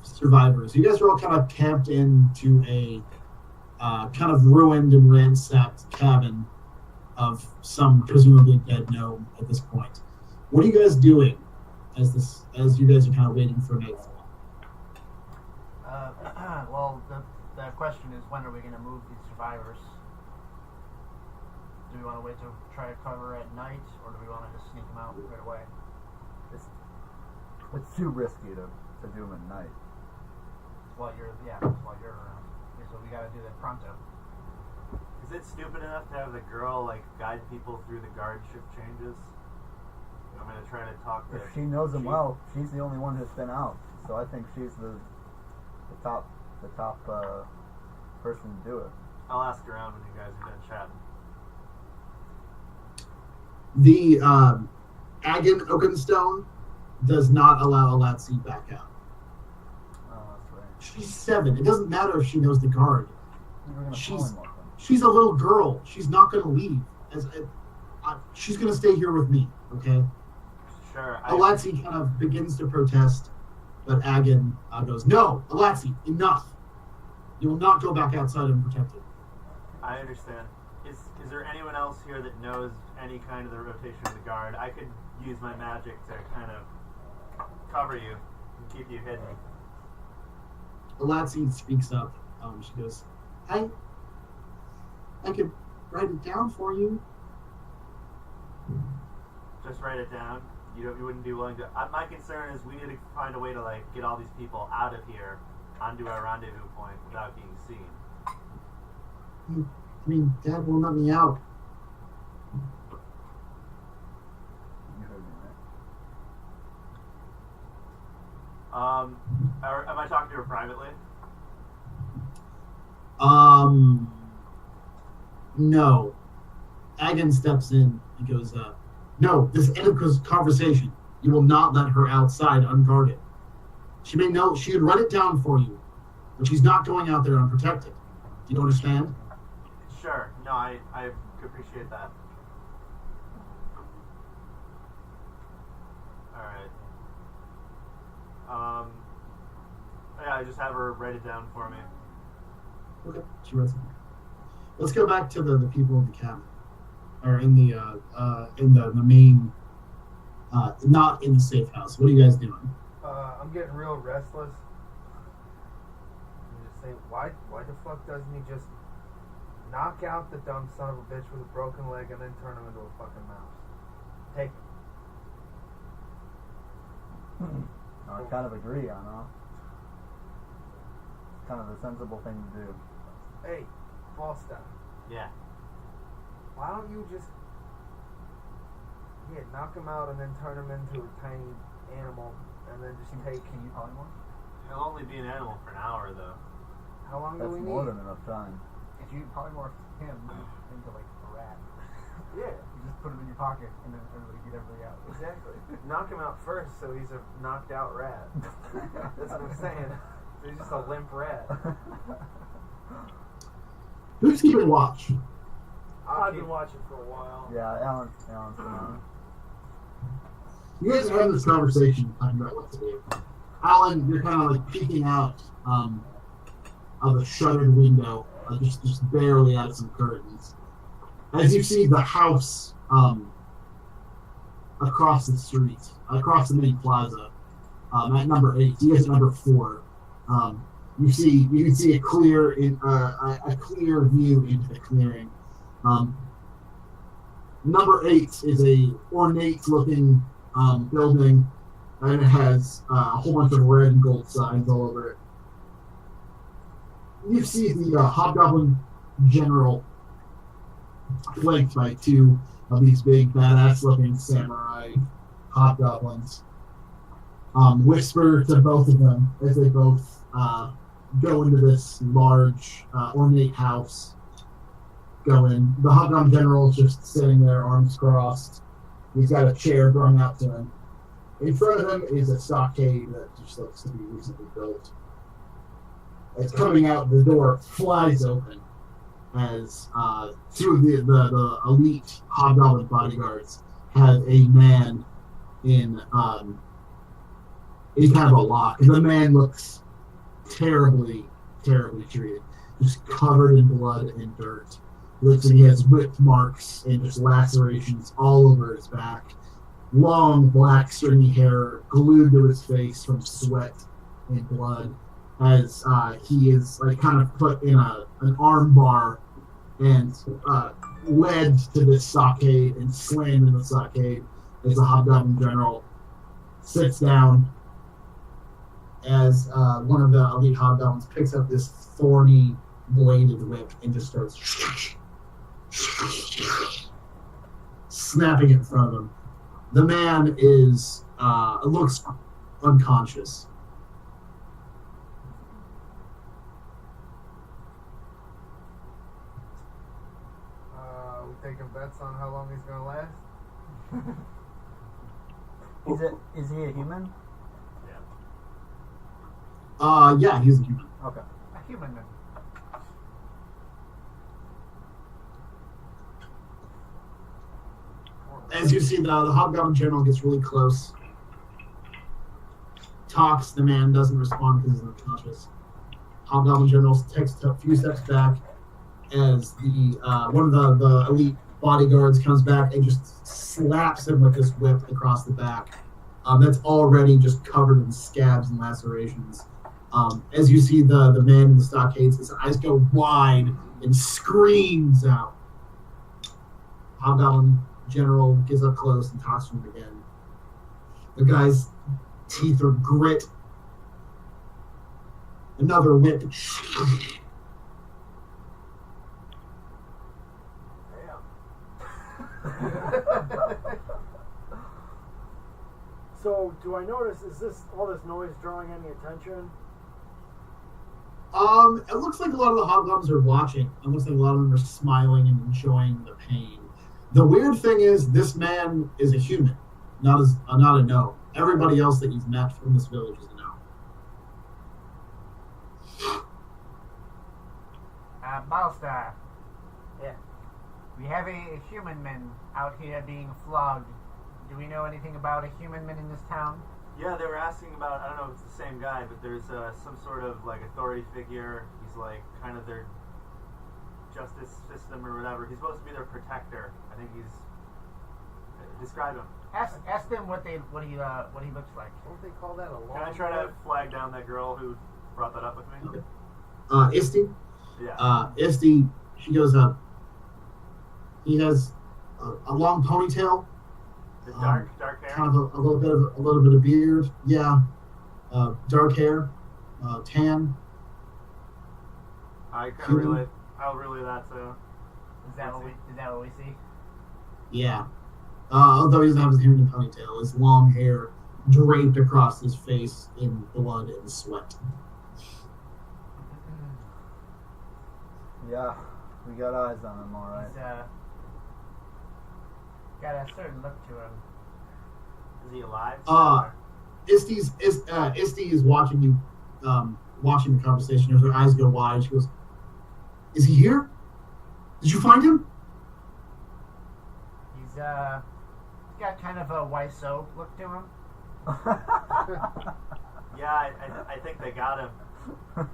survivors, you guys are all kind of camped into a kind of ruined and ransacked cabin of some presumably dead gnome at this point. What are you guys doing as you guys are kind of waiting for nightfall? Well, the question is, when are we going to move these survivors? Do we want to wait to try to cover at night, or do we want to just sneak them out right away? It's too risky to do them at night. While you're around. Okay, so we got to do that pronto. Is it stupid enough to have the girl guide people through the guard shift changes? I'm gonna try to talk to. If she knows them well, she's the only one who's been out, so I think she's the top person to do it. I'll ask around when you guys are done chatting. The Agan Oakenstone does not allow Alatsi back out. Oh, that's right. She's 7. It doesn't matter if she knows the guard. You were gonna She's polymorph them. she's a little girl. She's not going to leave. she's gonna stay here with me, okay? Sure. Alatsi kind of begins to protest, but Agan goes, "No, Alatsi, enough. You will not go back outside unprotected." I understand. Is there anyone else here that knows any kind of the rotation of the guard? I could use my magic to kind of cover you and keep you hidden. Alatsi speaks up. She goes, I could write it down for you. Just write it down. You wouldn't be willing to. My concern is we need to find a way to get all these people out of here onto our rendezvous point without being seen. I mean, Dad won't let me out. You heard me right. Am I talking to her privately? No. Agan steps in and goes, no, this ended this conversation. You will not let her outside unguarded. She may know she would write it down for you, but she's not going out there unprotected. Do you understand? Sure. No, I appreciate that. Alright. Yeah, I just have her write it down for me. Okay, she writes it down. Let's go back to the people in the cabin. Or in the main, not in the safe house. What are you guys doing? I'm getting real restless. I'm just saying, why the fuck doesn't he just knock out the dumb son of a bitch with a broken leg and then turn him into a fucking mouse? Take him. I kind of agree on it. It's kind of the sensible thing to do. Hey, Ballstar. Yeah. Why don't you just knock him out and then turn him into a tiny animal and then just take... Can you polymorph? He'll only be an animal for an hour, though. How long do That's we need? more than enough time. If you polymorph him into a rat, Yeah, you just put him in your pocket and then get everybody out. exactly. Knock him out first so he's a knocked out rat. That's what I'm saying. So he's just a limp rat. Who's keeping watch? I've been watching for a while. Yeah, Alan's been on. You guys are having this conversation talking about what to do. Alan, you're kind of peeking out of a shuttered window, just barely out of some curtains. As you see the house across the street, across the main plaza, at number 8, you guys at number 4. You can see a clear view into the clearing. Number 8 is a ornate-looking building, and it has a whole bunch of red and gold signs all over it. You see the Hobgoblin General flanked by 2 of these big, badass-looking samurai hobgoblins. Whisper to both of them as they both go into this large, ornate house. Go in. The Hobgoblin General is just sitting there, arms crossed. He's got a chair brought out to him. In front of him is a stockade that just looks to be recently built. It's coming out, the door flies open as 2 of the elite Hobgoblin bodyguards have a man in kind of a lock. And the man looks terribly, terribly treated. Just covered in blood and dirt. Looks like he has whip marks and just lacerations all over his back. Long, black, stringy hair glued to his face from sweat and blood, as he is kind of put in an arm bar and led to this stockade and slammed in the stockade as the Hobgoblin General sits down as one of the elite Hobgoblins picks up this thorny bladed whip and just starts snapping in front of him. The man looks unconscious. We taking bets on how long he's gonna last? Is he a human? Yeah, he's a human. Okay. A human. as you see, the Hobgoblin General gets really close. Talks, the man doesn't respond because he's unconscious. Hobgoblin General takes a few steps back as the one of the elite bodyguards comes back and just slaps him with this whip across the back. That's already just covered in scabs and lacerations. As you see the man in the stockades, his eyes go wide and screams out. Hobgoblin General gets up close and talks to him again. The guy's teeth are grit. Another whip. So, do I notice, is all this noise drawing any attention? It looks like a lot of the hobgoblins are watching. It looks like a lot of them are smiling and enjoying the pain. The weird thing is, this man is a human, not a gnome. Everybody else that he's met from this village is a gnome. Ballstar, Yeah. we have a human man out here being flogged. Do we know anything about a human man in this town? Yeah, they were asking about, I don't know if it's the same guy, but there's some sort of like authority figure. He's like kind of their justice system or whatever. He's supposed to be their protector. I think he's. Describe him. Ask them what he looks like. Don't they call that a law? Can I try to flag down that girl who brought that up with me? Okay. Isti? Yeah. Isti, she goes up. He has a long ponytail. The dark hair. Kind of a little bit of beard. Yeah. Dark hair. Tan. I kind of relate. I'll relay that to. Is that what we see? Yeah. Although he doesn't have his hair in a ponytail, his long hair draped across his face in blood and sweat. Yeah, we got eyes on him, alright. He's got a certain look to him. Is he alive? Isti is watching you, watching the conversation. Her eyes go wide. She goes, "Is he here? Did you find him?" He's got kind of a YSO look to him. Yeah, I think they got him. Wait,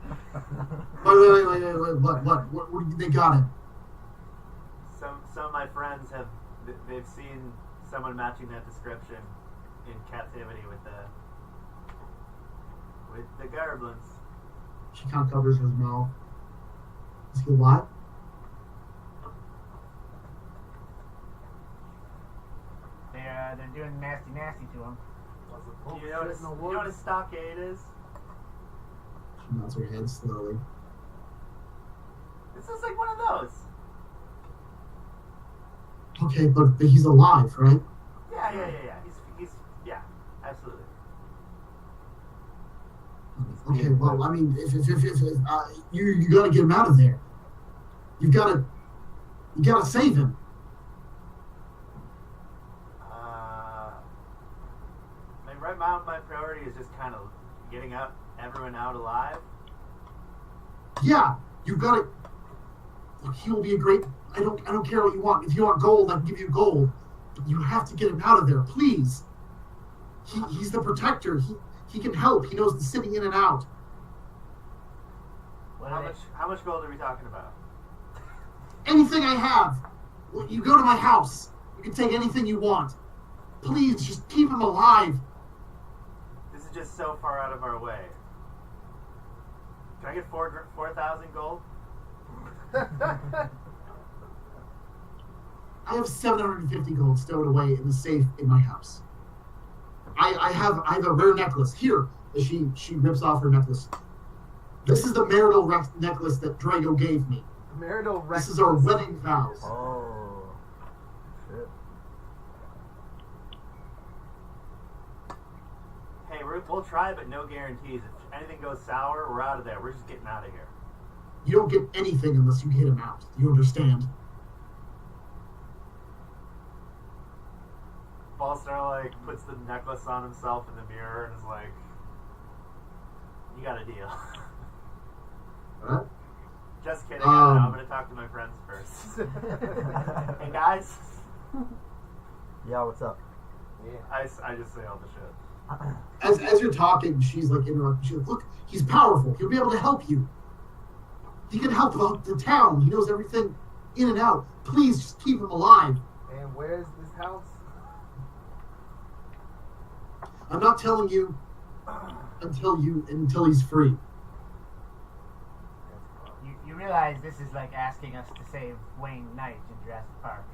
what they got him? Some of my friends they've seen someone matching that description in captivity with the goblins. She kind of covers his mouth. Is he alive? They're doing nasty to him. Do you know what a stockade is? She nods her head slowly. This is like one of those. Okay, but he's alive, right? Yeah. He's yeah, absolutely. Okay, well, I mean, if you got to get him out of there. You got to save him. I mean, right now my priority is just kind of getting everyone out alive. Yeah, you got to. Look, he will be a great. I don't care what you want. If you want gold, I can give you gold. But you have to get him out of there, please. He's the protector. He can help. He knows the city in and out. How much gold are we talking about? Anything I have. You go to my house. You can take anything you want. Please, just keep him alive. This is just so far out of our way. Can I get 4,000 gold? I have 750 gold stowed away in the safe in my house. I have a rare necklace. Here, she rips off her necklace. This is the marital necklace that Drago gave me. Marital This is our wedding vows. Oh, shit. Hey, we'll try, but no guarantees. If anything goes sour, we're out of there. We're just getting out of here. You don't get anything unless you get him out. Do you understand? Ballstar puts the necklace on himself in the mirror and is like, "You got a deal." What? Just kidding. I'm gonna talk to my friends first. Hey guys, Yeah, what's up? Yeah. I just say all the shit. As you're talking, she's like interrupting. She's like, "Look, he's powerful. He'll be able to help you. He can help the town. He knows everything in and out. Please just keep him alive." And where's this house? I'm not telling you until he's free. You realize this is like asking us to save Wayne Knight in Jurassic Park.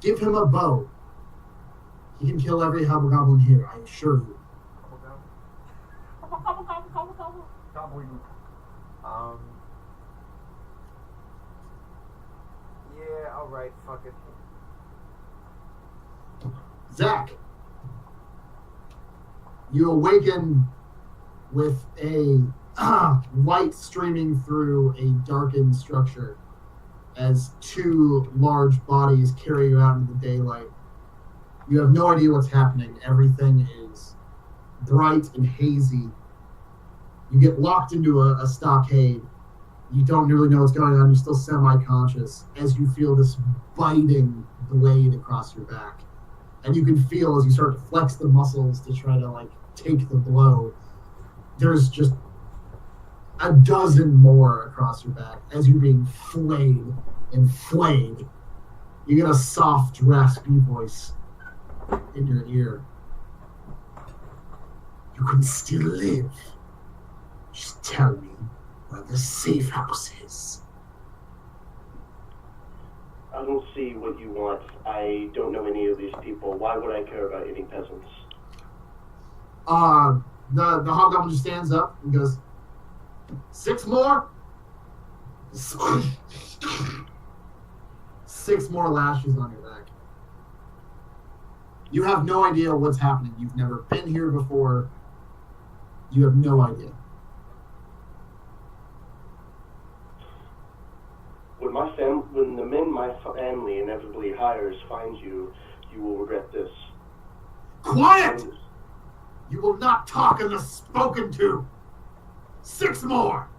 Give him a bow. He can kill every hobgoblin here, I assure you. Yeah, alright, fuck it. Zach, you awaken with a light streaming through a darkened structure as two large bodies carry you out into the daylight. You have no idea what's happening. Everything is bright and hazy. You get locked into a stockade. You don't really know what's going on. You're still semi-conscious as you feel this biting blade across your back. And you can feel as you start to flex the muscles to try to, like, take the blow. There's just a dozen more across your back as you're being flayed and flayed. You get a soft, raspy voice in your ear. You can still live. Just tell me where the safe house is. I don't see what you want. I don't know any of these people. Why would I care about any peasants? The hobgoblin just stands up and goes, 6 more? 6 more lashes on your back. You have no idea what's happening. You've never been here before. You have no idea. When the men my family inevitably hires find you, you will regret this. Quiet! You will not talk unless spoken to. 6 more!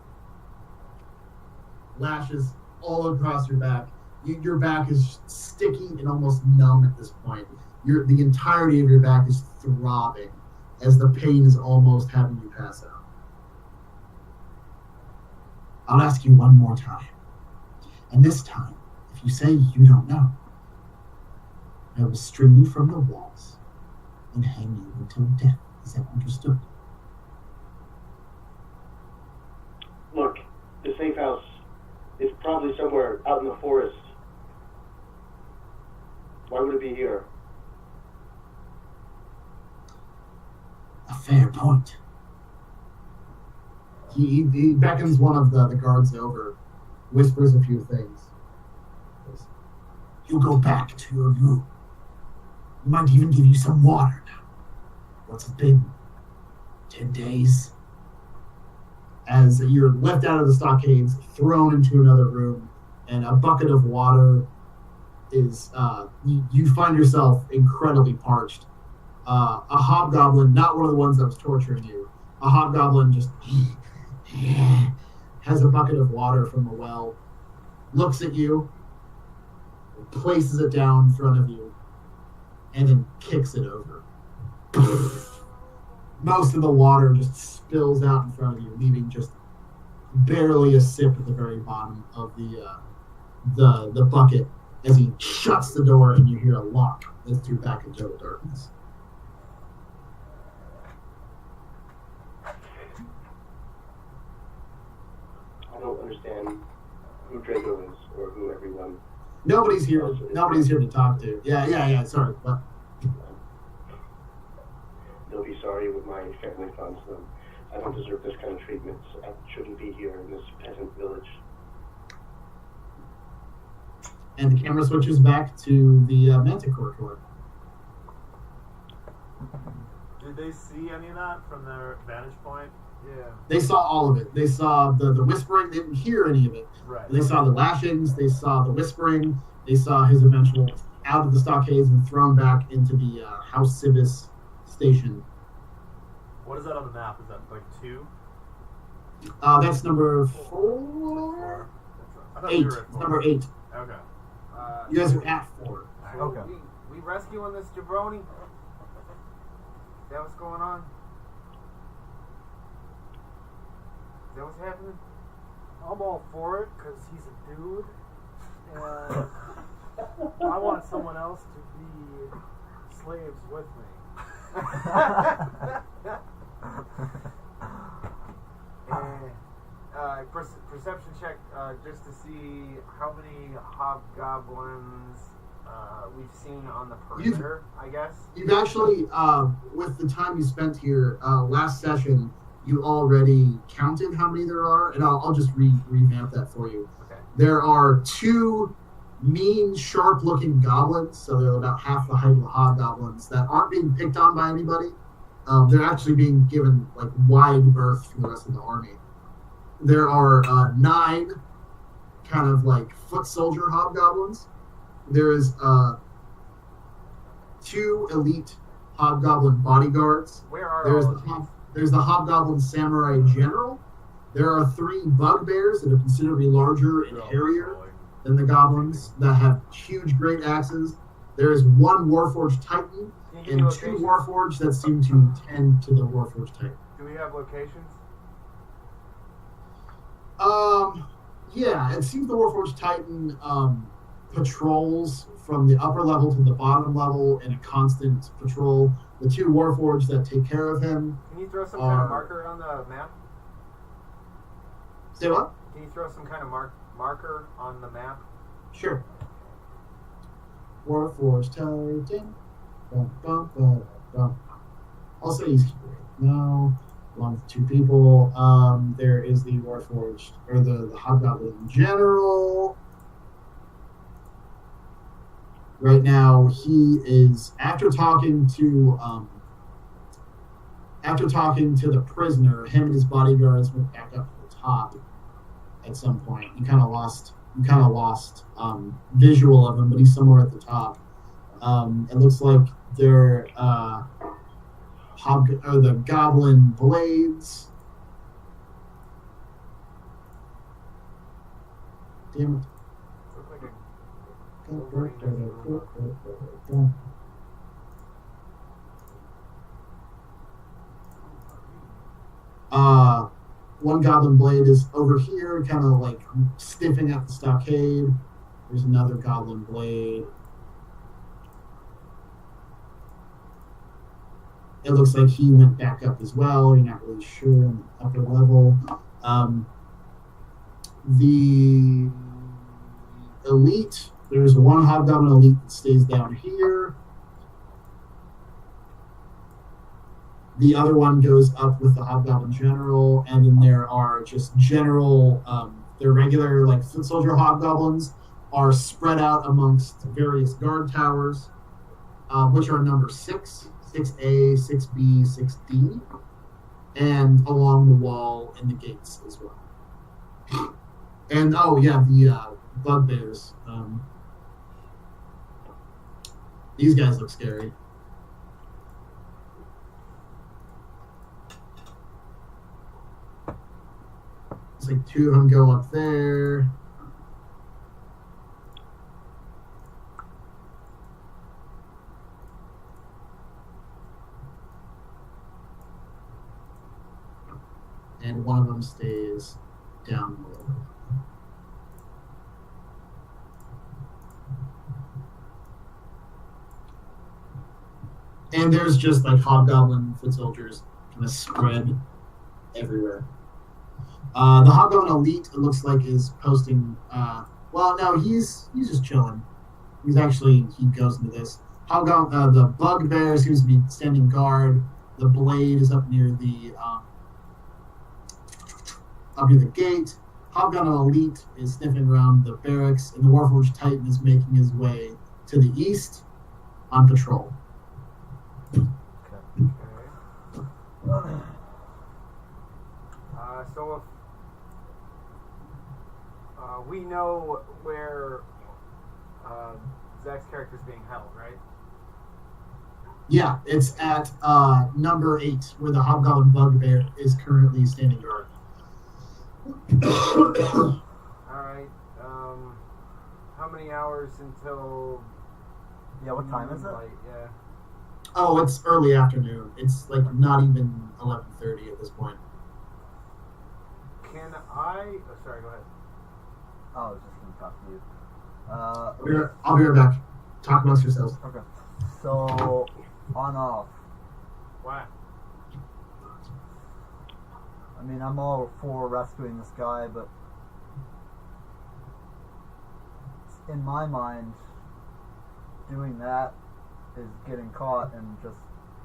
Lashes all across your back. Your back is sticky and almost numb at this point. The entirety of your back is throbbing as the pain is almost having you pass out. I'll ask you one more time. And this time, if you say you don't know, I will string you from the walls and hang you until death. Is that understood? Look, the safe house is probably somewhere out in the forest. Why would it be here? A fair point. He beckons one of the guards over, whispers a few things. You go back to your room. We might even give you some water now. What's it been? 10 days? As you're left out of the stockades, thrown into another room, and a bucket of water is, you find yourself incredibly parched. A hobgoblin, not one of the ones that was torturing you, a hobgoblin just has a bucket of water from a well, looks at you, places it down in front of you, and then kicks it over. Most of the water just spills out in front of you, leaving just barely a sip at the very bottom of the bucket as he shuts the door and you hear a lock lifts you back into the darkness. I don't understand who Draco is or who everyone. Nobody's here to talk to. Yeah, sorry. What? They'll be sorry when my family finds them. I don't deserve this kind of treatment. I shouldn't be here in this peasant village. And the camera switches back to the Manticore Court. Did they see any of that from their vantage point? Yeah. They saw all of it. They saw the whispering. They didn't hear any of it. Right. They saw the lashings. They saw the whispering. They saw his eventual out of the stockades and thrown back into the House Civis station. What is that on the map? Is that like 2? That's number 4. I thought 8. we were at It's 4. number 8. Okay. You guys are at 4. So we rescuing this jabroni? Is that what's going on? Is that what's happening? I'm all for it because he's a dude, and I want someone else to be slaves with me. Perception check just to see how many hobgoblins we've seen on the perimeter, I guess. You've actually, with the time you spent here last session, you already counted how many there are, and I'll just revamp that for you. Okay. There are 2 mean, sharp-looking goblins, so they're about half the height of the hobgoblins, that aren't being picked on by anybody. They're actually being given like wide berth from the rest of the army. There are 9 kind of like foot soldier hobgoblins. There is 2 elite hobgoblin bodyguards. Where are There's all the of these? There's the hobgoblin samurai general. There are 3 bugbears that are considerably larger and hairier than the goblins that have huge great axes. There is 1 warforged titan Can you give and me 2 locations? warforged that seem to tend to the warforged titan. Do we have locations? Yeah, it seems the warforged titan patrols from the upper level to the bottom level in a constant patrol. The 2 warforged that take care of him. Can you throw some kind of marker on the map? Say what? Can you throw some kind of marker on the map? Sure. Warforged titan. Bum, bum, bum, bum. I'll say he's here now. Along with 2 people. There is the warforged, or the hobgoblin general. Right now, he is after talking to the prisoner. Him and his bodyguards went back up to the top. At some point, you kind of lost visual of him, but he's somewhere at the top. It looks like they're the goblin blades. Damn it. Look like One goblin blade is over here, kind of like sniffing at the stockade. There's another goblin blade. It looks like he went back up as well. You're not really sure on the upper level. The elite, there's 1 hobgoblin elite that stays down here. The other one goes up with the hobgoblin general, and then there are just general, their regular like foot soldier hobgoblins are spread out amongst various guard towers, which are number 6, 6A, 6B, 6D, and along the wall and the gates as well. And oh yeah, the bugbears. These guys look scary. It's like 2 of them go up there. And 1 of them stays down below. And there's just like hobgoblin foot soldiers kind of spread everywhere. The hobgoblin elite, it looks like, is posting. Well, no, he's just chilling. He goes into this. Hobgoblin, the bugbear seems to be standing guard. The blade is up near the gate. Hobgoblin elite is sniffing around the barracks, and the Warforged Titan is making his way to the east on patrol. Okay. So if we know where Zach's character is being held, right? Yeah, it's at number 8, where the Hobgoblin Bugbear is currently standing guard. Alright, how many hours until Yeah, what time is it? moonlight? Yeah. Oh, it's early afternoon. It's like not even 11:30 at this point. Can I... Oh, sorry, go ahead. Oh, I was just going to talk to you. I'll be right back. Talk amongst yourselves. Okay. So, on off. What? I mean, I'm all for rescuing this guy, but in my mind, doing that is getting caught and just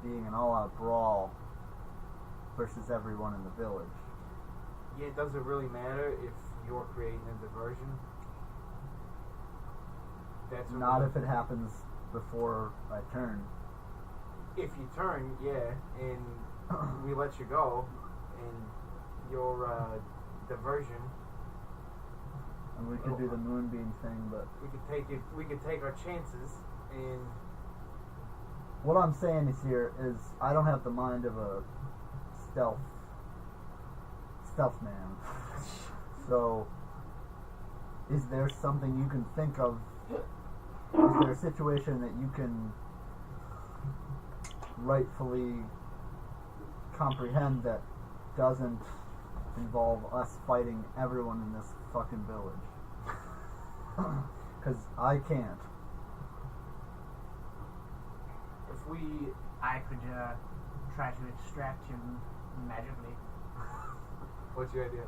being an all-out brawl versus everyone in the village. Yeah, does it really matter if you're creating a diversion? That's Not if it happens before I turn. If you turn, yeah, and we let you go, and your diversion, And we could do the moonbeam thing, but we could take it. We could take our chances, and what I'm saying is here is I don't have the mind of a stealth man. So, is there something you can think of? Is there a situation that you can rightfully comprehend that doesn't involve us fighting everyone in this fucking village? Because I can't. if we, I could try to extract him magically. what's your idea?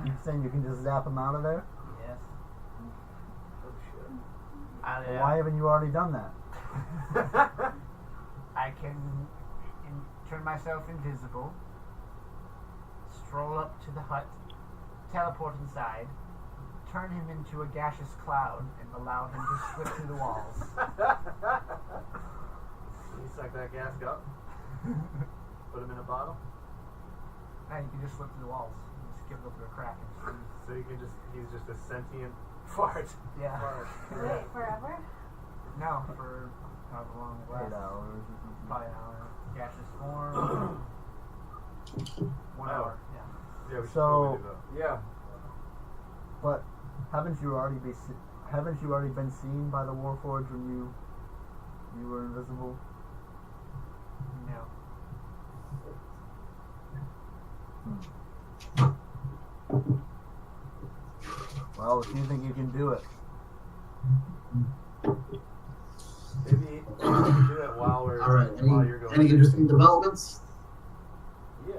You're saying you can just zap him out of there? Yes. Oh shit. Why haven't you already done that? I can turn myself invisible, stroll up to the hut, teleport inside, turn him into a gaseous cloud, and allow him to slip through the walls. You suck that gas up. Put him in a bottle. And you can just slip through the walls. Just give it through a crack. And So he's just a sentient fart. yeah. Fart. Wait, forever? No, for however long it 8 lasts. hours or something. Probably an hour. Gaseous form. 1 Oh. hour. Yeah. Yeah, we should So- totally do that. Yeah. But haven't you already been seen by the Warforged when you were invisible? No. Well, if you think you can do it, Maybe we can do that while we're All right. while you're going. Any interesting developments? Yeah.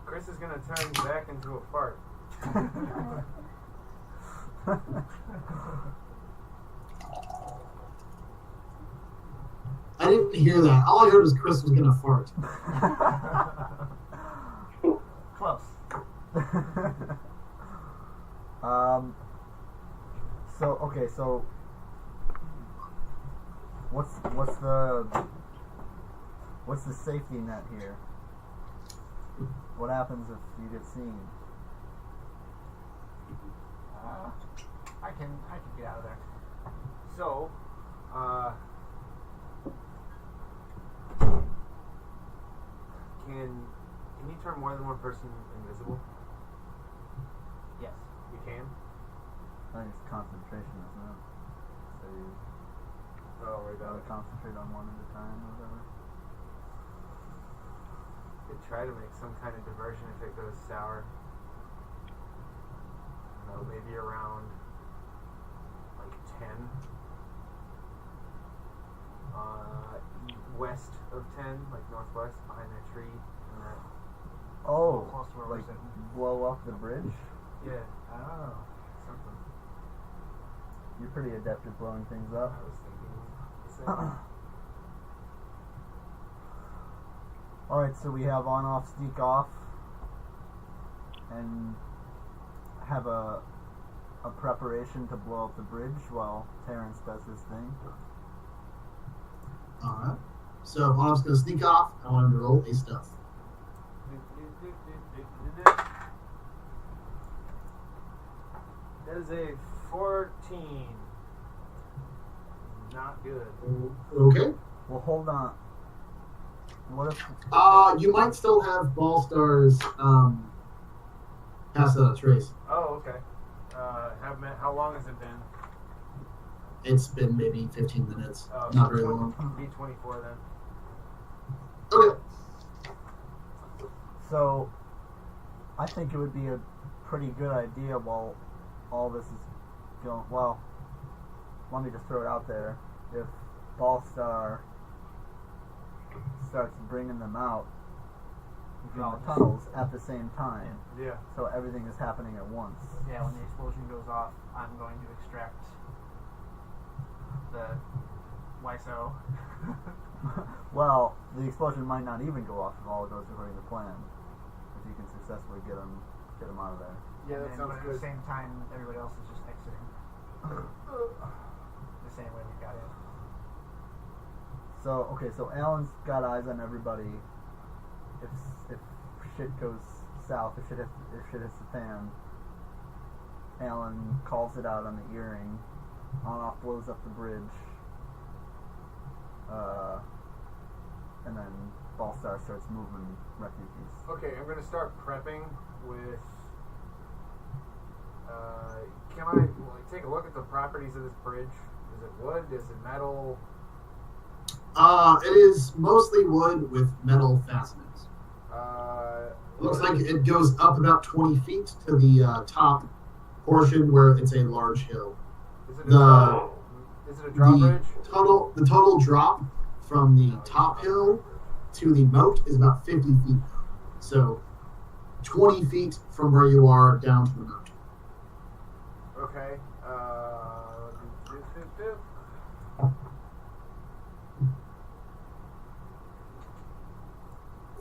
Chris is gonna turn back into a fart. I didn't hear that. All I heard was Chris was gonna fart. Close. So what's the safety net here? What happens if you get seen? I can get out of there. So, can you turn more than one person invisible? Yes. You can. I think it's concentration, isn't it? So you Oh, right gotta about it. concentrate on one at a time or whatever. Could try to make some kind of diversion if it goes sour. I don't know, maybe around like 10. West of 10, like northwest, behind that tree and that. Oh, Close to where we're like sitting. blow up the bridge? Yeah, Oh. something. You're pretty adept at blowing things I up. was thinking the same. Alright, so we have on-off, sneak off, and have a preparation to blow up the bridge while Terrance does his thing. Alright. So I'm just gonna sneak off. I want him to roll a stealth. That is a 14. not good. Okay. Well, hold on. What if? You might still have Ballstar's pass out a trace. Oh, okay. How long has it been? It's been maybe 15 minutes. Oh, Not very long. D24 then. Okay. So, I think it would be a pretty good idea while all this is going. Well, let me just throw it out there. If Ballstar starts bringing them out from the tunnels at the same time, Yeah. so everything is happening at once. Yeah, when the explosion goes off, I'm going to extract the YSO. Well, the explosion might not even go off if all goes according to plan. If you can successfully get them out of there. Yeah, that And sounds at good. the same time, everybody else is just exiting the same way we got in. So okay, so Alan's got eyes on everybody. If shit goes south, if shit hits the fan, Alan calls it out on the earring. On-off blows up the bridge. And then Ballstar starts moving refugees. Okay, I'm gonna start prepping with. Can I take a look at the properties of this bridge? Is it wood? Is it metal? It is mostly wood with metal fastenings. Looks like it goes up about 20 feet to the top portion where it's a large hill. Is it a The drawbridge? the total drop from the top hill to the moat is about 50 feet. So 20 feet from where you are down to the moat. Okay.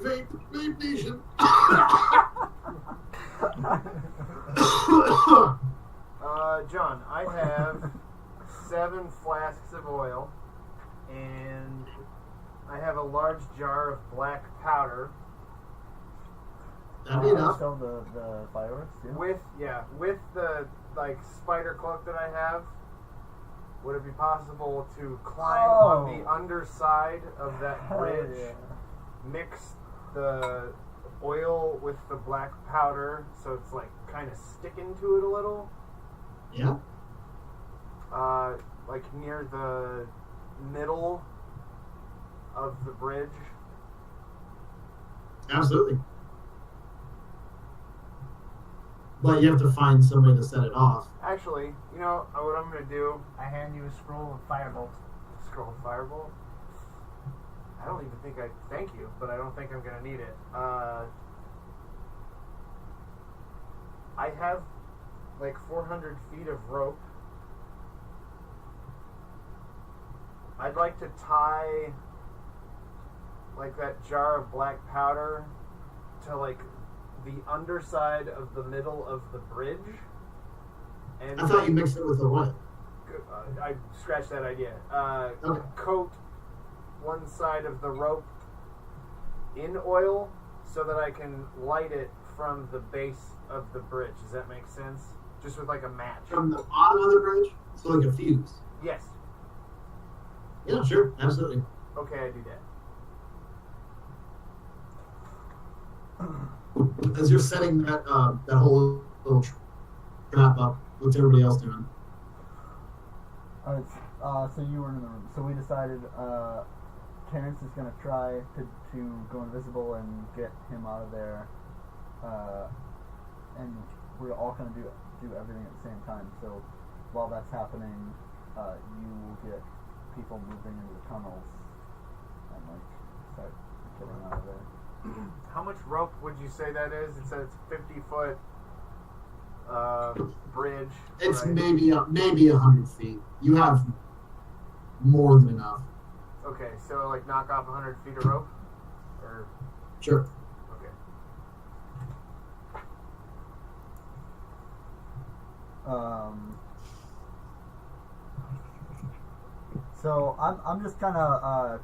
Vape Nation. John, I have 7 flasks of oil, and I have a large jar of black powder. That'd be enough. Sell the fireworks, yeah. With the spider cloak that I have, would it be possible to climb on the underside of that bridge, mix the oil with the black powder so it's kind of sticking to it a little? Yeah. Near the middle of the bridge. Absolutely. But you have to find some way to set it off. Actually, you know what I'm gonna do? I hand you a scroll of firebolt. Scroll of firebolt. I don't even think thank you, but I don't think I'm gonna need it. I have 400 feet of rope. I'd like to tie that jar of black powder to the underside of the middle of the bridge. And I thought you mixed it with the oil. I scratched that idea. Okay. Coat one side of the rope in oil so that I can light it from the base of the bridge. Does that make sense? Just with a match. From the bottom of the bridge? So like a fuse. Yes. Yeah, sure. Absolutely. Okay, I do that. As you're setting that whole little trap up, what's everybody else doing? Alright, so you were in the room. So we decided Terrance is going to try to go invisible and get him out of there. And we're all going to do everything at the same time. So while that's happening, you will get people moving into the tunnels and start getting out of there. How much rope would you say that is? It says it's 50-foot bridge. It's right? maybe 100 feet. You have more than enough. Okay, so knock off 100 feet of rope? Or Sure. okay. So I'm just gonna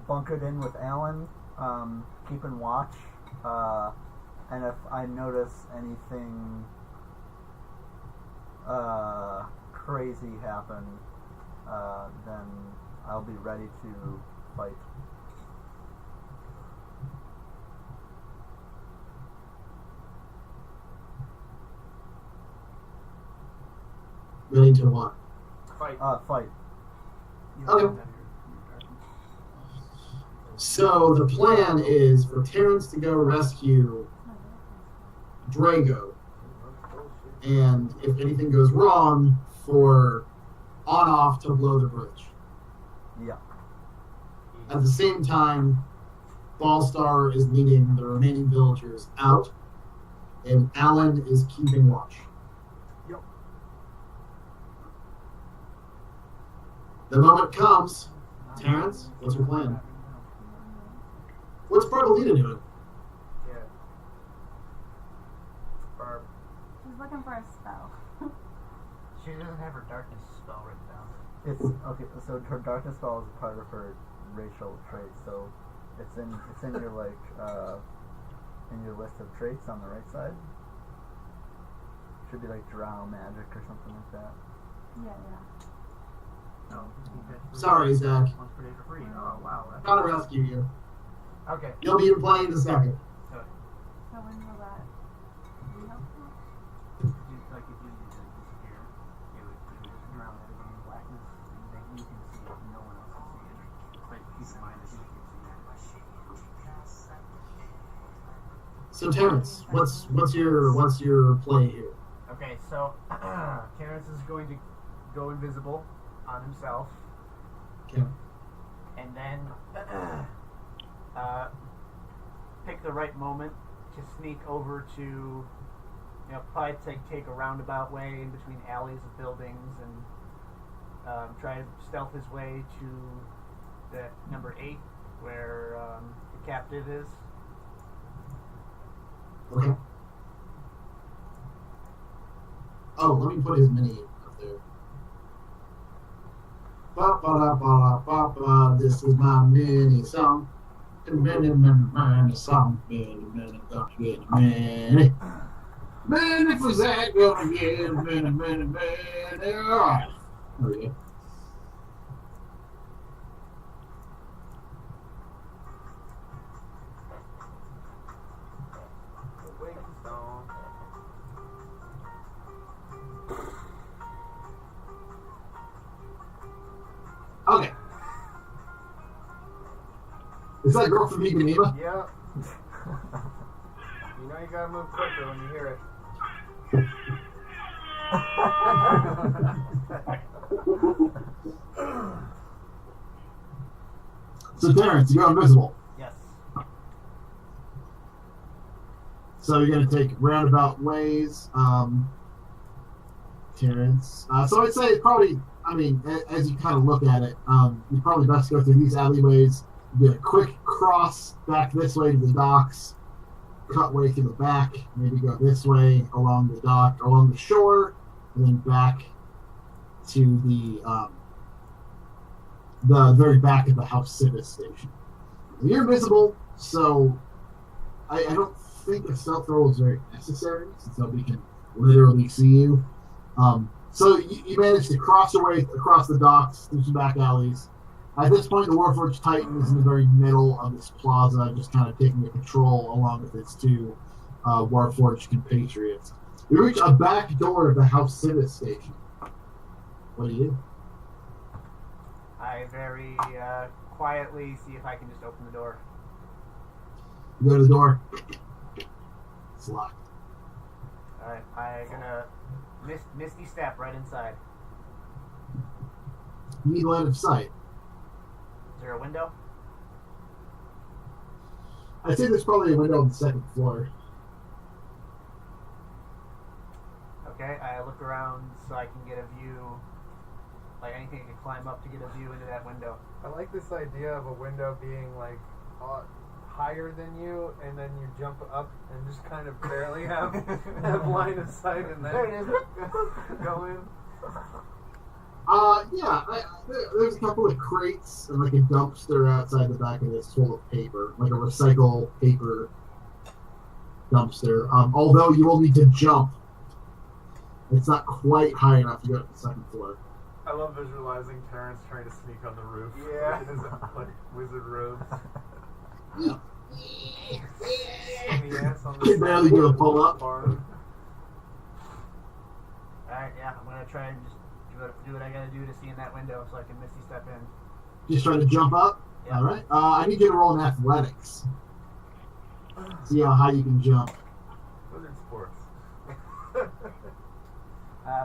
bunkered in with Alan, keeping watch, and if I notice anything crazy happen, then I'll be ready to fight. Ready to what? Fight. Fight. You Okay. don't have your darkness. So the plan is for Terrance to go rescue Drago, and if anything goes wrong, for on-off to blow the bridge. Yeah. At the same time, Ballstar is leading the remaining villagers out, and Alan is keeping watch. Yep. The moment comes, Terrance, what's your plan? What's Barbylina doing? Yeah. Barb. She's looking for a spell. She doesn't have her darkness spell written down. It's okay. So her darkness spell is part of her racial trait. So it's in your in your list of traits on the right side. Should be like Drow magic or something like that. Yeah. No. Sorry, Zach. Once per day for free. Oh wow. That's Gotta rescue you. Okay. You'll be in play in a second. So when will that be helpful? Like if you disappear, it would just drown everything in blackness, and then you can see it, and no one else can see it. But keep in mind that you can see it. So Terrance, what's your play here? Okay, so Terrance is going to go invisible on himself, Okay. and then pick the right moment to sneak over to, probably take a roundabout way in between alleys of buildings and try to stealth his way to the number 8 where the captive is. Okay. Oh, let me put his mini up there. Ba-ba-da-ba-da-ba-ba, this is my mini song. Mini song. Many for Zach, gonna get many. Alright. There we go. Wake stone. Okay. Is that girl from Ipanema? Yeah. You know you gotta move quicker when you hear it. So Terrance, you're invisible. Yes. So you're going to take roundabout ways, Terrance. So I'd say it's probably, as you kind of look at it, you probably best go through these alleyways, get a quick cross back this way to the docks, cut way to the back, maybe go this way along the dock, along the shore, and then back to the very back of the House Civis station. You're invisible, so I don't think a stealth roll is very necessary, since nobody can literally see you. So you manage to cross your way across the docks through some back alleys. At this point, the Warforged Titan is in the very middle of this plaza, just kind of taking a patrol along with its two Warforged compatriots. You reach a back door of the House Civis station. What do you do? I very quietly see if I can just open the door. You go to the door. It's locked. Alright, I'm gonna misty step right inside. You need line of sight. Is there a window? I'd say there's probably a window on the second floor. Okay, I look around so I can get a view, like anything I can climb up to get a view into that window. I like this idea of a window being like higher than you, and then you jump up and just kind of barely have line of sight, and then There it is. go in. There's a couple of crates and like a dumpster outside the back of this full of paper, like a recycle paper dumpster. Although you will need to jump, it's not quite high enough to go to the second floor. I love visualizing Terrance trying to sneak on the roof. Yeah. In his like wizard robes. Yep. Skinny ass on the Can barely side do a of the pull-up. barn. Alright, yeah, I'm gonna try and just do what I gotta do to see in that window so I can Misty step in. Just trying to jump up? Yeah. Alright. I need you to roll an athletics. See how high you can jump. Wizard sports.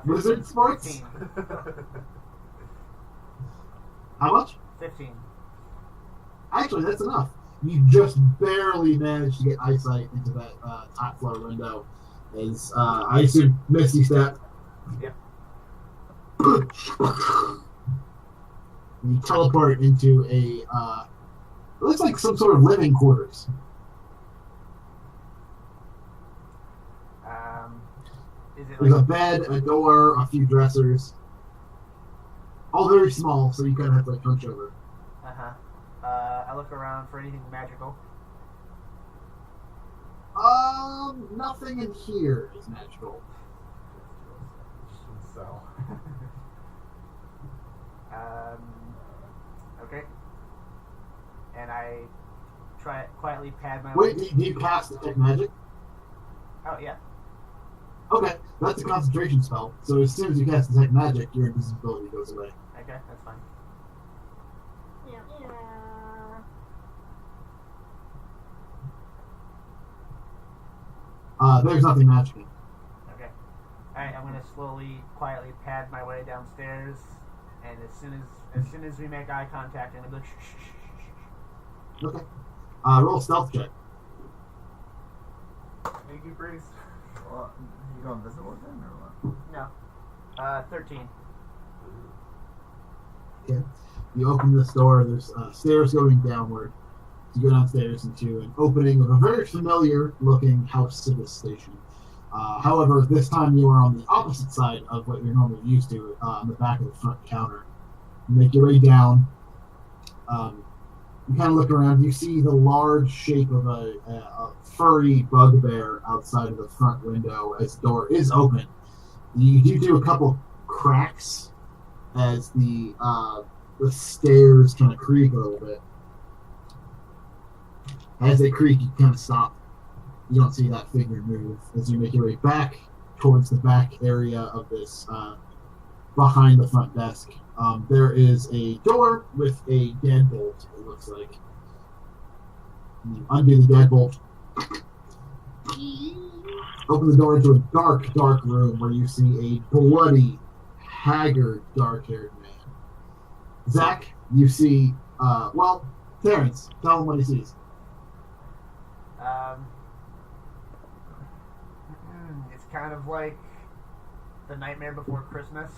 Wizard sports? 15. How much? 15. Actually, that's enough. You just barely managed to get eyesight into that top floor window. As I assume Misty step. Yep. You teleport into a it looks like some sort of living quarters. Is it There's a like bed, a door, a few dressers. All very small, so you kind of have to like hunch over. I look around for anything magical. Nothing in here is magical. So. Okay. And I try quietly pad my Wait, way. do you cast detect magic? Oh yeah. Okay, that's a concentration spell. So as soon as you cast detect magic, your invisibility goes away. Okay, that's fine. Yeah. There's nothing magical. Okay. Alright, I'm gonna slowly, quietly pad my way downstairs, and as soon as we make eye contact, I'm gonna be like, shh, shh, shh, shh. Okay. Roll a stealth check. Sneaky priest. Well, you go invisible then, or what? No. 13. Okay. You open this door. There's stairs going downward. You go downstairs into an opening of a very familiar-looking house service station. However, this time you are on the opposite side of what you're normally used to, on the back of the front counter. You make your way down. You kind of look around. You see the large shape of a furry bugbear outside of the front window as the door is open. You do a couple cracks as the stairs kind of creak a little bit. As they creak, you kind of stop. You don't see that figure move as you make your way back towards the back area of this, behind the front desk. There is a door with a deadbolt, it looks like. You undo the deadbolt. Open the door into a dark, dark room where you see a bloody, haggard, dark-haired man. Zach, you see, Terrance, tell him what he sees. It's kind of like the Nightmare Before Christmas.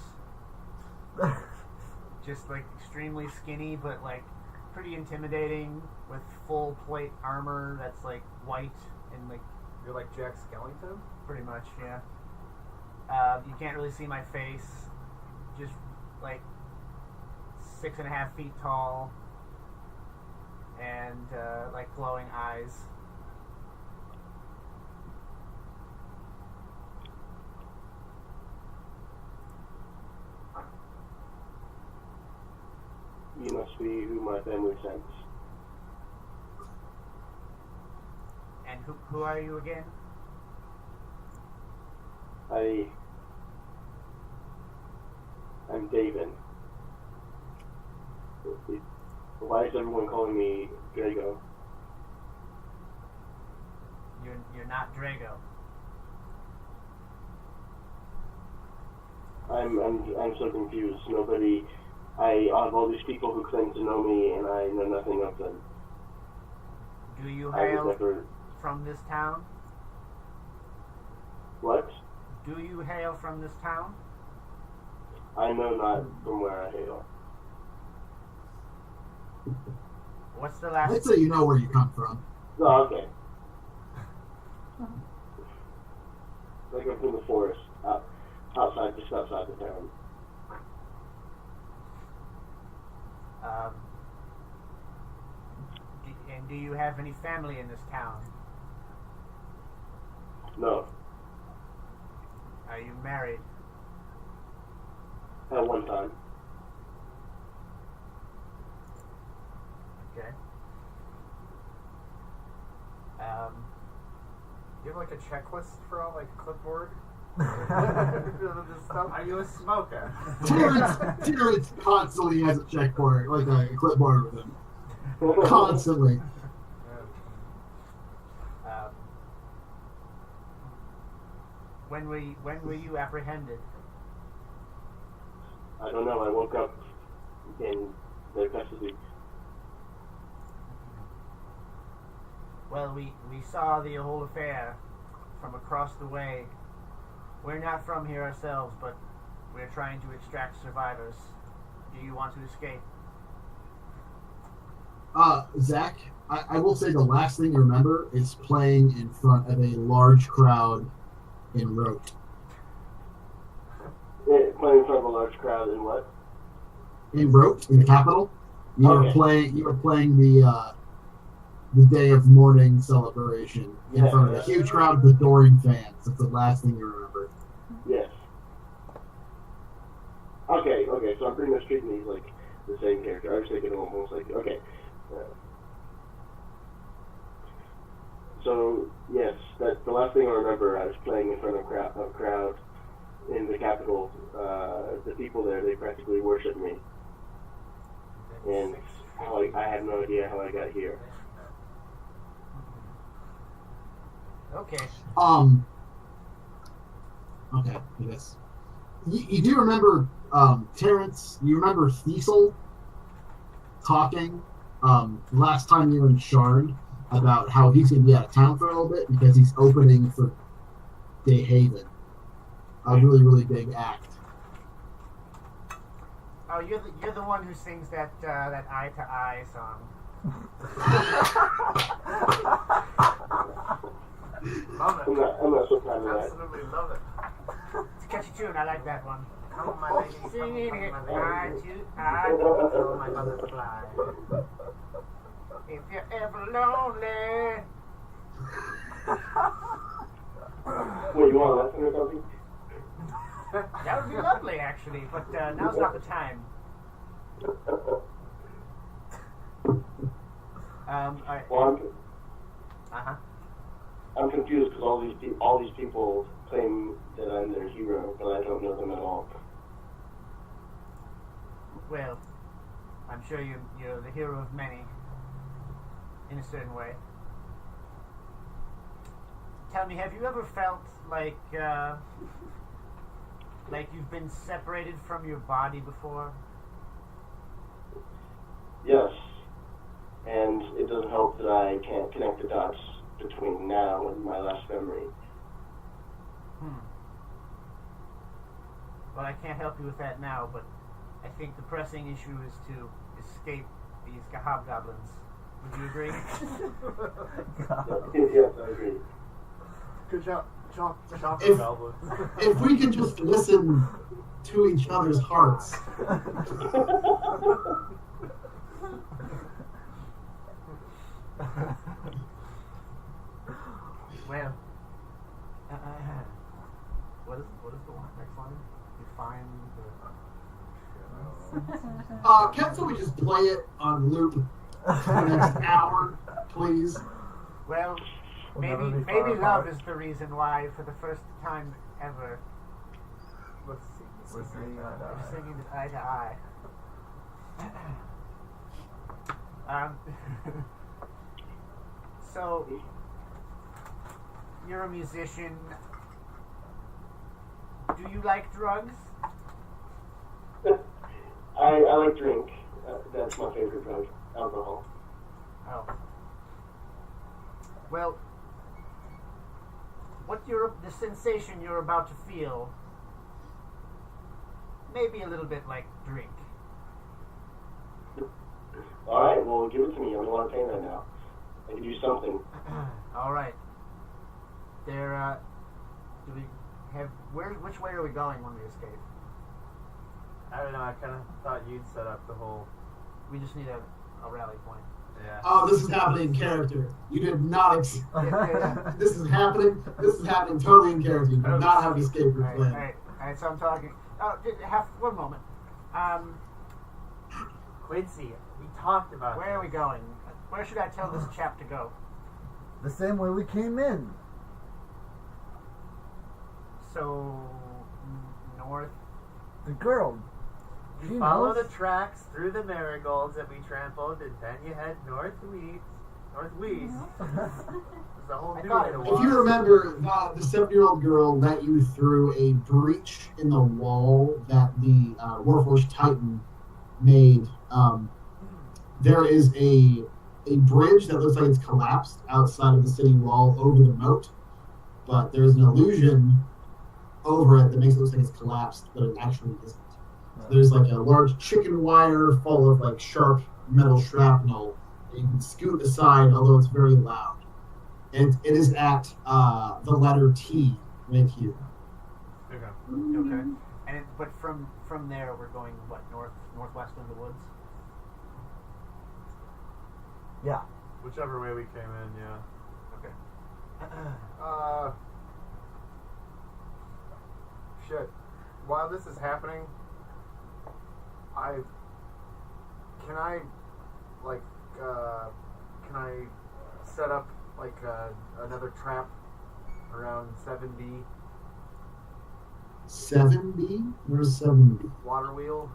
Just like extremely skinny, but like pretty intimidating, with full plate armor that's like white and like You're like Jack Skellington? pretty much, yeah. You can't really see my face. Just like 6.5 feet tall, and like glowing eyes. You must be who my family sends. And who are you again? I'm David. Why is everyone calling me Drago? You're not Drago. I'm so confused. I have all these people who claim to know me, and I know nothing of them. Do you I was hail never. from this town? What? Do you hail from this town? I know not from where I hail. What's the last? Let's say you know where you come from. Oh, okay. Like I'm from the forest, just outside the town. And do you have any family in this town? No, Are you married? at one time. you have like a checklist for all like clipboard? Are you a smoker? Terrance constantly has a checkboard, like a clipboard with him. Constantly. When were you apprehended? I don't know. I woke up in their custody. Well, we saw the whole affair from across the way. We're not from here ourselves, but we're trying to extract survivors. Do you want to escape? Zach, I will say the last thing you remember is playing in front of a large crowd in Rote. Playing in front of a large crowd in what? In Rote, in the capital. You were playing the day of mourning celebration in front of a huge crowd of adoring fans. That's the last thing you remember. Yes. Okay, so I'm pretty much treating these like the same character. I was thinking almost like, okay. So, yes, that's the last thing I remember. I was playing in front of a crowd in the capital. The people there, they practically worship me. And I have no idea how I got here. Okay. Okay, I guess. You do remember Terrance? You remember Cecil talking last time you were in Shard about how he's going to be out of town for a little bit because he's opening for Day Haven. A really, really big act. Oh, you're the one who sings that Eye to Eye song. Love it. I'm not so proud of that. Absolutely love it. It's a catchy tune. I like that one. Come on, my lady. Singing it Come on, eye my lady. to eye. Oh, my butterfly. If you're ever lonely. Wait, you want a lesson or something? That would be lovely, actually, but now's not the time. I'm confused because all these people claim that I'm their hero, but I don't know them at all. Well, I'm sure you're the hero of many, in a certain way. Tell me, have you ever felt like you've been separated from your body before? Yes, and it doesn't help that I can't connect the dots between now and my last memory. Well, I can't help you with that now, but I think the pressing issue is to escape these hobgoblins. Would you agree? Yes, I agree. Good job. If we can just listen to each other's hearts. Well, what is the next line? You find the... Can't we just play it on loop for the next hour, please? Well, maybe love is the reason why, for the first time ever, We're singing eye to eye. So, you're a musician. Do you like drugs? I like drink. That's my favorite drug. Alcohol. Oh. Well, the sensation you're about to feel may be a little bit like drink. Alright, well, give it to me. I don't want to pay that now. I can do something. Alright. Do we have... Which way are we going when we escape? I don't know, I kind of thought you'd set up the whole... We just need a rally point. Yeah. Oh, this is happening in character. You did not. This is happening totally in character. You do not have an escape route plan. Alright, so I'm talking. One moment. Quincy, we talked about Where are we going? Where should I tell this chap to go? The same way we came in. So north. The girl. You She follow knows. the tracks through the marigolds that we trampled, and then you head northwest. There's a whole I new thought way it to was- If walk. you remember, the 7-year-old girl let you through a breach in the wall that the Warforged Titan made. There is a bridge that looks like it's collapsed outside of the city wall over the moat, but there's an illusion over it that makes it look like it's collapsed, but it actually isn't. There's like a large chicken wire full of like sharp metal shrapnel that you can scoot aside, although it's very loud. And it is at the letter T right here. Okay. Okay. And but from there we're going what northwest in the woods. Yeah. Whichever way we came in, yeah. Okay. Shit. While this is happening, can I set up like another trap around 7B 7B? Where's 7B? water wheel?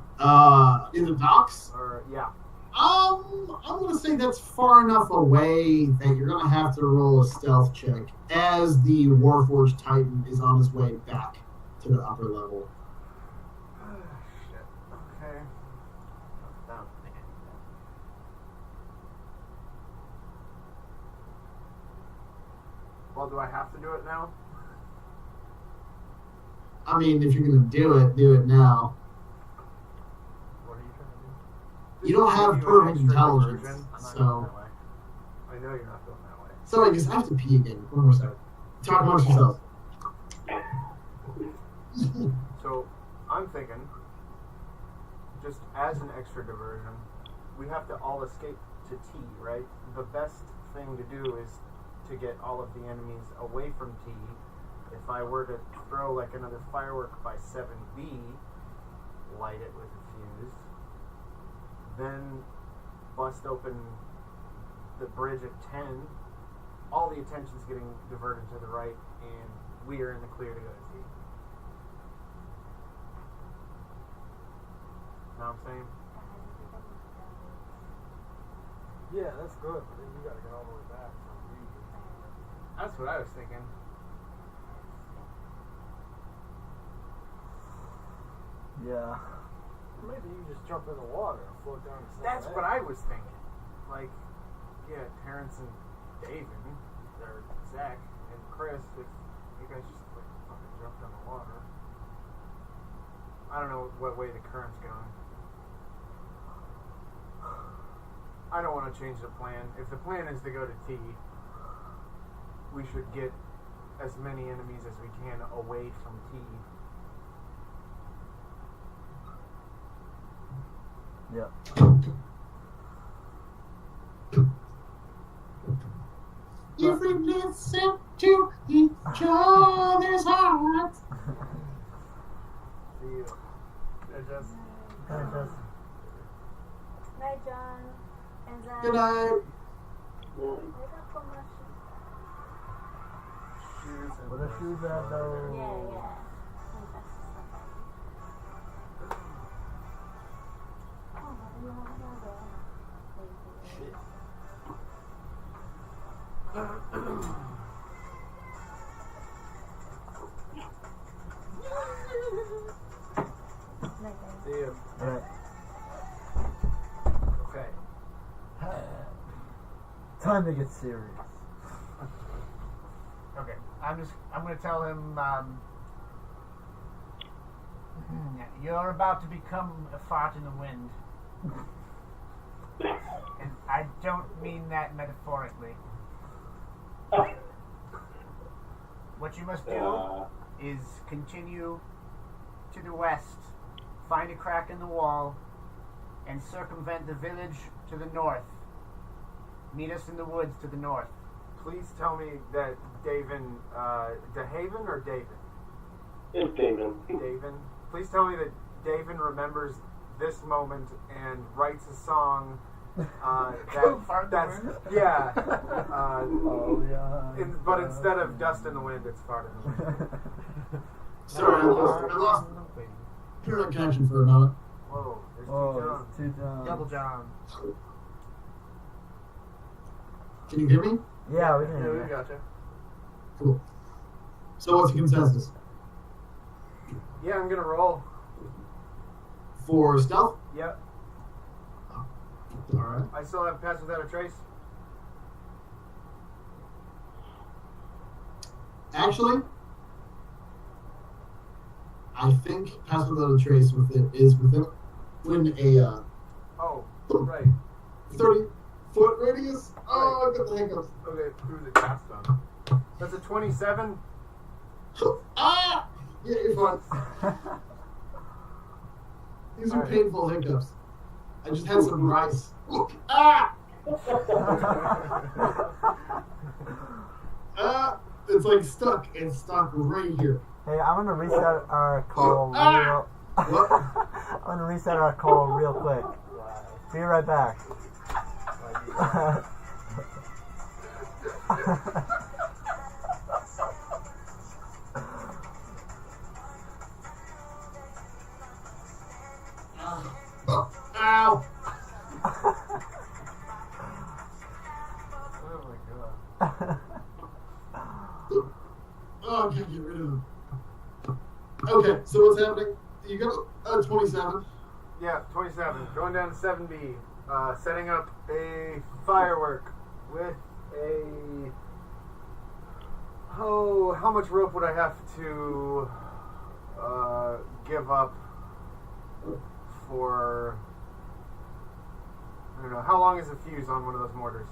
In the docks? Or yeah. I'm gonna say that's far enough away that you're gonna have to roll a stealth check as the Warforged Titan is on his way back to the upper level. Shit. Okay. Down. Well, do I have to do it now? I mean, if you're gonna do it now. What are you trying to do? You don't Just have give you an perfect extra intelligence, diversion? I'm not so- going that way. I know you're not going that way. Sorry, because I have to pee again. One more second. Talk amongst yourselves. So, I'm thinking, just as an extra diversion, we have to all escape to T, right? The best thing to do is to get all of the enemies away from T. If I were to throw like another firework by 7B, light it with a fuse, then bust open the bridge at 10, all the attention's getting diverted to the right, and we are in the clear to go to T. Know what I'm saying? Yeah, that's good. But then you gotta get all the way back from B. That's what I was thinking. Yeah. Maybe you just jump in the water and float down to 7A. That's what I was thinking. Like, yeah, Terrance and David, or Zach and Chris, if you guys just like fucking jumped in the water. I don't know what way the current's going. I don't want to change the plan. If the plan is to go to T, we should get as many enemies as we can away from T. Yep. If we listen to each other's hearts. See you. They're just. Night, John. And Zach. Good night. Shoes and Where the shoes at though? Yeah, yeah. I think that's just like that. Oh, what do you want to go? Shit. Night, guys. See you. Alright. Okay. Time to get serious. Okay. I'm gonna tell him you're about to become a fart in the wind. And I don't mean that metaphorically. What you must do is continue to the west, find a crack in the wall, and circumvent the village to the north. Meet us in the woods to the north. Please tell me that Davin, DeHaven or Davin? It's Damon. Davin. Please tell me that Davin remembers this moment and writes a song. That's yeah. Oh yeah. But instead of dust in the wind, it's fart in the wind. Sorry, I lost internet connection for a moment. Whoa, there's Oh, two it's 2 Johns. Double John. Can you hear me? Yeah, we Johns. can Yeah, hear we you. gotcha. Cool. So what's the consensus? Yeah, I'm gonna roll. For stealth? Yep. Alright. I still have Pass Without a Trace. Actually, I think Pass Without a Trace is within a Oh, right. 30-foot radius. Oh, I've got the hiccups. Okay, who's it cast on? That's a 27. Ah! Yeah, you're fine. These are Alright. painful hiccups. I just had some rice. Ah! Ah! It's like stuck. It's stuck right here. Hey, I'm gonna reset our call Ah! real. What? I'm gonna reset our call real quick. Be right back. Ow! Oh my god. Oh, I can't get rid of them. Okay, so what's happening? You got a 27. Yeah, 27. Going down to 7B. Setting up a firework with a... Oh, how much rope would I have to give up for... I don't know. How long is the fuse on one of those mortars?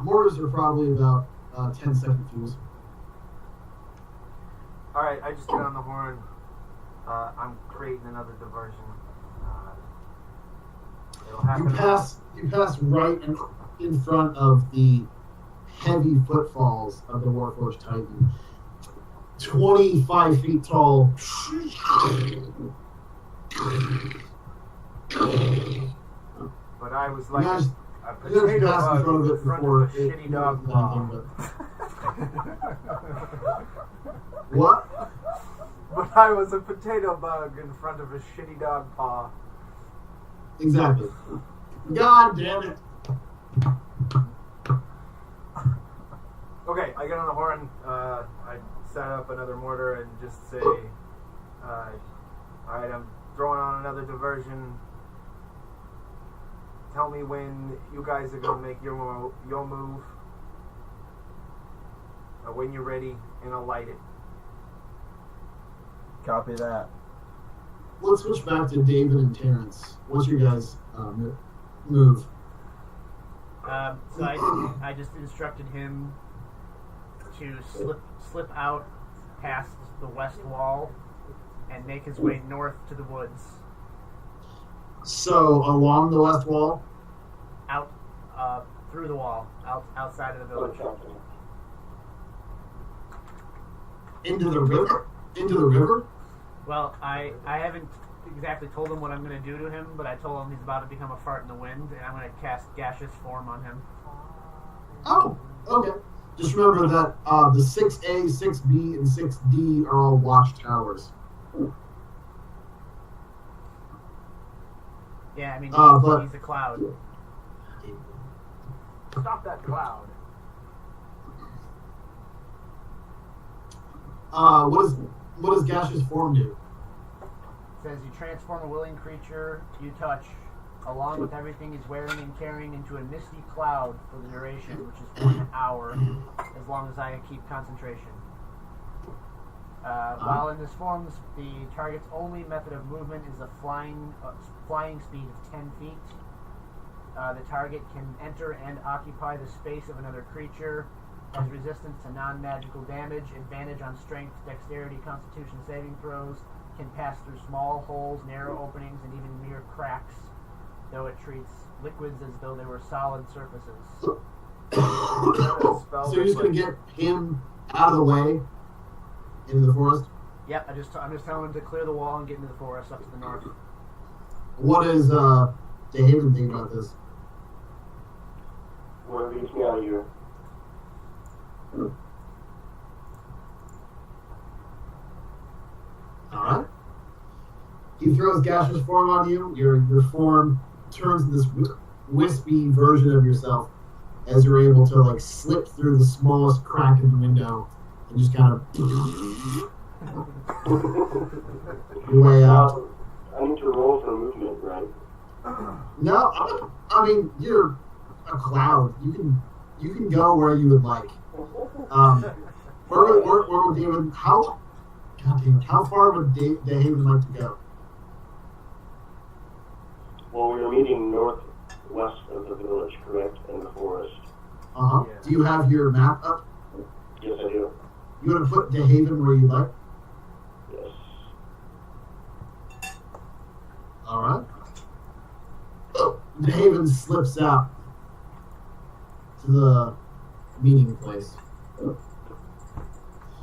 Mortars are probably about 10-second fuse. Alright, I just get on the horn. I'm creating another diversion. It'll happen. You pass right in front of the heavy footfalls of the Warforged Titan. 25 feet tall. But I was like You a guys potato passed in bug front of it in front before of a shitty dog did paw. anything, but- What? But I was a potato bug in front of a shitty dog paw. Exactly. God damn it. Okay, I get on the horn. I set up another mortar and just say, alright, I'm throwing on another diversion. Tell me when you guys are going to make your move. When you're ready, and I'll light it. Copy that. Let's switch back to David and Terrance. What's your guys' move? So I just instructed him to slip out past the west wall and make his way north to the woods. So, along the west wall? Out, through the wall, outside of the village. Into the river? Into the river? Well, I haven't exactly told him what I'm going to do to him, but I told him he's about to become a fart in the wind, and I'm going to cast gaseous form on him. Oh, okay. Just remember that the 6A, 6B, and 6D are all watchtowers. Yeah, I mean, but- he's a cloud. Stop that cloud. What does gaseous form do? Says you transform a willing creature you touch, along with everything he's wearing and carrying, into a misty cloud for the duration, which is 1 hour, as long as I keep concentration. While in this form, the target's only method of movement is a flying speed of 10 feet. The target can enter and occupy the space of another creature, has resistance to non-magical damage, advantage on strength, dexterity, constitution saving throws, can pass through small holes, narrow openings, and even mere cracks, though it treats liquids as though they were solid surfaces. So you're just going to get him out of the way into the forest? Yep, I'm just telling him to clear the wall and get into the forest up to the north. What does David think about this? What leads me out of here? He throws gaseous form on you. Your form turns into this wispy version of yourself as you're able to like slip through the smallest crack in the window and just kind of your way out. I need to roll for movement, right? No, I mean you're a cloud. You can go where you would like. Where would David? How far would David like to go? Well, we are meeting northwest of the village, correct? In the forest. Yeah. Do you have your map up? Yes, I do. You want to put DeHaven where you like? Yes. Alright. DeHaven slips out to the meeting place.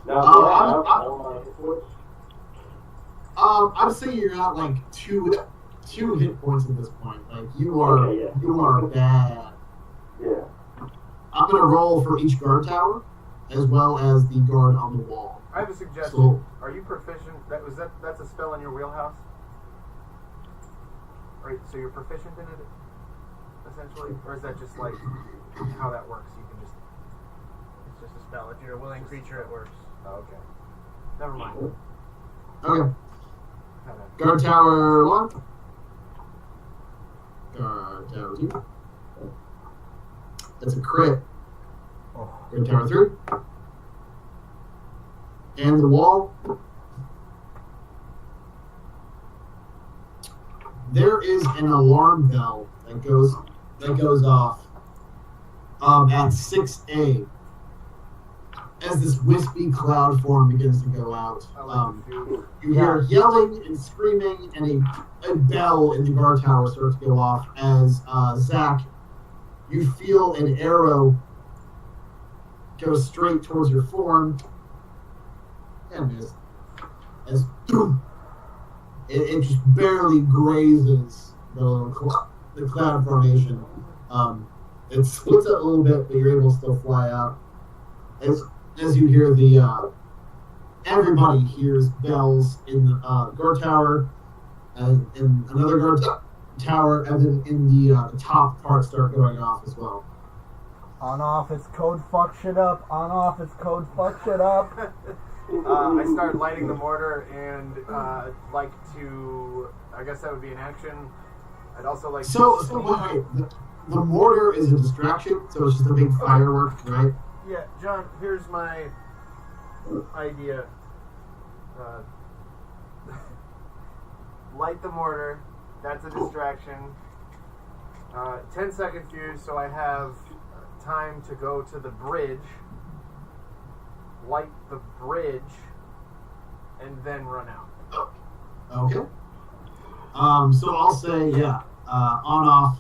Now, I'd say you're at like two hit points at this point. Like you are bad. Yeah. I'm gonna roll for each guard tower, as well as the guard on the wall. I have a suggestion. So, Are you proficient? That's a spell in your wheelhouse? Right, so you're proficient in it, essentially? Or is that just like how that works? You can just... It's just a spell. If you're a willing creature, it works. Oh, okay. Never mind. okay. Guard tower 1. Guard tower 2. That's a crit. Guard tower 3. And the wall. There is an alarm bell that goes off at 6A as this wispy cloud form begins to go out. You hear yelling and screaming, and a bell in the guard tower starts to go off as Zach, you feel an arrow go straight towards your form and miss. As it just barely grazes the cloud formation. It splits up a little bit, but you're able to still fly out. As you hear everybody hears bells in the guard tower, and in another guard tower, and then in the top part start going off as well. On off, it's code fuck shit up. On off, it's code fuck shit up. I start lighting the mortar and like to... I guess that would be an action. I'd also like So wait. The mortar is a distraction, so it's just a big firework, right? Yeah, John, here's my idea. Light the mortar. That's a distraction. 10-second fuse, so I have time to go to the bridge, light the bridge, and then run out. Okay. So I'll say, on off.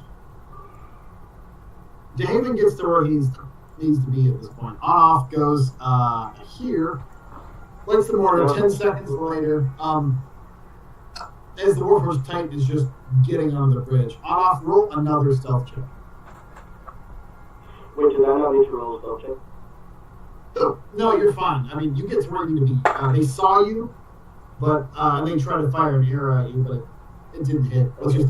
DeHaven gets to where he needs to be at this point. On off goes here. Lights the mortar. 10 seconds later, as the Warforged Titan is just getting on the bridge. On off, roll another stealth check. Wait, did I not need to roll a stealth check? No, you're fine. I mean, you get to where you need to be. They saw you, but they tried to fire an arrow at you, but it didn't hit. What's your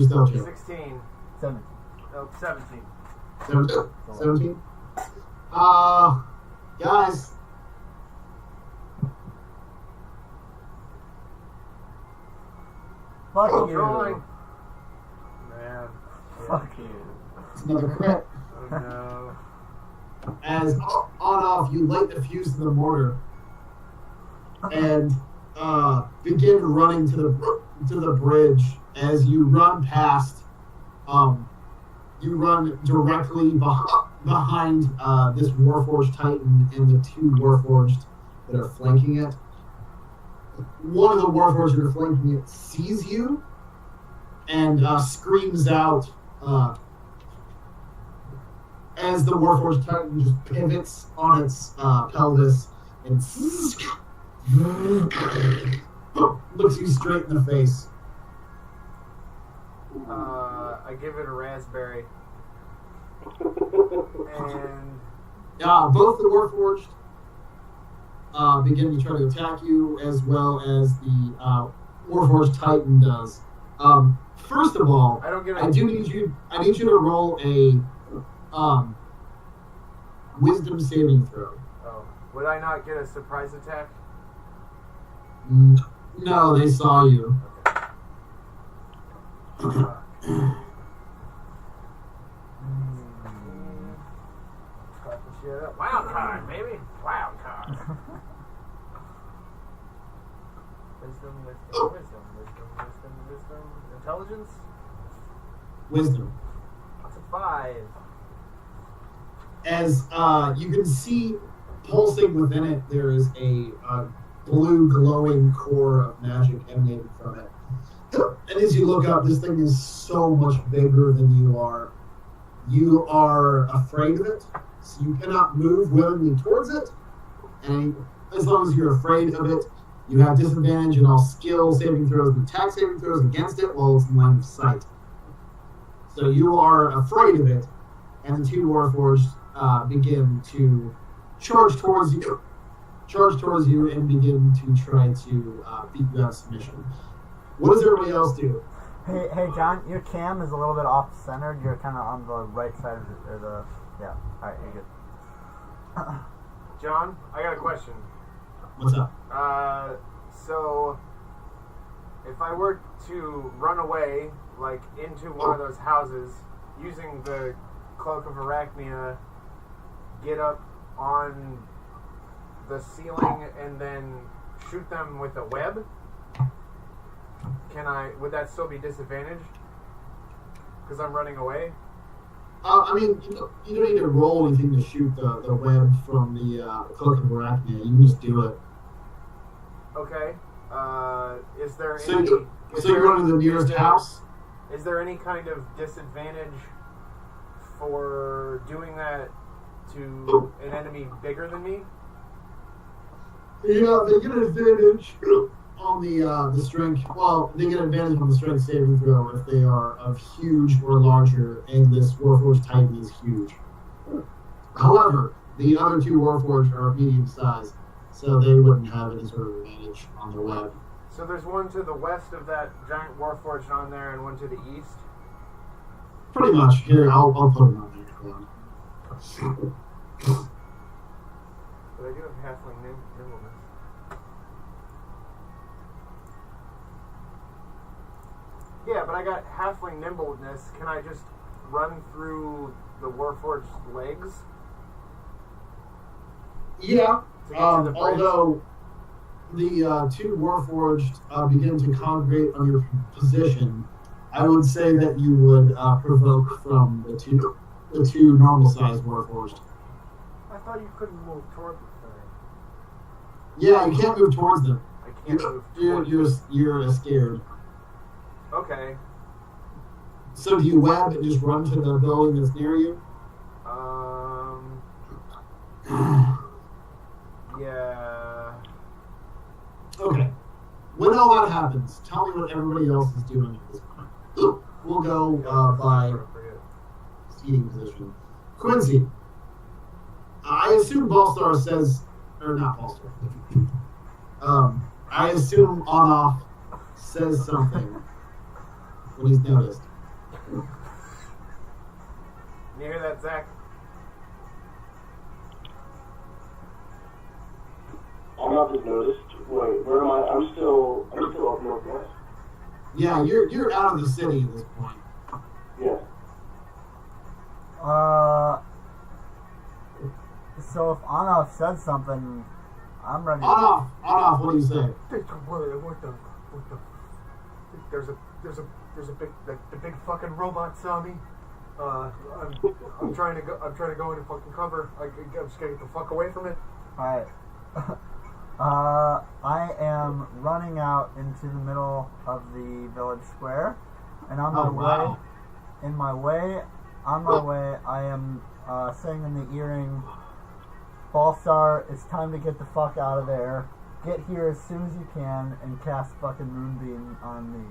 stealth check? 16. 17. No, 17. 17? Guys. Fuck Oh, you. drawing. Man. Fuck you. It's another crit. Oh no. As on off, you light the fuse to the mortar and begin running to the bridge. As you run past, you run directly behind this Warforged Titan and the two Warforged that are flanking it. One of the Warforged that are flanking it sees you and screams out as the Warforged Titan just pivots on its pelvis and looks you straight in the face. I give it a raspberry. And both the Warforged begin to try to attack you, as well as the Warforged Titan does. First of all, I don't get I need you to roll a Wisdom saving throw. Oh, would I not get a surprise attack? No, they saw you. Wild card, baby. Wild card. Wisdom. Intelligence? Wisdom. That's a 5. As you can see, pulsing within it, there is a blue glowing core of magic emanating from it. And as you look up, this thing is so much bigger than you are. You are afraid of it, so you cannot move willingly towards it. And as long as you're afraid of it, you have disadvantage in all skill saving throws and attack saving throws against it while it's in line of sight. So you are afraid of it, and the two Warforged begin to charge towards you, and begin to try to beat you out of submission. What does everybody else do? Hey, John, your cam is a little bit off-centered. You're kind of on the right side of it, or the... Yeah, alright, you're good. John, I got a question. What's up? So, if I were to run away, like, into one of those houses, using the Cloak of Arachnia, get up on the ceiling, and then shoot them with a web, would that still be disadvantaged? Because I'm running away? I mean, you don't need to roll anything to shoot the web from the Cloak of Arachnia. You can just do it. Okay. Is there So any... you're going to the nearest house? Is there any kind of disadvantage for doing that to an enemy bigger than me? Yeah, they get an advantage on the strength. Well, they get an advantage on the strength saving throw if they are of huge or larger, and this Warforged Titan is huge. However, the other two Warforged are medium sized, so they wouldn't have any sort of advantage on the web. So there's one to the west of that giant Warforged on there, and one to the east? Pretty much. Here, I'll put it on there. But I do have halfling nimbleness. Yeah, but I got halfling nimbleness. Can I just run through the Warforged's legs? Yeah. To get to the bridge? Although the two Warforged begin to congregate on your position, I would say that you would provoke from the two normal-sized Warforged. I thought you couldn't move toward the thing. Yeah, you can't move towards them. I can't move towards You're scared. Okay. So do you web and just run to the building that's near you? Yeah. Okay. When all that happens, tell me what everybody else is doing at this point. We'll go by seating position. Quincy, I assume Ballstar says, or not Ballstar. I assume on-off says something when he's noticed. You hear that, Zach? I'm not just noticed. Wait, where am I? I'm still up northwest. Yeah, you're out of the city at this point. Yeah. So if Anoff said something, I'm ready. On-off, what do you say? There's a big the big fucking robot saw me. I'm trying to go into fucking cover. I'm just gonna get the fuck away from it. Alright. I am running out into the middle of the village square, and on my way, I am saying in the earring, Ballstar, it's time to get the fuck out of there. Get here as soon as you can and cast fucking Moonbeam on me.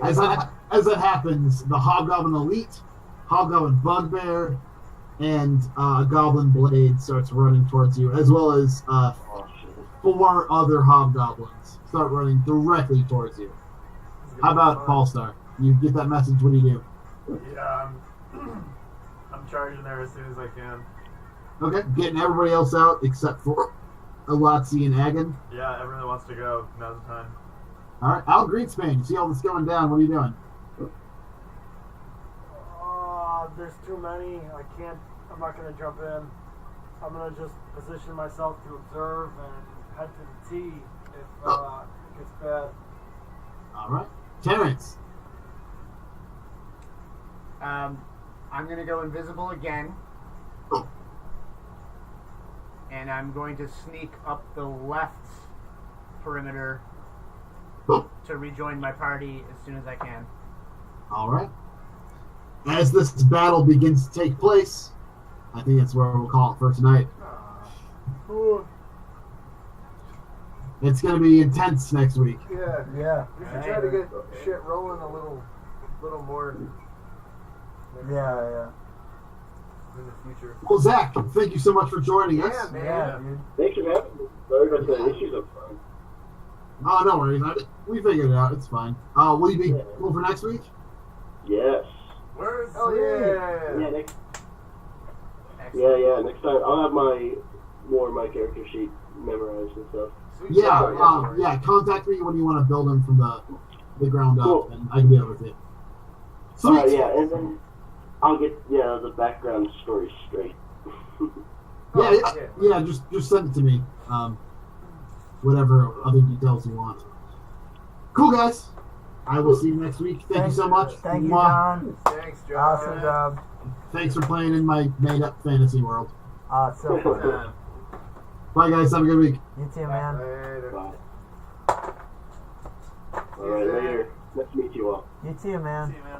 As that happens, the Hobgoblin Elite, Hobgoblin Bugbear, and Goblin Blade starts running towards you, as well as 4 other Hobgoblins start running directly towards you. How about Ballstar? You get that message, what do you do? Yeah, I'm charging there as soon as I can. Okay, getting everybody else out except for Alotzi and Agan. Yeah, everyone that wants to go, now's the time. Alright, Al Greenspan, you see all this going down, what are you doing? There's too many. I'm not going to jump in. I'm going to just position myself to observe and head to the T if it gets bad. Alright. Terrance. I'm going to go invisible again. And I'm going to sneak up the left perimeter to rejoin my party as soon as I can. Alright. As this battle begins to take place, I think that's where we'll call it for tonight. It's going to be intense next week. Yeah. Yeah. We should try to get shit rolling a little more. Yeah. In the future. Well, Zach, thank you so much for joining us. Yeah, man. Yeah, dude. Thanks for having me. Sorry about the issues up front. Oh, no worries. We figured it out. It's fine. Will you be cool for next week? Yes. Where's Oh yeah. Yeah, next time I'll have more of my character sheet memorized and stuff. Sweet. Yeah, contact me when you want to build them from the ground up, Cool. and I can be over with you. Sweet. Alright, yeah, and then I'll get the background story straight. Yeah, just send it to me. Whatever other details you want. Cool, guys. I will see you next week. Thank you so much. Thank you, Mwah. John. Thanks, John. Awesome job. Thanks for playing in my made-up fantasy world. It's so fun. Bye, guys. Have a good week. You too, man. Later. Bye. Alright, later. Nice to meet you all. You too, man. See you, man.